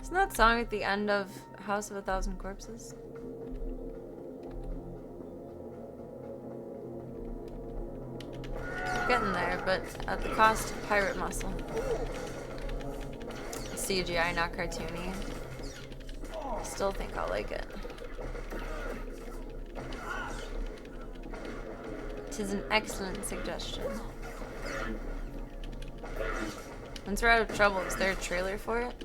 Isn't that song at the end of House of a Thousand Corpses? We're getting there, but at the cost of pirate muscle. CGI, not cartoony. I still think I'll like it. 'Tis an excellent suggestion. Once we're out of trouble, is there a trailer for it?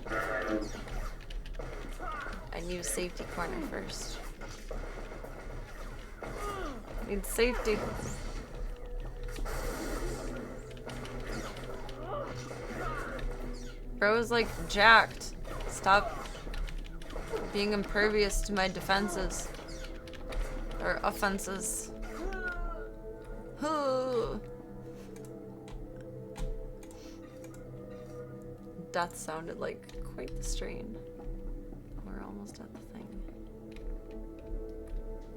I need a safety corner first. Need safety. Bro is like jacked. Stop being impervious to my defenses. Or offenses. Death sounded like quite the strain. We're almost at the thing.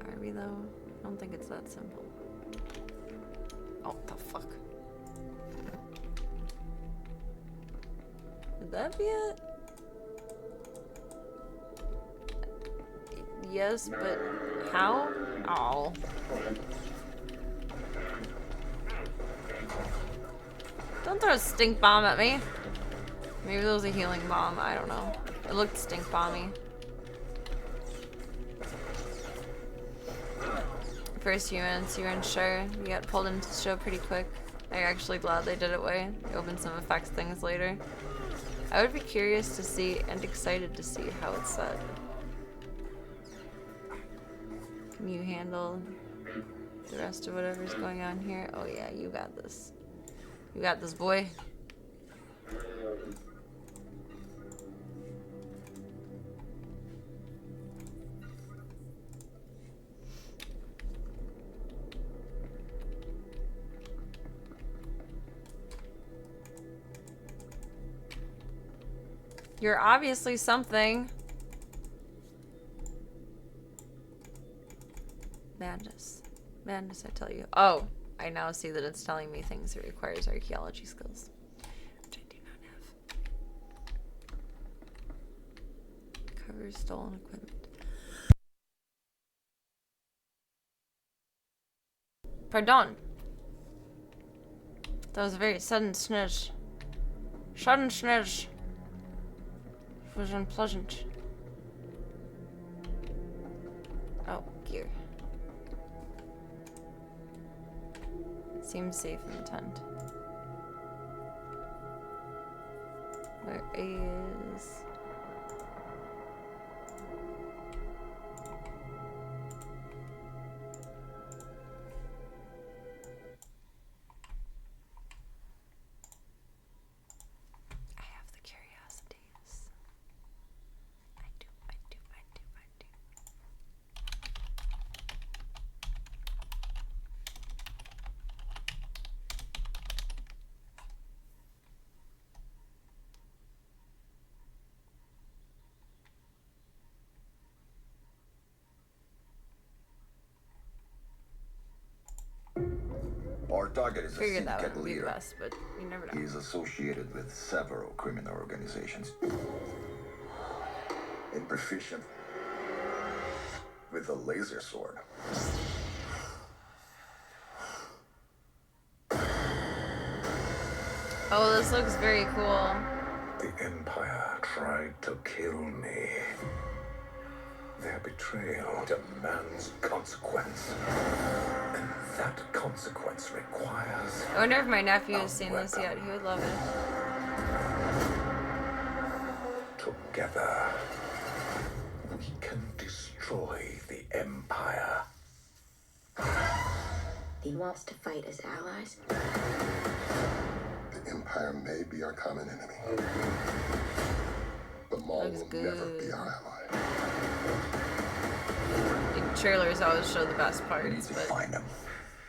Are we though? I don't think it's that simple. Oh, the fuck. that be it? Yes, but how? Oh. Don't throw a stink bomb at me. Maybe that was a healing bomb. I don't know. It looked stink bomby. First humans, you weren't sure. You got pulled into the show pretty quick. I'm actually glad they did it way. They opened some effects things later. I would be curious to see and excited to see how it's set. Can you handle the rest of whatever's going on here? Oh yeah, you got this. You got this, boy. You're obviously something. Madness. Madness, I tell you. Oh, I now see that it's telling me things it requires archaeology skills, which I do not have. Covers stolen equipment. Pardon. That was a very sudden snitch. Sudden snitch. It was unpleasant. Oh, gear. Seems safe in the tent. Where is... I have the curiosities. I do. Our target is a Figured that syndicate would be the leader. best, but you never know. He is associated with several criminal organizations. And proficient with a laser sword. Oh, this looks very cool. The Empire tried to kill me. Their betrayal demands consequence. And that consequence requires... I wonder if my nephew has seen this yet. He would love it. Together, we can destroy the Empire. He wants to fight as allies. The Empire may be our common enemy. The Maul will never be our ally. The trailers always show the best parts, but Find him.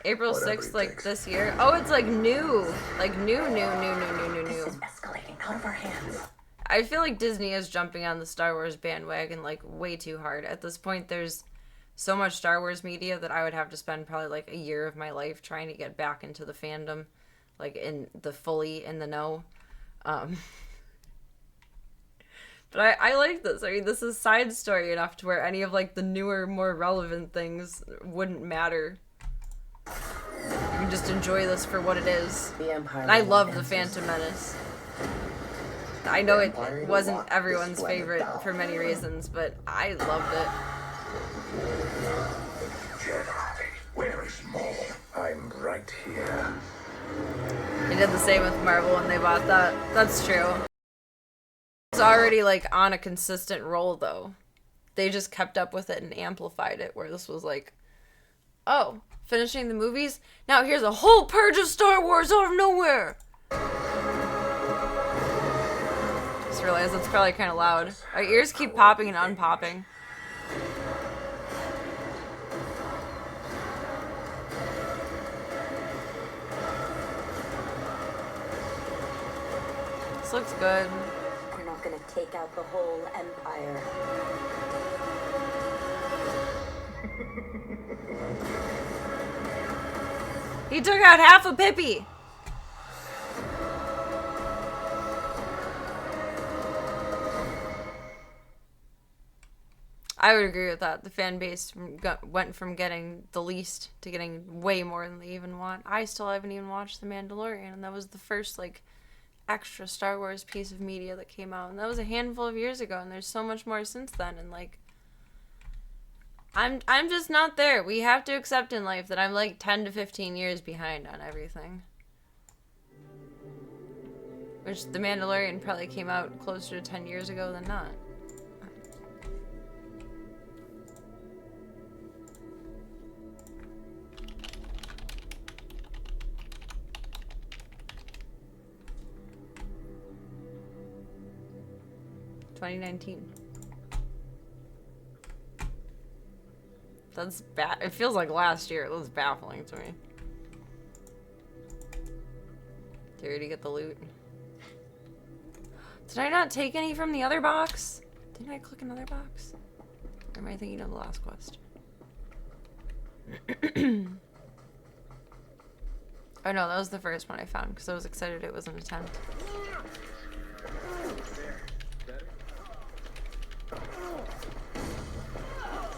April 6th, like this year. Oh, it's like new. Like new. This is escalating out of our hands. I feel like Disney is jumping on the Star Wars bandwagon like way too hard. At this point, there's so much Star Wars media that I would have to spend probably like a year of my life trying to get back into the fandom, like fully in the know. But I like this. I mean, this is side story enough to where any of like the newer, more relevant things wouldn't matter. You can just enjoy this for what it is. The Empire. And I love the Phantom Menace. I know it wasn't everyone's favorite for many reasons, but I loved it. Jedi, where is Maul? I'm right here. They did the same with Marvel when they bought that. That's true. It's already like on a consistent roll though. They just kept up with it and amplified it, where this was like, oh, finishing the movies? Now here's a whole purge of Star Wars out of nowhere! Just realized that's probably kind of loud. Our ears keep popping and unpopping. This looks good. We're not gonna take out the whole Empire. He took out half a Pippi! I would agree with that. The fan base went from getting the least to getting way more than they even want. I still haven't even watched The Mandalorian, and that was the first, like, extra Star Wars piece of media that came out, and that was a handful of years ago, and there's so much more since then, and, like, I'm just not there. We have to accept in life that I'm, like, 10 to 15 years behind on everything. Which The Mandalorian probably came out closer to 10 years ago than not. $2019. That's bad. It feels like last year. That's baffling to me. Did you already get the loot? Did I not take any from the other box? Didn't I click another box? Or am I thinking of the last quest? Oh no, that was the first one I found because I was excited it was an attempt.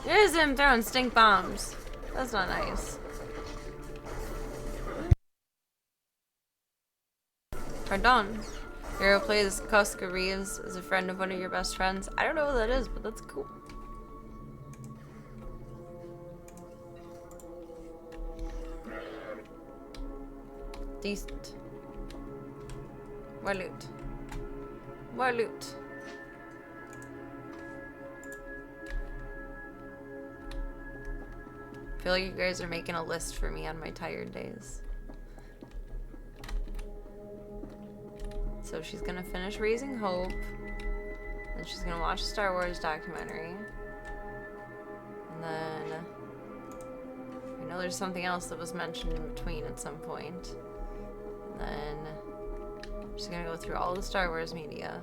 There's him throwing stink bombs. That's not nice. Pardon. Hero plays Cosca Reeves as a friend of one of your best friends. I don't know who that is, but that's cool. Decent. More loot. More loot. I feel like you guys are making a list for me on my tired days. So she's gonna finish Raising Hope, then she's gonna watch a Star Wars documentary, and then I know there's something else that was mentioned in between at some point, and then she's gonna go through all the Star Wars media.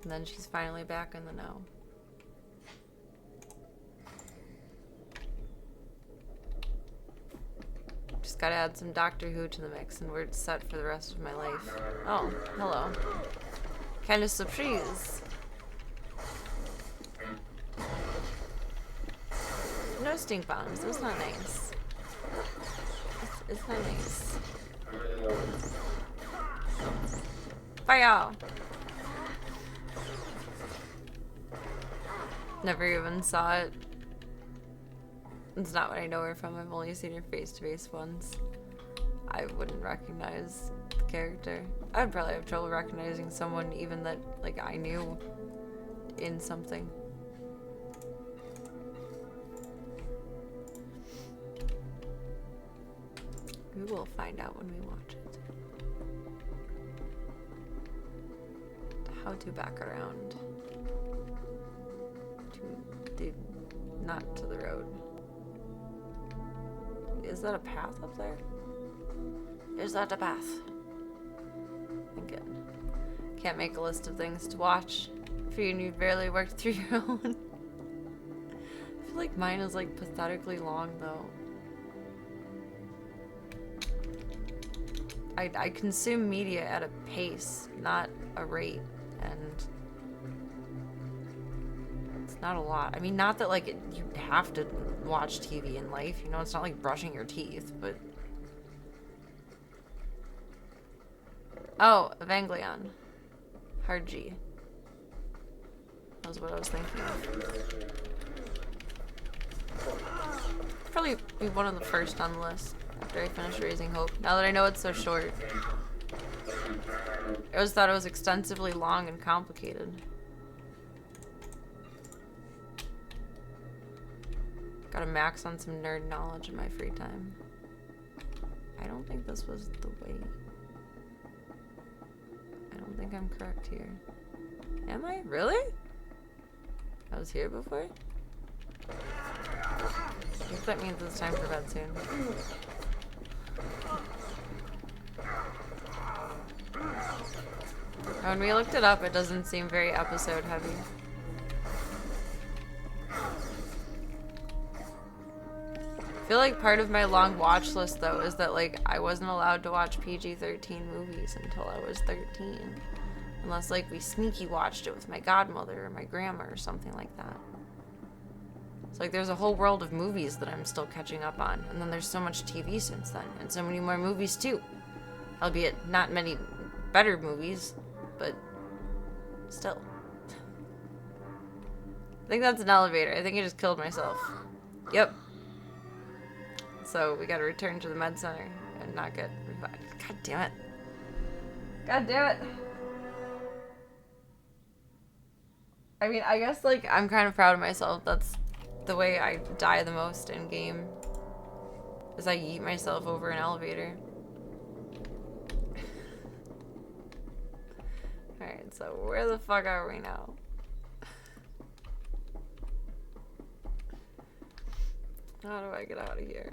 And then she's finally back in the know. Just gotta add some Doctor Who to the mix and we're set for the rest of my life. Oh, hello. Kind of surprise. No stink bombs. That's not nice. It's not nice. Fire! Never even saw it. It's not what I know her from. I've only seen her face-to-face once. I wouldn't recognize the character. I would probably have trouble recognizing someone even that, like, I knew in something. We will find out when we watch it. How to back around. Not to the road. Is that a path up there? Is that a path? Good. Can't make a list of things to watch for you and you've barely worked through your own. I feel like mine is like pathetically long though. I consume media at a pace, not a rate, and not a lot. I mean, not that, like, you have to watch TV in life. You know, it's not like brushing your teeth, but... Oh, Evangelion. Hard G. That was what I was thinking of. Probably be one of the first on the list after I finish Raising Hope. Now that I know it's so short. I always thought it was extensively long and complicated. Gotta max on some nerd knowledge in my free time. I don't think this was the way. I don't think I'm correct here. Am I? Really? I was here before? I think that means it's time for bed soon. When we looked it up, it doesn't seem very episode heavy. feel like part of my long watch list, though, is that, like, I wasn't allowed to watch PG-13 movies until I was 13. Unless, like, we sneaky watched it with my godmother or my grandma or something like that. It's like there's a whole world of movies that I'm still catching up on. And then there's so much TV since then. And so many more movies, too. Albeit not many better movies, but still. I think that's an elevator. I think I just killed myself. Yep. So we gotta return to the med center and not get revived. God damn it. God damn it. I mean, I guess, like, I'm kind of proud of myself. That's the way I die the most in game. Is I yeet myself over an elevator. Alright, so where the fuck are we now? How do I get out of here?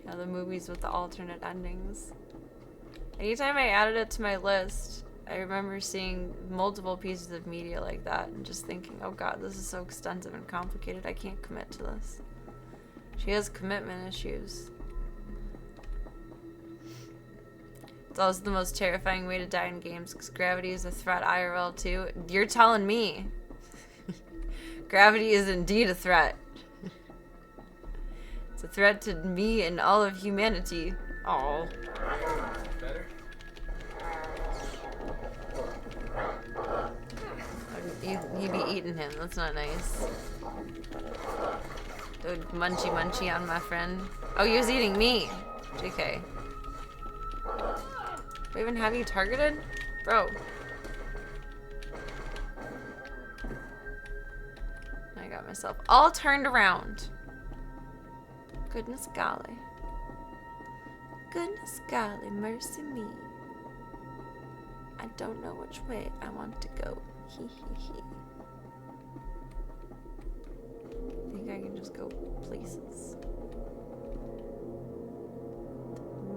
Yeah, the movies with the alternate endings. Anytime I added it to my list, I remember seeing multiple pieces of media like that and just thinking, oh god, this is so extensive and complicated, I can't commit to this. She has commitment issues. It's also the most terrifying way to die in games because gravity is a threat IRL too. You're telling me. Gravity is indeed a threat. It's a threat to me and all of humanity. Oh. Better? You'd be eating him. That's not nice. Dude, munchy munchy on my friend. Oh, he was eating me. JK. Do I even have you targeted? Bro. I got myself all turned around. Goodness golly. Goodness golly, mercy me. I don't know which way I want to go. Hee hee hee. I think I can just go places.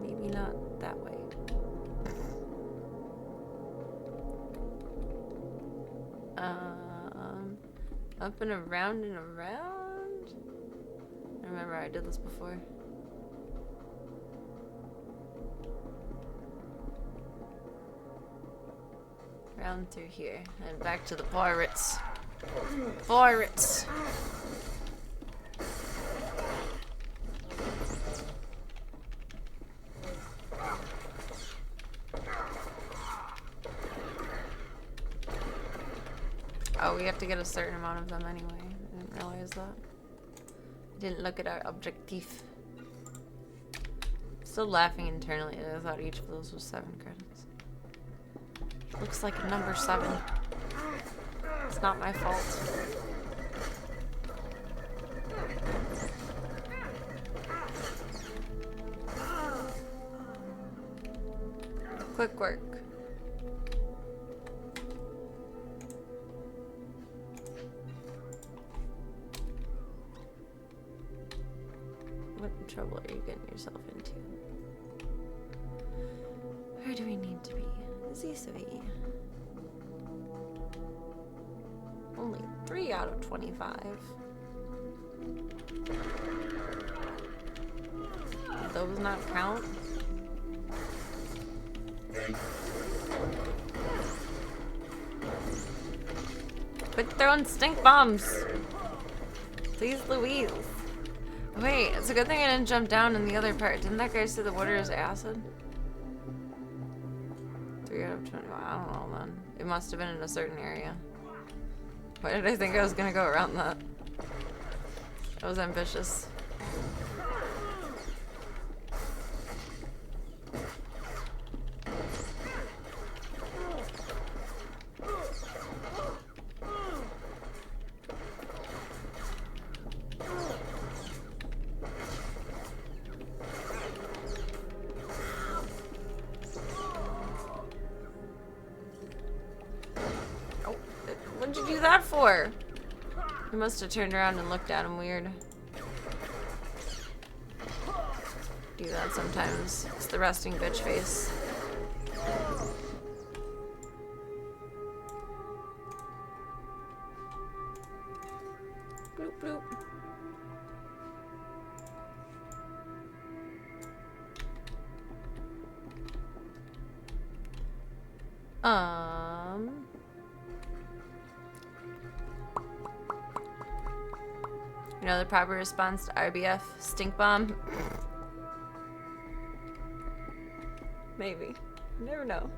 Maybe not that way. Up and around and around? I remember I did this before. Round through here and back to the pirates. Pirates! Oh, we have to get a certain amount of them anyway. I didn't realize that. I didn't look at our objective. Still laughing internally. I thought each of those was 7 credits. Looks like a number 7. It's not my fault. Quick work. What trouble are you getting yourself into? Where do we need to be? This way. Only 3 out of 25. Did those not count? Quit throwing stink bombs! Please, Louise. Wait, it's a good thing I didn't jump down in the other part. Didn't that guy say the water is acid? 3 out of 20. Well, I don't know then. It must have been in a certain area. Why did I think I was gonna go around that? That was ambitious. What'd you do that for? He must have turned around and looked at him weird. Do that sometimes. It's the resting bitch face. Bloop, bloop. You know the proper response to RBF stink bomb? Maybe. You never know.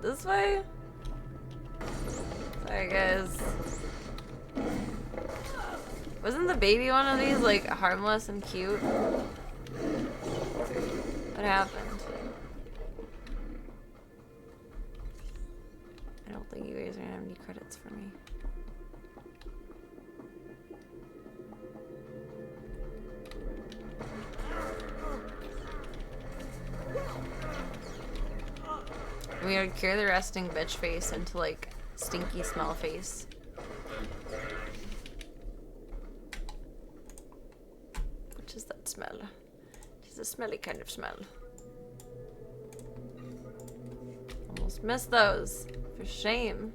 This way? Sorry guys. Wasn't the baby one of these like harmless and cute? What happened? I don't think you guys are gonna have any credits for me. We would cure the resting bitch face into like stinky smell face. What is that smell? It's a smelly kind of smell. Almost missed those. For shame.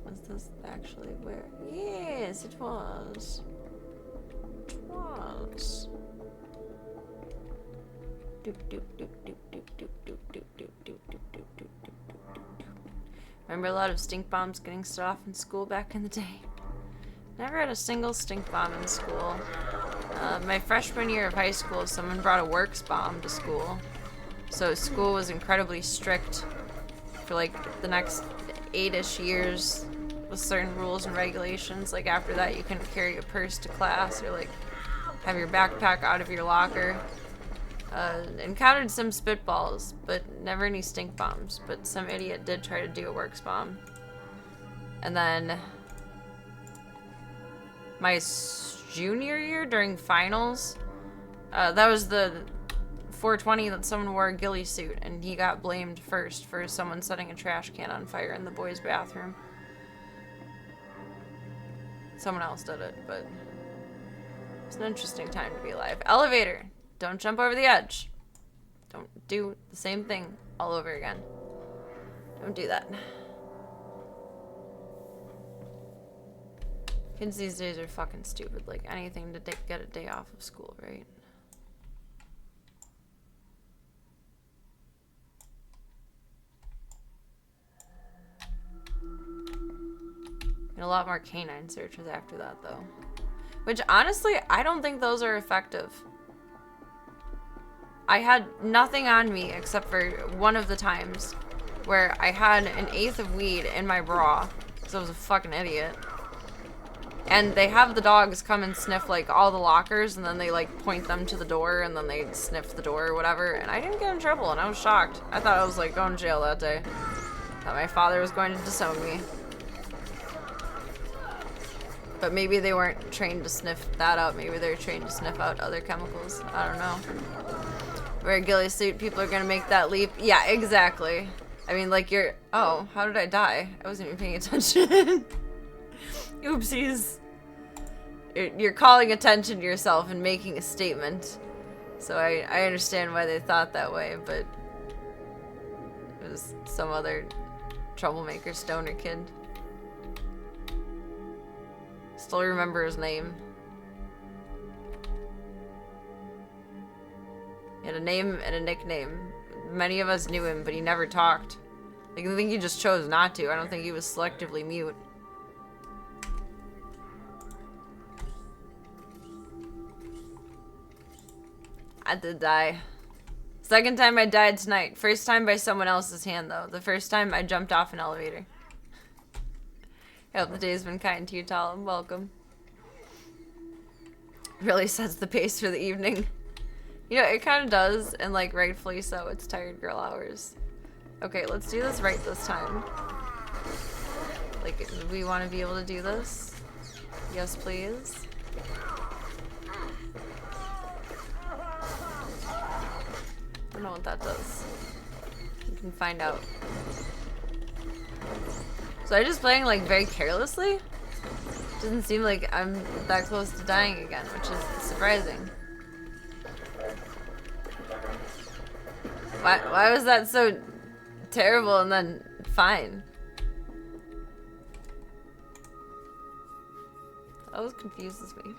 Was this actually where? Yes, it was. It was. Remember a lot of stink bombs getting set off in school back in the day. Never had a single stink bomb in school. My freshman year of high school, someone brought a works bomb to school. So school was incredibly strict for like the next 8-ish years with certain rules and regulations. Like after that you couldn't carry a purse to class or like have your backpack out of your locker. Encountered some spitballs, but never any stink bombs. But some idiot did try to do a works bomb. And then my junior year during finals, that was the 420 that someone wore a ghillie suit, and he got blamed first for someone setting a trash can on fire in the boys' bathroom. Someone else did it, but it's an interesting time to be alive. Elevator! Don't jump over the edge. Don't do the same thing all over again. Don't do that. Kids these days are fucking stupid. Like anything to get a day off of school, right? And a lot more canine searches after that, though. Which, honestly, I don't think those are effective. I had nothing on me except for one of the times where I had an eighth of weed in my bra because I was a fucking idiot. And they have the dogs come and sniff like all the lockers, and then they like point them to the door, and then they sniff the door or whatever. And I didn't get in trouble, and I was shocked. I thought I was like going to jail that day. Thought my father was going to disown me. But maybe they weren't trained to sniff that out. Maybe they're trained to sniff out other chemicals. I don't know. Wear a ghillie suit, people are gonna make that leap. Yeah, exactly. I mean, like you're... Oh, how did I die? I wasn't even paying attention. Oopsies. You're calling attention to yourself and making a statement. So I understand why they thought that way, but... It was some other troublemaker stoner kid. Still remember his name. He had a name and a nickname. Many of us knew him, but he never talked. Like, I think he just chose not to. I don't think he was selectively mute. I did die. Second time I died tonight. First time by someone else's hand, though. The first time I jumped off an elevator. I hope the day's been kind to you, Talum. Welcome. Really sets the pace for the evening. You know, it kind of does, and like rightfully so. It's tired girl hours. Okay, let's do this right this time. Like, do we want to be able to do this? Yes, please. I don't know what that does. We can find out. So I'm just playing like very carelessly? Doesn't seem like I'm that close to dying again, which is surprising. Why was that so terrible and then fine? always confuses me.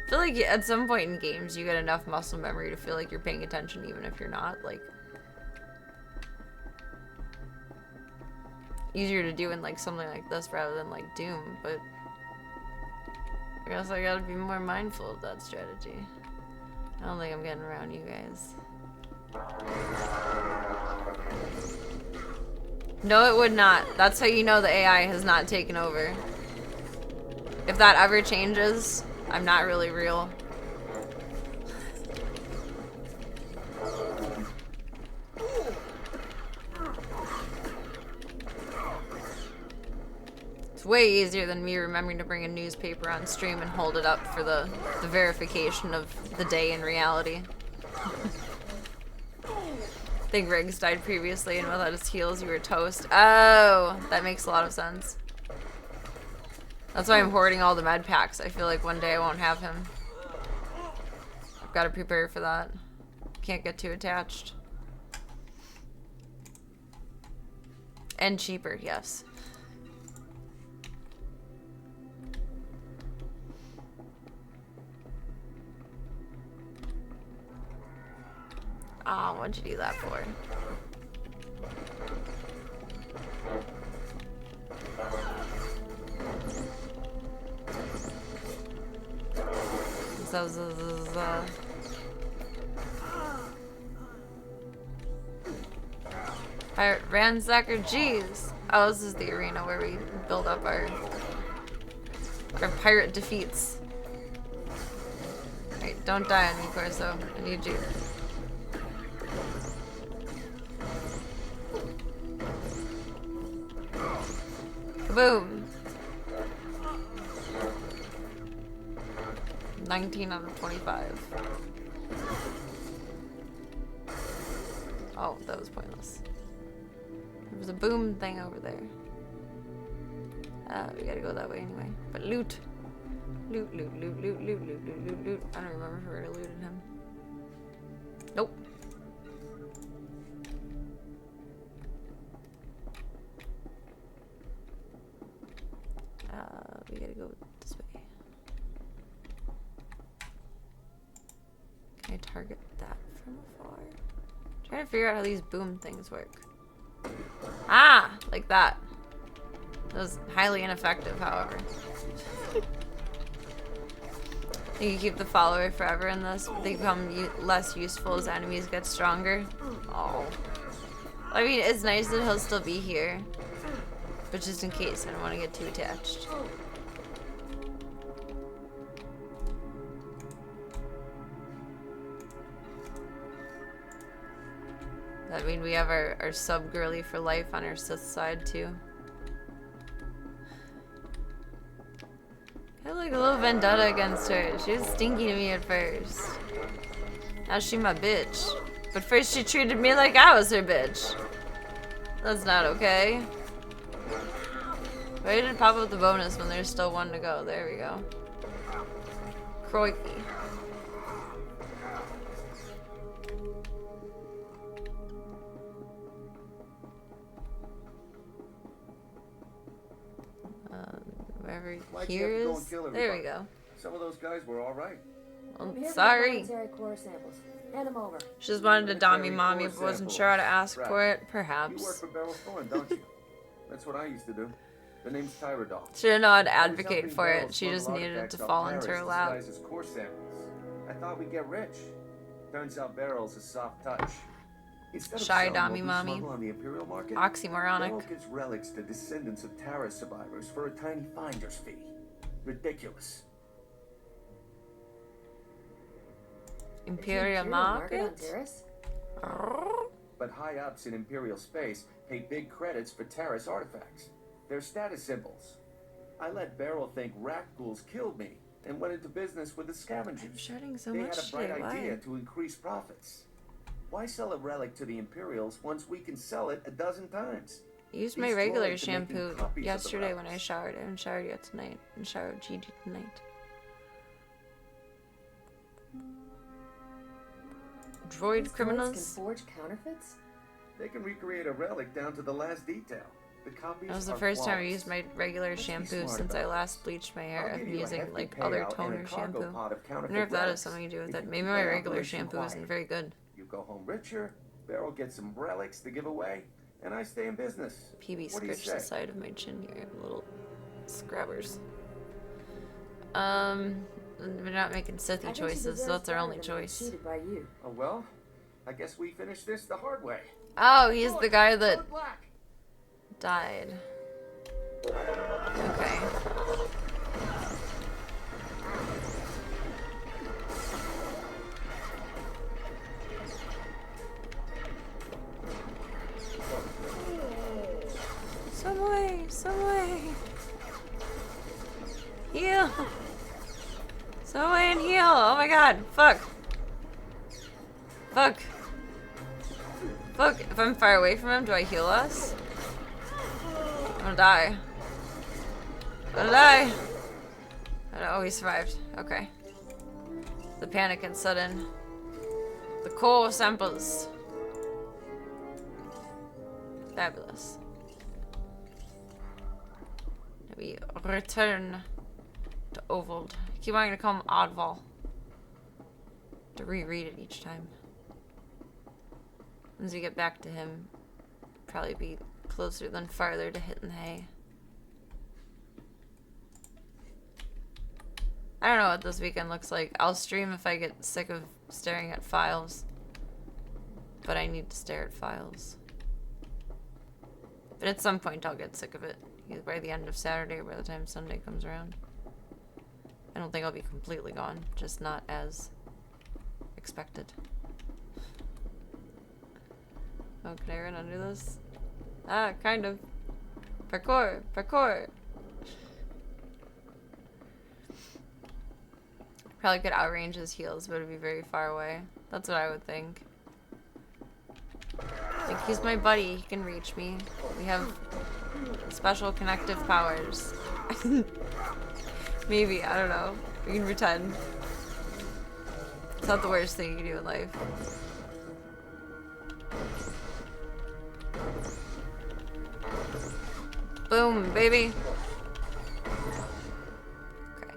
I feel like at some point in games you get enough muscle memory to feel like you're paying attention even if you're not. Like, easier to do in like something like this rather than like Doom, but I guess I gotta be more mindful of that strategy. I don't think I'm getting around you guys. No, it would not. That's how you know the AI has not taken over. If that ever changes, I'm not really real. It's way easier than me remembering to bring a newspaper on stream and hold it up for the verification of the day in reality. I think Riggs died previously and without his heals you were toast. Oh, that makes a lot of sense. That's why I'm hoarding all the med packs. I feel like one day I won't have him. I've got to prepare for that. Can't get too attached. And cheaper, yes. Ah, what'd you do that for? Pirate Ransacker, jeez. Oh, this is the arena where we build up our pirate defeats. Alright, don't die on me, Corso. I need you. Kaboom! 19 out of 25. Oh, that was pointless. There was a boom thing over there. We gotta go that way anyway. But loot! Loot, loot, loot, loot, loot, loot, loot, loot, loot. I don't remember if we already looted him. Nope. We gotta go this way. Can I target that from afar? I'm trying to figure out how these boom things work. Ah! Like that. That was highly ineffective, however. You can keep the follower forever in this. They become less useful as enemies get stronger. Oh. I mean, it's nice that he'll still be here. But just in case, I don't want to get too attached. That mean we have our sub-girly for life on our Sith side, too. I had like a little vendetta against her. She was stinky to me at first. Now she my bitch. But first she treated me like I was her bitch. That's not okay. Why did it pop up the bonus when there's still one to go? There we go. Crikey. Wherever here is. There we go. Some of those guys were all right. Well, sorry. Core samples. Hand them over. She just wanted to dom me mommy, but wasn't sure how to ask for it. Perhaps. You work for Beryl Thorne, don't you? That's what I used to do. The name's Tyrodol. She didn't know how to advocate for it. She just needed it to fall into her lap. Core samples. I thought we'd get rich. Turns out Beryl's a soft touch. Shy dommy mommy. On the Imperial market, oxymoronic. Beryl gives relics to descendants of Terra survivors for a tiny finder's fee. Ridiculous. Imperial market? But high-ups in Imperial space pay big credits for Terra's artifacts. They're status symbols. I let Beryl think rat ghouls killed me and went into business with the scavengers. I'm shouting so they much had a bright today. idea Why? to increase profits. Why sell a relic to the Imperials once we can sell it a dozen times? I used my regular shampoo yesterday when I showered. I haven't showered yet tonight. And showered GG tonight. Droid These criminals. Can forge counterfeits? They can recreate a relic down to the last detail. The copies That was the are first time I flawless. used my regular Let's be shampoo smart since about I it. last bleached my hair. I'll I've give been you a using hefty like other payout and a toner cargo shampoo. pod of I counterfeit wonder if that has relics something to do with if it. you Maybe keep my that regular operation shampoo isn't quiet. very good. You go home richer, Beryl gets some relics to give away, and I stay in business. PB What do you scratched the say? side of my chin here. Little scrubbers. We're not making Sithy choices, so that's our only choice. Cheated by you. Oh well, I guess we finish this the hard way. Oh, he's the guy that Code black. died. Okay. Some way, some way. Heal. Some way and heal. Oh my god. Fuck. Fuck. Fuck. If I'm far away from him, do I heal us? I'm gonna die. I'm gonna die. Oh, he survived. Okay. The panic and sudden. The core samples. Fabulous. We return to Ovold. I keep wanting to call him Oddval. To reread it each time. Once we get back to him, probably be closer than farther to hitting the hay. I don't know what this weekend looks like. I'll stream if I get sick of staring at files. But I need to stare at files. But at some point I'll get sick of it. Either by the end of Saturday or by the time Sunday comes around. I don't think I'll be completely gone. Just not as expected. Oh, can I run under this? Ah, kind of. Parkour! Parkour! Probably could outrange his heels, but it'd be very far away. That's what I would think. Like, he's my buddy. He can reach me. We have special connective powers. Maybe, I don't know. We can pretend. It's not the worst thing you can do in life. Boom, baby. Okay.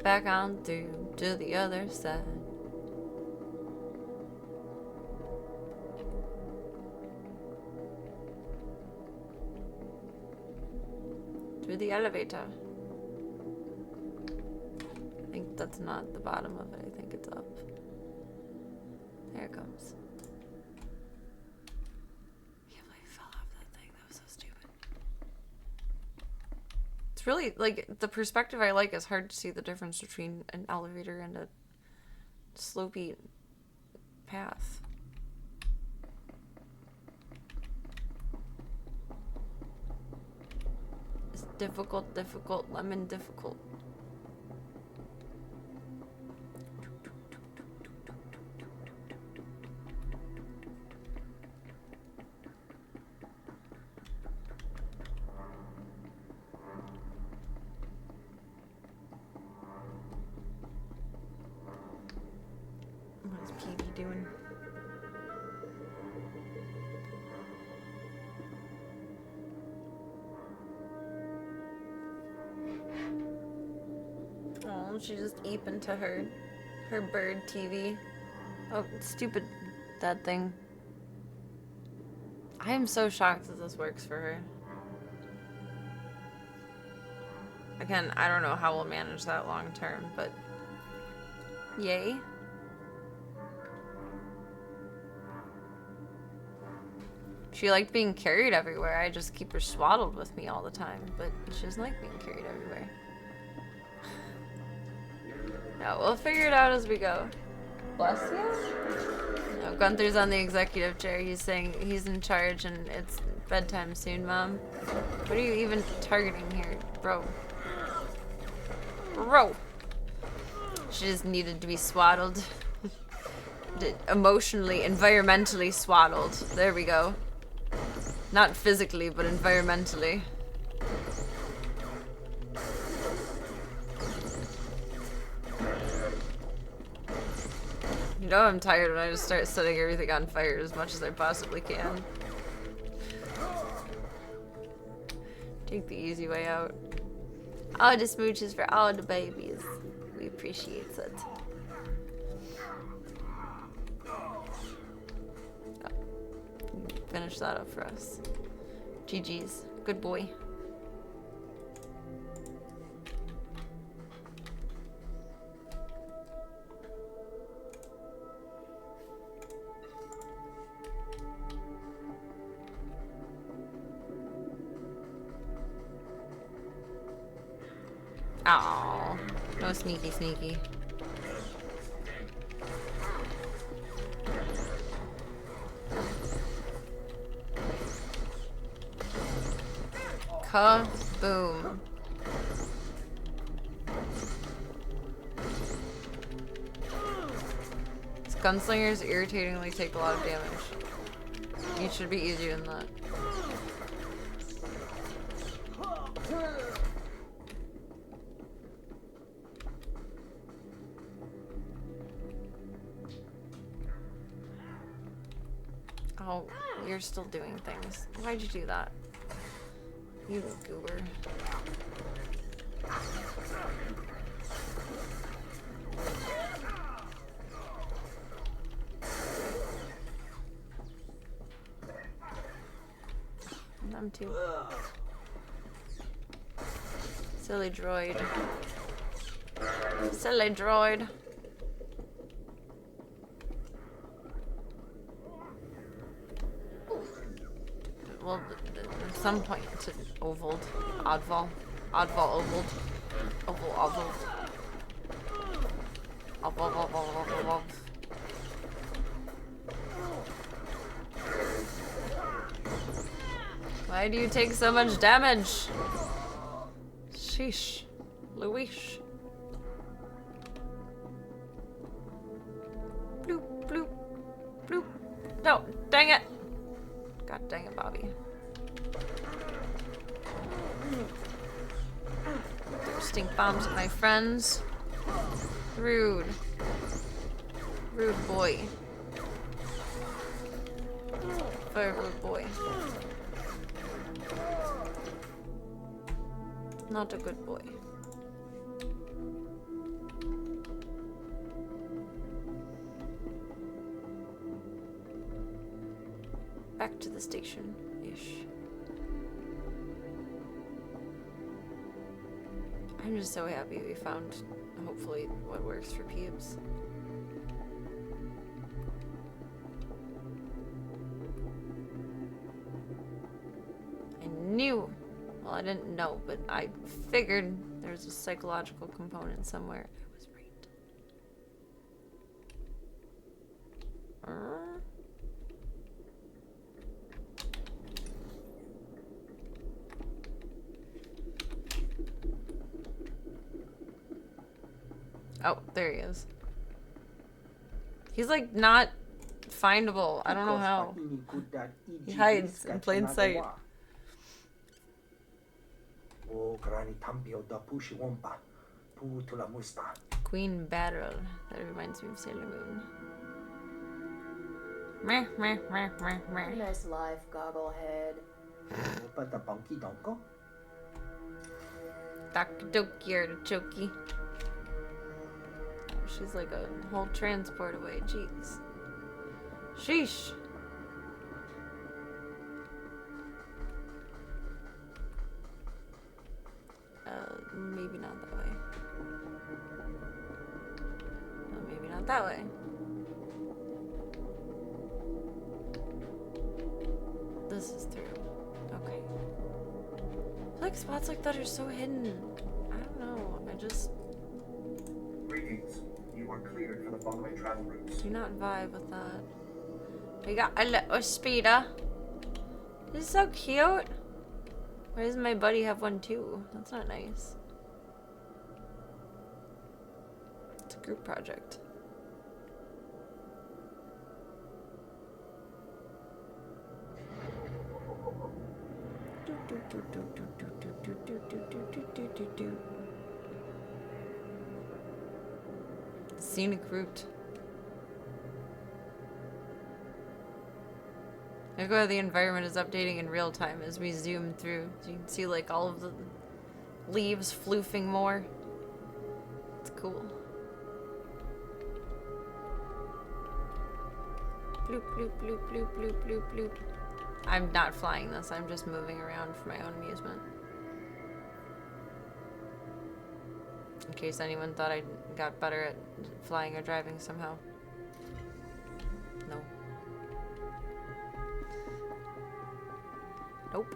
Back on through to the other side. Through the elevator. I think that's not the bottom of it. I think it's up. There it comes. I can't believe I fell off that thing. That was so stupid. It's really, like, the perspective I like is hard to see the difference between an elevator and a slopey path. It's difficult, difficult, lemon difficult. What's Petey doing? Oh, she's just eeping to her bird TV. Oh, stupid that thing. I am so shocked that this works for her. Again, I don't know how we'll manage that long term, but yay. She liked being carried everywhere. I just keep her swaddled with me all the time, but she doesn't like being carried everywhere. No, we'll figure it out as we go. Bless you? No, Gunther's on the executive chair. He's saying he's in charge and it's bedtime soon, Mom. What are you even targeting here, bro? Bro! She just needed to be swaddled. Emotionally, environmentally swaddled. There we go. Not physically, but environmentally. You know I'm tired when I just start setting everything on fire as much as I possibly can. Take the easy way out. All the smooches for all the babies. We appreciate it. Oh. Finish that up for us. GG's. Good boy. Oh, no sneaky sneaky. Kaboom. These gunslingers irritatingly take a lot of damage. You should be easier than that. Oh, you're still doing things. Why'd you do that? You goober. Them too. Silly droid. Silly droid. Well, at some point to ovaled. Oddval. Oddval ovaled. Oval ovaled. Oval oval oval oval. Why do you take so much damage? Sheesh. Louish. Bloop, bloop, bloop. No, dang it. God dang it, Bobby. Throw stink bombs at my friends. Rude. Rude boy. Very rude boy. Not a good boy. Back to the station-ish. I'm just so happy we found, hopefully, what works for Peebs. I knew, well, I didn't know, but I figured there's a psychological component somewhere. I was right. Oh, there he is. He's like not findable. I don't know how. He hides in plain sight. Queen Battle. That reminds me of Sailor Moon. Meh, meh, meh, meh, meh. Nice life, Gogglehead. Takidoki artichoke. She's like a whole transport away. Jeez. Sheesh. Maybe not that way. No, maybe not that way. This is through. Okay. I feel like spots like that are so hidden. I don't know. I just... Greetings. You are cleared for the following travel routes. do not vibe with that. We got a little speeder. This is so cute. Why doesn't my buddy have one too? That's not nice. It's a group project. Scenic route. Look how the environment is updating in real time as we zoom through. So you can see like all of the leaves floofing more. It's cool. Bloop, bloop, bloop, bloop, bloop, bloop, bloop. I'm not flying this, I'm just moving around for my own amusement. In case anyone thought I got better at flying or driving somehow. No. Nope.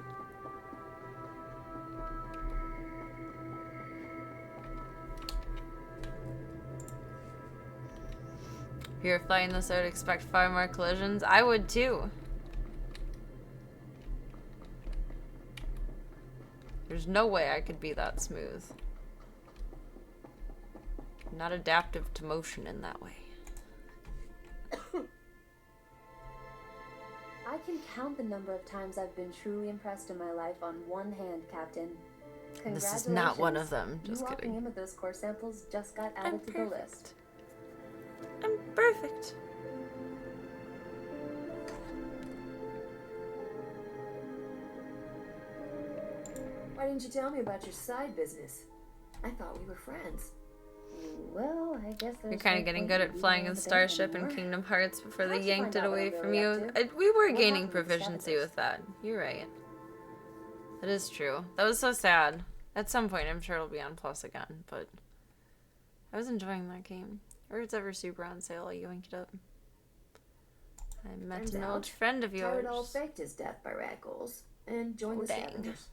If you're flying this, I would expect far more collisions. I would too. There's no way I could be that smooth. I'm not adaptive to motion in that way. I can count the number of times I've been truly impressed in my life on one hand, Captain. This is not one of them. Just you kidding. walking in with those core samples just got added to the list. I'm perfect. Why didn't you tell me about your side business? I thought we were friends. Well, I guess You're kind of getting good at flying a starship in Kingdom Hearts before they yanked it away from you. We were gaining proficiency with that. You're right. That is true. That was so sad. At some point, I'm sure it'll be on Plus again, but I was enjoying that game. Or it's ever super on sale, you yanked it up. I met an old friend of yours. Tyrell faked his death by rat ghouls and joined the scavengers.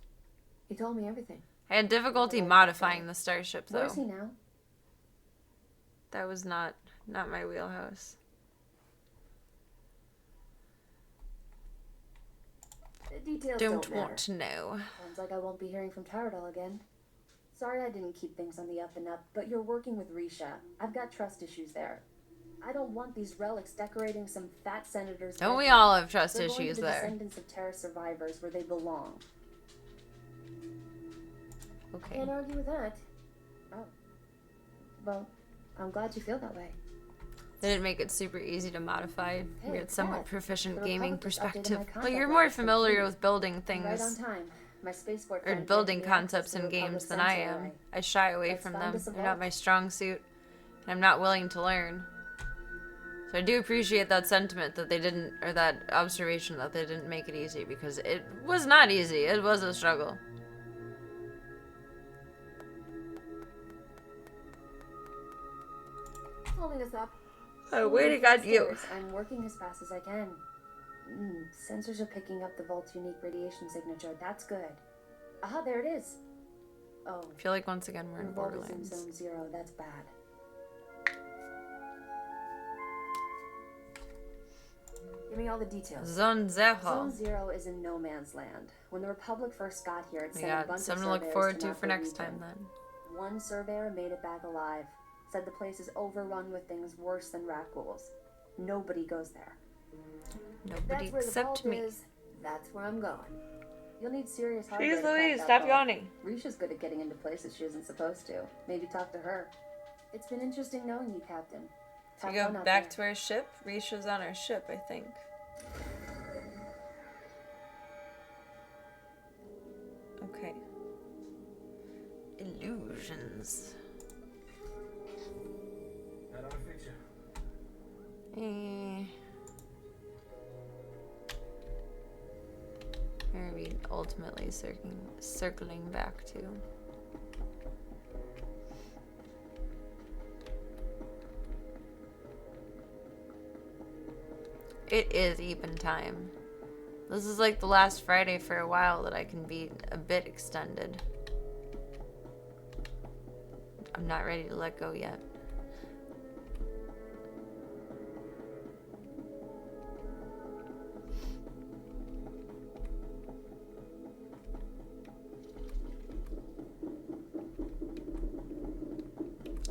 He told me everything. I had difficulty modifying the starship, though. Where's he now? That was not my wheelhouse. The details Don't want to know. Sounds like I won't be hearing from Tyrell again. Sorry I didn't keep things on the up and up, but you're working with Risha. I've got trust issues there. I don't want these relics decorating some fat senator's Don't we bedroom. all have trust They're going issues to the there? descendants of Terra survivors where they belong. Okay. Can't argue with that. Oh. Well, I'm glad you feel that way. They didn't make it super easy to modify. Hey, You're somewhat Beth, proficient the gaming Republic just updated perspective. my Well, contact you're more list for familiar free. with building Right things on time. My spaceport or friend building granted me access concepts to in the games Republic's than I sensor am. array. I shy away Let's from find them. us a They're not vault. my strong suit, and I'm not willing to learn. So I do appreciate that sentiment that they didn't, or that observation that they didn't make it easy, because it was not easy. It was a struggle. Holding us up. Oh, way to God, you. Upstairs, I'm working as fast as I can. Sensors are picking up the vault's unique radiation signature. That's good. Aha, there it is. Oh. I feel like once again we're in the vault is in Borderlands. Zone 0. That's bad. Give me all the details. Zone 0. Zone 0 is in no man's land. When the Republic first got here, it We sent a got bunch of something to look surveyors forward to map for the next time region. then. One surveyor made it back alive. Said the place is overrun with things worse than rat ghouls. Nobody goes there. Nobody That's where the except vault me. is. That's where I'm going. You'll need serious hardware. Jeez to crack Louise, that stop vault. yawning. Risha's good at getting into places she isn't supposed to. Maybe talk to her. It's been interesting knowing you, Captain. So Have we go fun out back there. to our ship. Risha's on our ship, I think. Okay. Illusions. That ought to fix you. Where are we ultimately circling back to? It is even time. This is like the last Friday for a while that I can be a bit extended. I'm not ready to let go yet.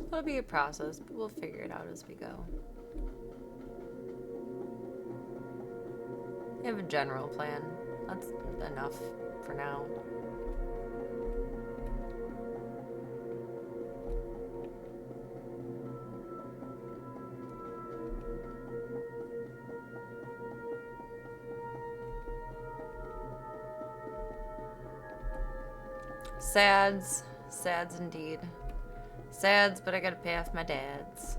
It'll be a process, but we'll figure it out as we go. I have a general plan. That's enough for now. Sads. Sads indeed. Sads, but I gotta pay off my dads.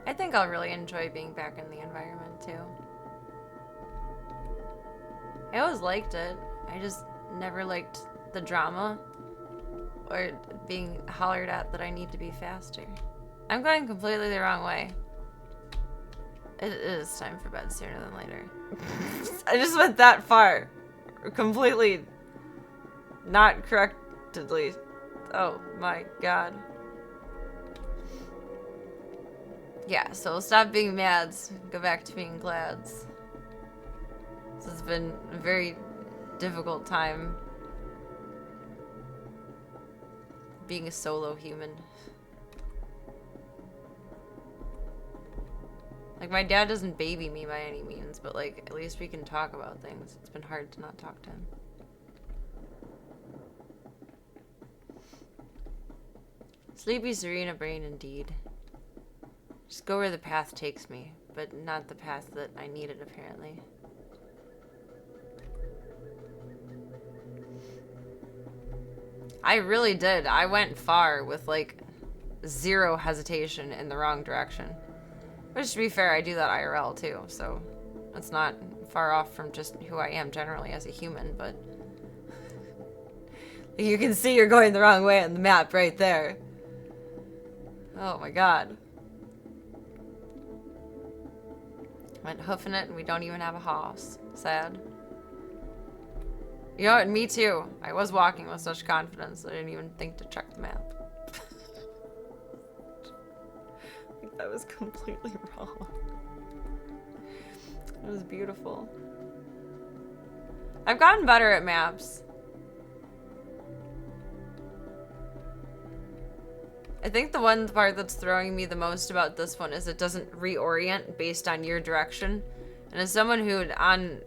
I think I'll really enjoy being back in the environment too. I always liked it. I just never liked the drama or being hollered at that I need to be faster. I'm going completely the wrong way. It is time for bed sooner than later. I just went that far. Completely not correctedly. Oh my god. Yeah, so we'll stop being mads, go back to being glads. This has been a very difficult time being a solo human. Like, my dad doesn't baby me by any means, but like, at least we can talk about things. It's been hard to not talk to him. Sleepy Serena brain indeed. Just go where the path takes me, but not the path that I needed apparently. I really did. I went far with like zero hesitation in the wrong direction. Which, to be fair, I do that IRL too, so it's not far off from just who I am generally as a human, but you can see you're going the wrong way on the map right there. Oh my god. Went hoofing it and we don't even have a horse. Sad. You know what? Me too. I was walking with such confidence that I didn't even think to check the map. That was completely wrong. It was beautiful. I've gotten better at maps. I think the one part that's throwing me the most about this one is it doesn't reorient based on your direction. And as someone who, on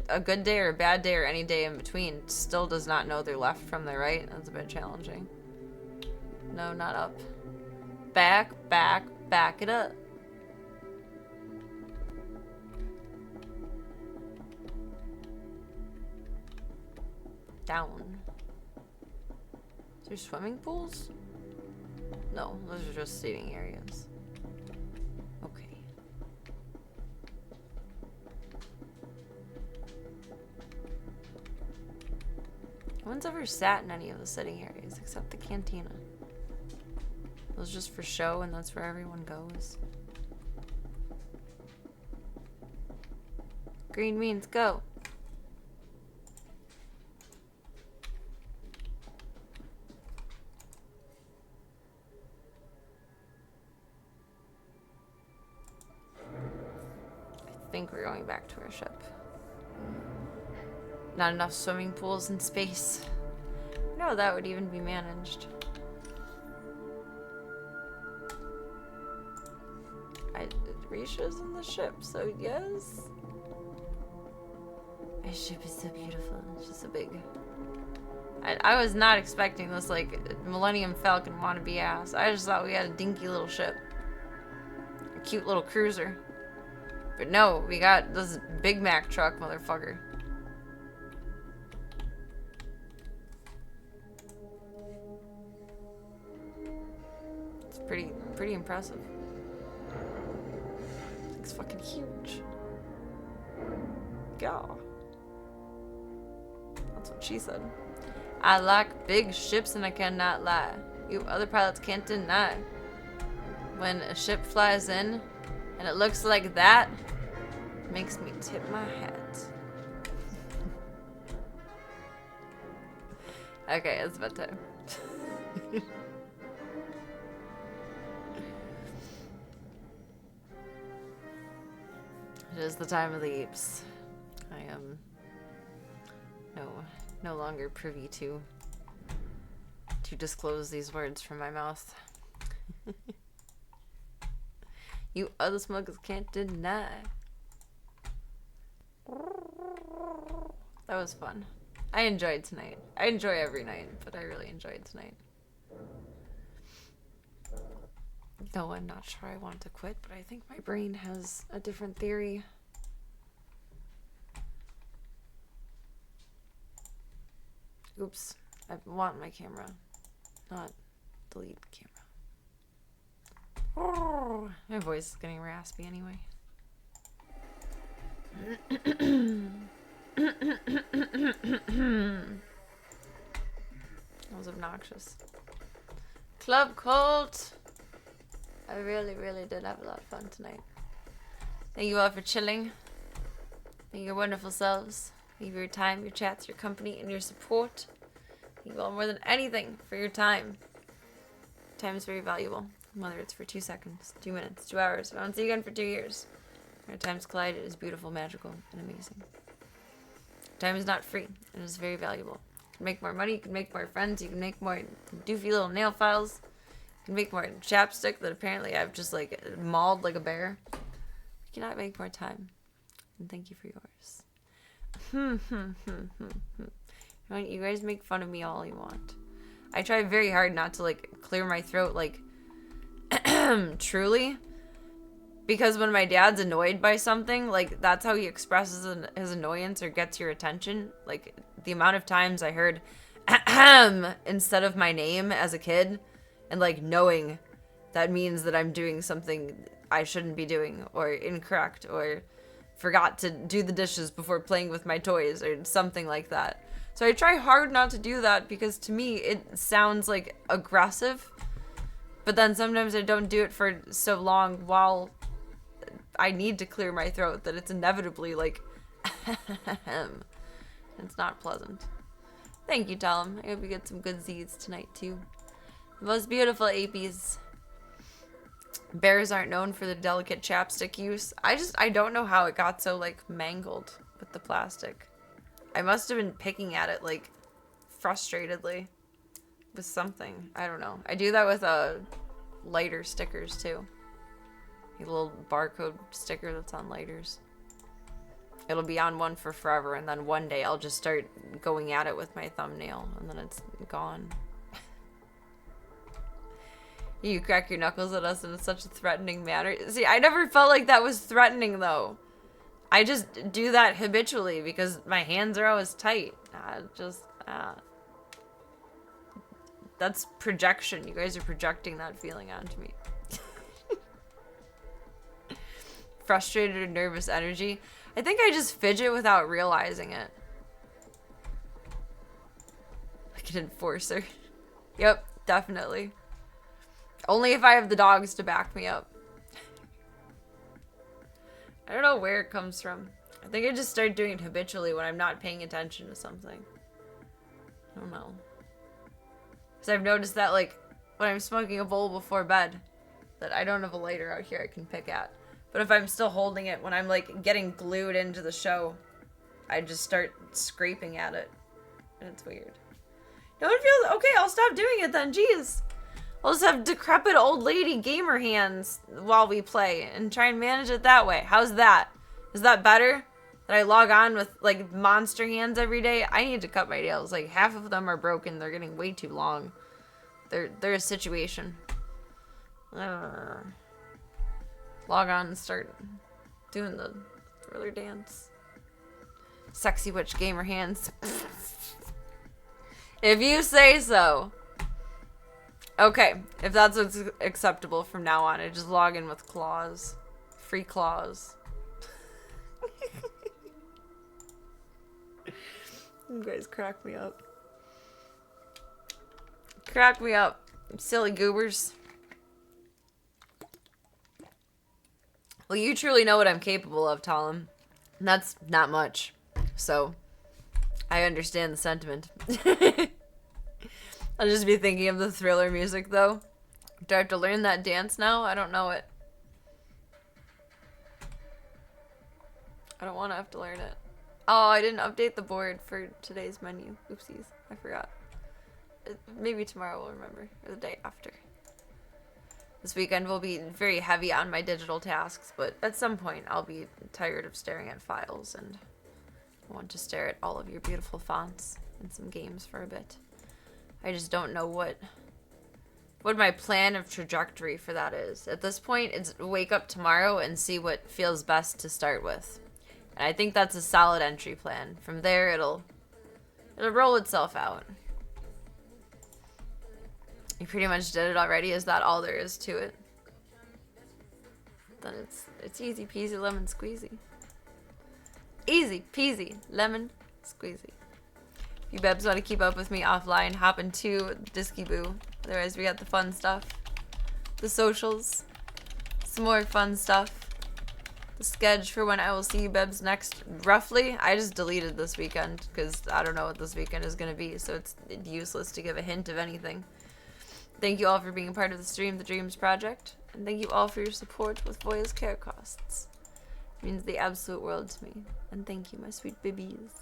a good day or a bad day or any day in between, still does not know their left from their right, that's a bit challenging. No, not up. Back, back, back it up. Down. Is there swimming pools? No, those are just seating areas. Okay. No one's ever sat in any of the sitting areas except the cantina. It was just for show and that's where everyone goes. Green means go. I think we're going back to our ship. Not enough swimming pools in space. No, that would even be managed. Risha's in the ship, so yes. My ship is so beautiful. It's just so big. I was not expecting this, like, Millennium Falcon wannabe ass. I just thought we had a dinky little ship. A cute little cruiser. But no, we got this Big Mac truck, motherfucker. It's pretty impressive. It's fucking huge. Yeah. That's what she said. I like big ships and I cannot lie. You other pilots can't deny. When a ship flies in and it looks like that, it makes me tip my hat. Okay, it's bedtime. It is the time of the apes. I am no longer privy to disclose these words from my mouth. You other smugglers can't deny. That was fun. I enjoyed tonight. I enjoy every night, but I really enjoyed tonight. Though I'm not sure I want to quit, but I think my brain has a different theory. Oops, I want my camera, not delete camera. Oh, my voice is getting raspy anyway. That was obnoxious. Club Cult! I really, really did have a lot of fun tonight. Thank you all for chilling. Thank your wonderful selves. Thank you for your time, your chats, your company, and your support. Thank you all more than anything for your time. Time is very valuable. Whether it's for 2 seconds, 2 minutes, 2 hours. I won't see you again for 2 years. Our times collide, it is beautiful, magical, and amazing. Time is not free, and it is very valuable. You can make more money, you can make more friends, you can make more doofy little nail files. You can make more chapstick that apparently I've just like mauled like a bear. You cannot make more time. And thank you for yours. You guys make fun of me all you want. I try very hard not to like clear my throat like truly. Because when my dad's annoyed by something, like that's how he expresses his annoyance or gets your attention. Like the amount of times I heard instead of my name as a kid, and like knowing that means that I'm doing something I shouldn't be doing or incorrect or forgot to do the dishes before playing with my toys or something like that. So I try hard not to do that because to me it sounds like aggressive. But then sometimes I don't do it for so long while I need to clear my throat that it's inevitably like it's not pleasant. Thank you, Talum. I hope you get some good Z's tonight too. The most beautiful APs. Bears aren't known for the delicate chapstick use. I don't know how it got so like mangled with the plastic. I must have been picking at it like frustratedly with something. I don't know. I do that with lighter stickers too. A little barcode sticker that's on lighters. It'll be on one for forever, and then one day I'll just start going at it with my thumbnail, and then it's gone. You crack your knuckles at us in such a threatening manner. See, I never felt like that was threatening, though. I just do that habitually because my hands are always tight. That's projection. You guys are projecting that feeling onto me. Frustrated or nervous energy. I think I just fidget without realizing it. Like an enforcer. Yep, definitely. Only if I have the dogs to back me up. I don't know where it comes from. I think I just start doing it habitually when I'm not paying attention to something. I don't know. Because I've noticed that, like, when I'm smoking a bowl before bed, that I don't have a lighter out here I can pick at. But if I'm still holding it when I'm, like, getting glued into the show, I just start scraping at it. And it's weird. No one feels... Okay, I'll stop doing it then. Jeez. I'll just have decrepit old lady gamer hands while we play and try and manage it that way. How's that? Is that better? That I log on with, like, monster hands every day? I need to cut my nails. Like, half of them are broken. They're getting way too long. They're a situation. Log on and start doing the thriller dance. Sexy witch gamer hands. If you say so. Okay, if that's what's acceptable from now on, I just log in with claws. Free claws. You guys crack me up. Crack me up, silly goobers. Well, you truly know what I'm capable of, Talum. And that's not much. So, I understand the sentiment. I'll just be thinking of the thriller music, though. Do I have to learn that dance now? I don't know it. I don't want to have to learn it. Oh, I didn't update the board for today's menu. Oopsies. I forgot. Maybe tomorrow we'll remember. Or the day after. This weekend will be very heavy on my digital tasks, but at some point I'll be tired of staring at files and want to stare at all of your beautiful fonts and some games for a bit. I just don't know what what my plan of trajectory for that is. At this point, it's wake up tomorrow and see what feels best to start with. And I think that's a solid entry plan. From there, it'll roll itself out. You pretty much did it already. Is that all there is to it? Then it's easy peasy lemon squeezy. Easy peasy lemon squeezy. If you bebs want to keep up with me offline, hop into Disky Boo. Otherwise, we got the fun stuff, the socials, some more fun stuff, the sketch for when I will see you bebs next. Roughly, I just deleted this weekend because I don't know what this weekend is going to be, so it's useless to give a hint of anything. Thank you all for being a part of the Stream the Dreams project, and thank you all for your support with Voya's care costs. It means the absolute world to me, and thank you, my sweet babies.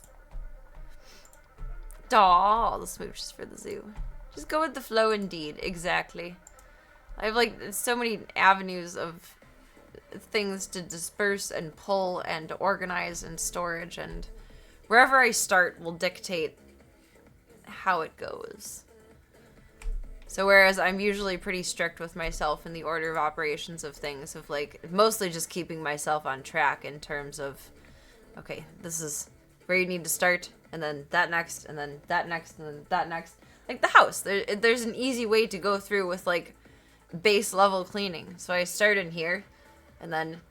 Aw, all the smooches for the zoo. Just go with the flow indeed, exactly. I have like so many avenues of things to disperse and pull and organize and storage, and wherever I start will dictate how it goes. So whereas I'm usually pretty strict with myself in the order of operations of things, of like mostly just keeping myself on track in terms of, okay, this is where you need to start, and then that next, and then that next, and then that next. Like the house, there's an easy way to go through with like base level cleaning. So I start in here, and then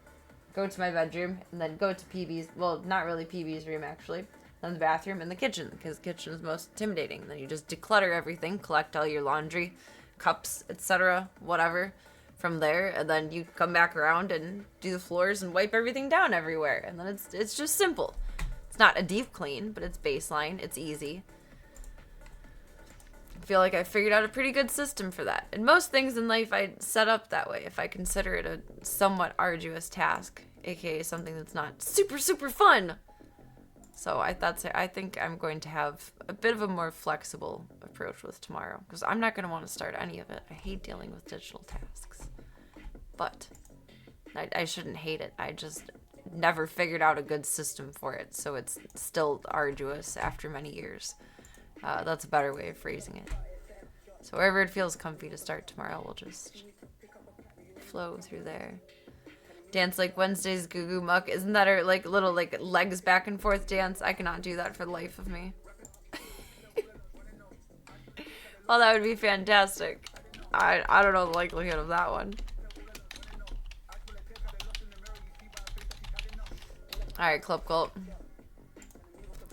go to my bedroom, and then go to PB's, well, not really PB's room actually, then the bathroom and the kitchen, because the kitchen is most intimidating. Then you just declutter everything, collect all your laundry, cups, etc., whatever, from there, and then you come back around and do the floors and wipe everything down everywhere, and then it's just simple. It's not a deep clean, but it's baseline, it's easy. I feel like I figured out a pretty good system for that. And most things in life I set up that way if I consider it a somewhat arduous task, aka something that's not super, super fun. So I think I'm going to have a bit of a more flexible approach with tomorrow, because I'm not going to want to start any of it. I hate dealing with digital tasks. But I shouldn't hate it. I just never figured out a good system for it, so it's still arduous after many years. That's a better way of phrasing it. So wherever it feels comfy to start tomorrow, we'll just flow through there. Dance like Wednesday's Goo Goo Muck. Isn't that our like little like legs back and forth dance? I cannot do that for the life of me. Well, that would be fantastic. I don't know the likelihood of that one. Alright, Club Gulp.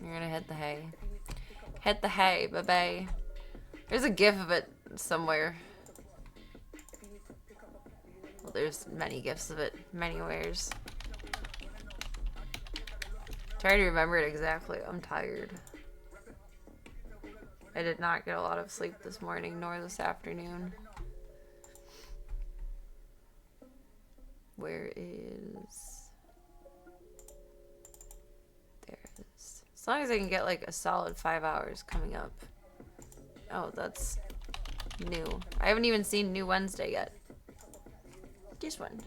You're gonna hit the hay. Hit the hay, baby. There's a gif of it somewhere. Well, there's many gifs of it, many ways. Trying to remember it exactly. I'm tired. I did not get a lot of sleep this morning, nor this afternoon. Where is... There it is. As long as I can get like a solid 5 hours coming up. Oh, that's new. I haven't even seen New Wednesday yet. This one.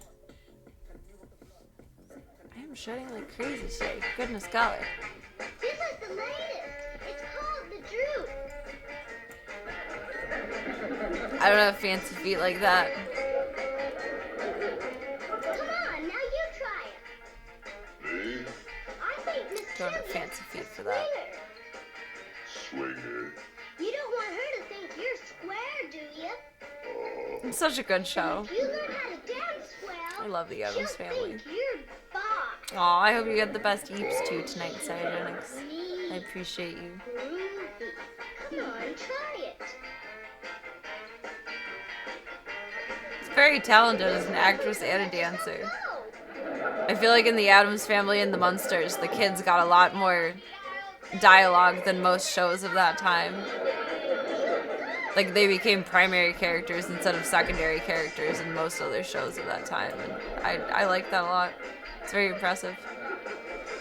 I am shedding like crazy today. Goodness golly. This is the latest. It's called the Droop. I don't have fancy feet like that. Come on, now you try it. Me? I think Miss Don't have fancy feet for that. Swinger. You don't want her to think you're square, do you? It's such a good show. If you learn how to dance well, I love the Adams she'll Family. think you're boss. Aw, I hope you get the best eeps too tonight, Cygenix. I appreciate you. Come on, try it. It's very talented as an actress and a dancer. I feel like in the Adams Family and the Munsters, the kids got a lot more dialogue than most shows of that time. Like, they became primary characters instead of secondary characters in most other shows of that time. And I like that a lot. It's very impressive.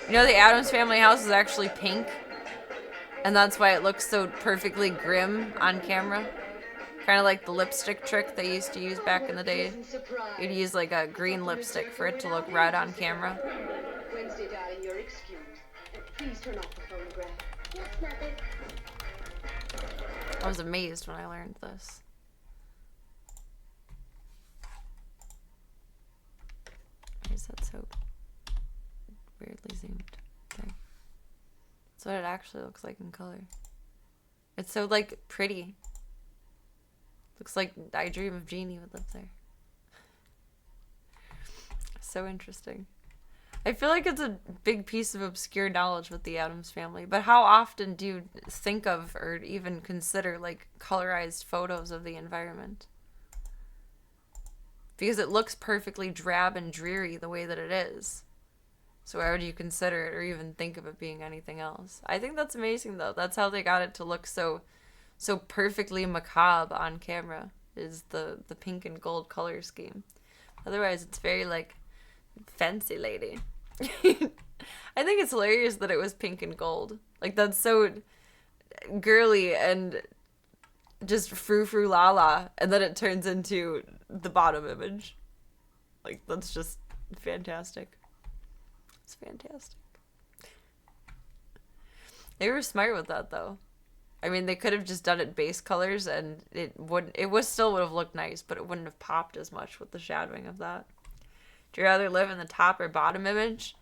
You know, the Addams Family house is actually pink. And that's why it looks so perfectly grim on camera. Kind of like the lipstick trick they used to use back in the day. You'd use like a green lipstick for it to look red on camera. Wednesday, darling, you're excused. Please turn off the phonograph. Yes, Mother. I was amazed when I learned this. is that so weirdly zoomed? Okay. That's what it actually looks like in color. It's so, like, pretty. Looks like I Dream of Jeannie would live there. So interesting. I feel like it's a big piece of obscure knowledge with the Addams Family, but how often do you think of or even consider, like, colorized photos of the environment? Because it looks perfectly drab and dreary the way that it is. So why would you consider it or even think of it being anything else? I think that's amazing, though. That's how they got it to look so perfectly macabre on camera, is the pink and gold color scheme. Otherwise, it's very, like, fancy lady. I think it's hilarious that it was pink and gold. Like, that's so girly and just frou-frou la-la, and then it turns into the bottom image. Like, that's just fantastic. It's fantastic. They were smart with that, though. I mean, they could have just done it base colors, and it still would have looked nice, but it wouldn't have popped as much with the shadowing of that. Do you rather live in the top or bottom image?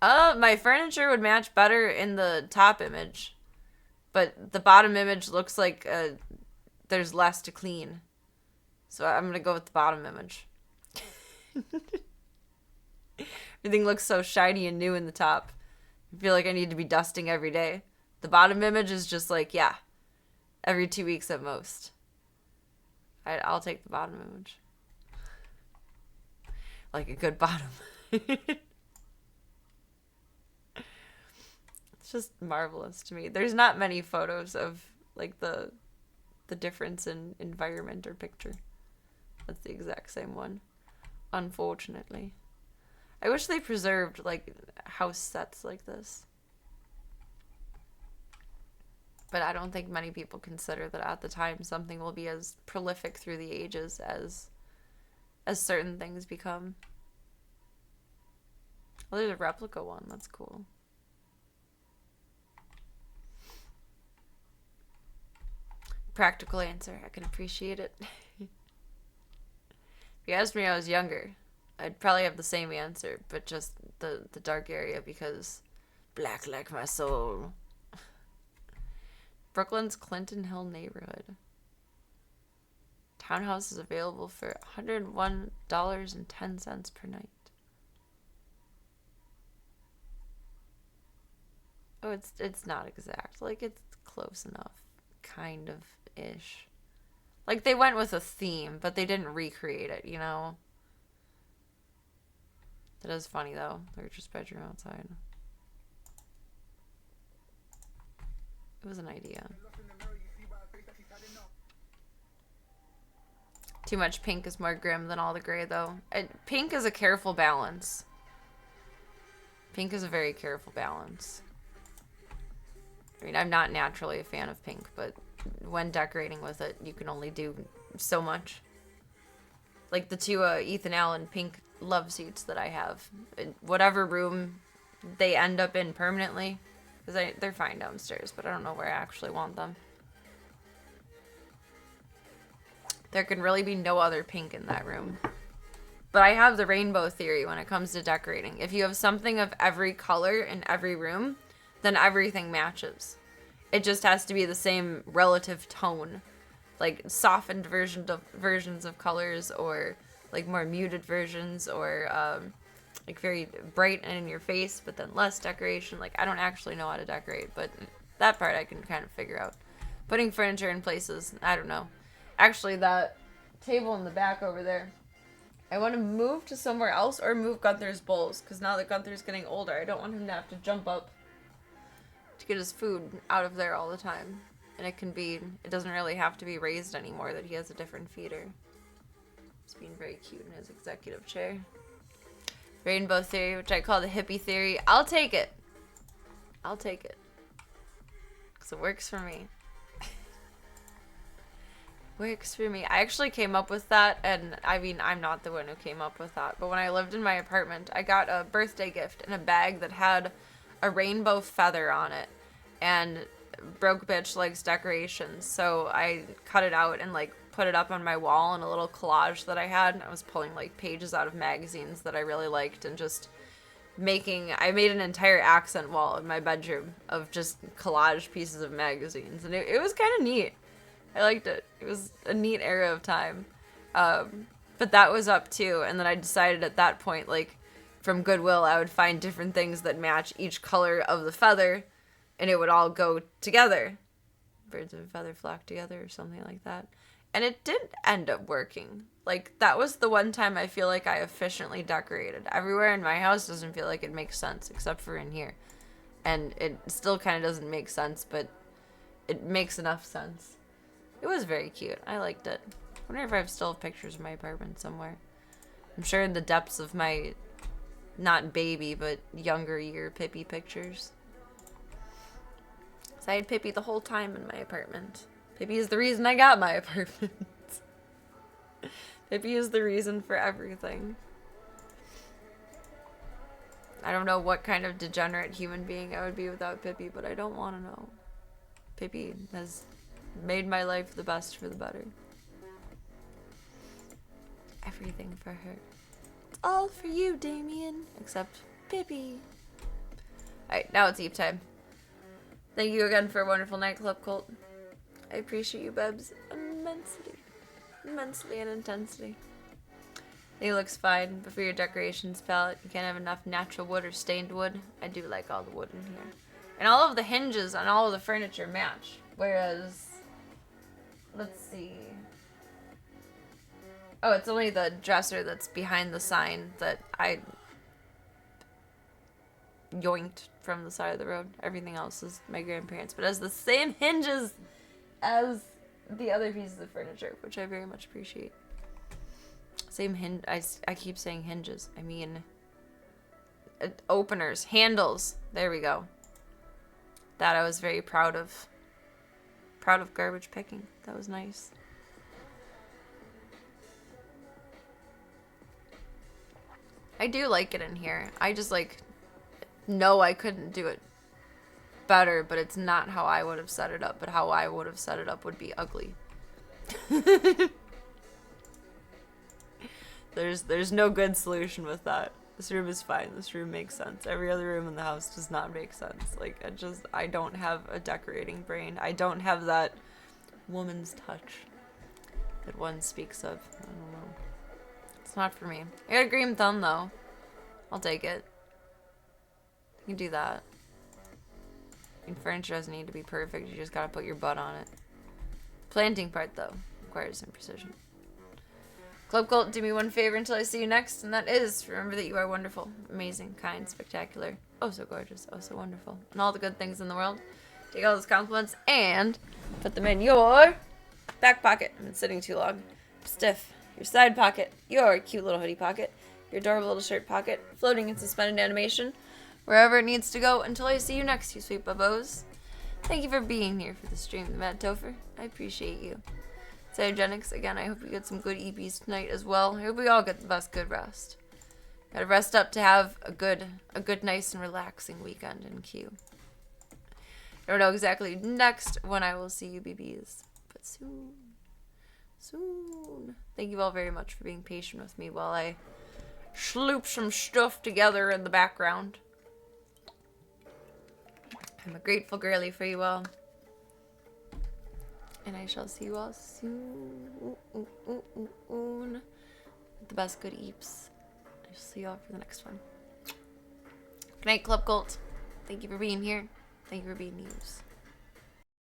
My furniture would match better in the top image, but the bottom image looks like there's less to clean. So I'm gonna go with the bottom image. Everything looks so shiny and new in the top. I feel like I need to be dusting every day. The bottom image is just like, yeah, every 2 weeks at most. I'll take the bottom image. Like a good bottom. It's just marvelous to me. There's not many photos of, like, the difference in environment or picture. That's the exact same one, unfortunately. I wish they preserved, like, house sets like this. But I don't think many people consider that at the time something will be as prolific through the ages as certain things become. Well, there's a replica one. That's cool. Practical answer. I can appreciate it. If you asked me when I was younger, I'd probably have the same answer, but just the dark area, because black like my soul. Brooklyn's Clinton Hill neighborhood. Townhouse is available for $101.10 per night. Oh, it's not exact. Like, it's close enough. Kind of ish. Like, they went with a theme, but they didn't recreate it, you know? That is funny, though. They're just bedroom outside. It was an idea. Too much pink is more grim than all the gray, though. Pink is a careful balance. Pink is a very careful balance. I mean, I'm not naturally a fan of pink, but when decorating with it, you can only do so much. Like the two Ethan Allen pink love seats that I have. Whatever room they end up in permanently, because they're fine downstairs, but I don't know where I actually want them. There can really be no other pink in that room. But I have the rainbow theory when it comes to decorating. If you have something of every color in every room, then everything matches. It just has to be the same relative tone. Like softened versions of colors, or like more muted versions, or like very bright and in your face, but then less decoration. Like, I don't actually know how to decorate, but that part I can kind of figure out. Putting furniture in places, I don't know. Actually, that table in the back over there, I want to move to somewhere else or move Gunther's bowls, because now that Gunther's getting older, I don't want him to have to jump up to get his food out of there all the time. And it doesn't really have to be raised anymore, that he has a different feeder. He's being very cute in his executive chair. Rainbow theory, which I call the hippie theory. I'll take it. I'll take it. Because it works for me. Works for me. I actually came up with that, and I mean, I'm not the one who came up with that, but when I lived in my apartment, I got a birthday gift in a bag that had a rainbow feather on it, and broke bitch likes decorations, so I cut it out and like put it up on my wall in a little collage that I had. I was pulling like pages out of magazines that I really liked and just I made an entire accent wall in my bedroom of just collage pieces of magazines, and it was kind of neat. I liked it. It was a neat era of time. But that was up too, and then I decided at that point, like, from Goodwill, I would find different things that match each color of the feather, and it would all go together. Birds of a feather flock together or something like that. And it didn't end up working. Like, that was the one time I feel like I efficiently decorated. Everywhere in my house doesn't feel like it makes sense, except for in here. And it still kind of doesn't make sense, but it makes enough sense. It was very cute. I liked it. I wonder if I still have pictures of my apartment somewhere. I'm sure in the depths of my, not baby, but younger year Pippi pictures. So I had Pippi the whole time in my apartment. Pippi is the reason I got my apartment. Pippi is the reason for everything. I don't know what kind of degenerate human being I would be without Pippi, but I don't want to know. Pippi has made my life the best for the better. Everything for her. It's all for you, Damien. Except Pippi. Alright, now it's Eve time. Thank you again for a wonderful nightclub cult. I appreciate you, Bebs, immensely. Immensely and intensely. I think it looks fine, but for your decorations palette, you can't have enough natural wood or stained wood. I do like all the wood in here. And all of the hinges on all of the furniture match. Whereas, let's see. Oh, it's only the dresser that's behind the sign that I yoinked from the side of the road. Everything else is my grandparents, but has the same hinges as the other pieces of furniture, which I very much appreciate. Same hinge. I keep saying hinges. I mean, openers, handles. There we go. That I was very proud of. Proud of garbage picking. That was nice. I do like it in here. I just like know I couldn't do it better, but it's not how I would have set it up, but how I would have set it up would be ugly. There's no good solution with that. This room is fine. This room makes sense. Every other room in the house does not make sense. Like, I don't have a decorating brain. I don't have that woman's touch that one speaks of. I don't know. It's not for me. I got a green thumb, though. I'll take it. You can do that. I mean, furniture doesn't need to be perfect. You just gotta put your butt on it. Planting part, though, requires some precision. Club Cult, do me one favor until I see you next, and that is, remember that you are wonderful, amazing, kind, spectacular, oh so gorgeous, oh so wonderful, and all the good things in the world. Take all those compliments and put them in your back pocket. I've been sitting too long. Stiff. Your side pocket, your cute little hoodie pocket, your adorable little shirt pocket, floating in suspended animation, wherever it needs to go until I see you next, you sweet bubbos. Thank you for being here for the stream, Matt Topher. I appreciate you. Cytogenics, again, I hope you get some good EPs tonight as well. I hope we all get the best good rest. Gotta rest up to have a good, nice and relaxing weekend in Q. I don't know exactly next when I will see you BBs, but soon. Soon. Thank you all very much for being patient with me while I sloop some stuff together in the background. I'm a grateful girly for you all. And I shall see you all soon. With the best good eeps. I shall see you all for the next one. Good night, Club Cult. Thank you for being here. Thank you for being news.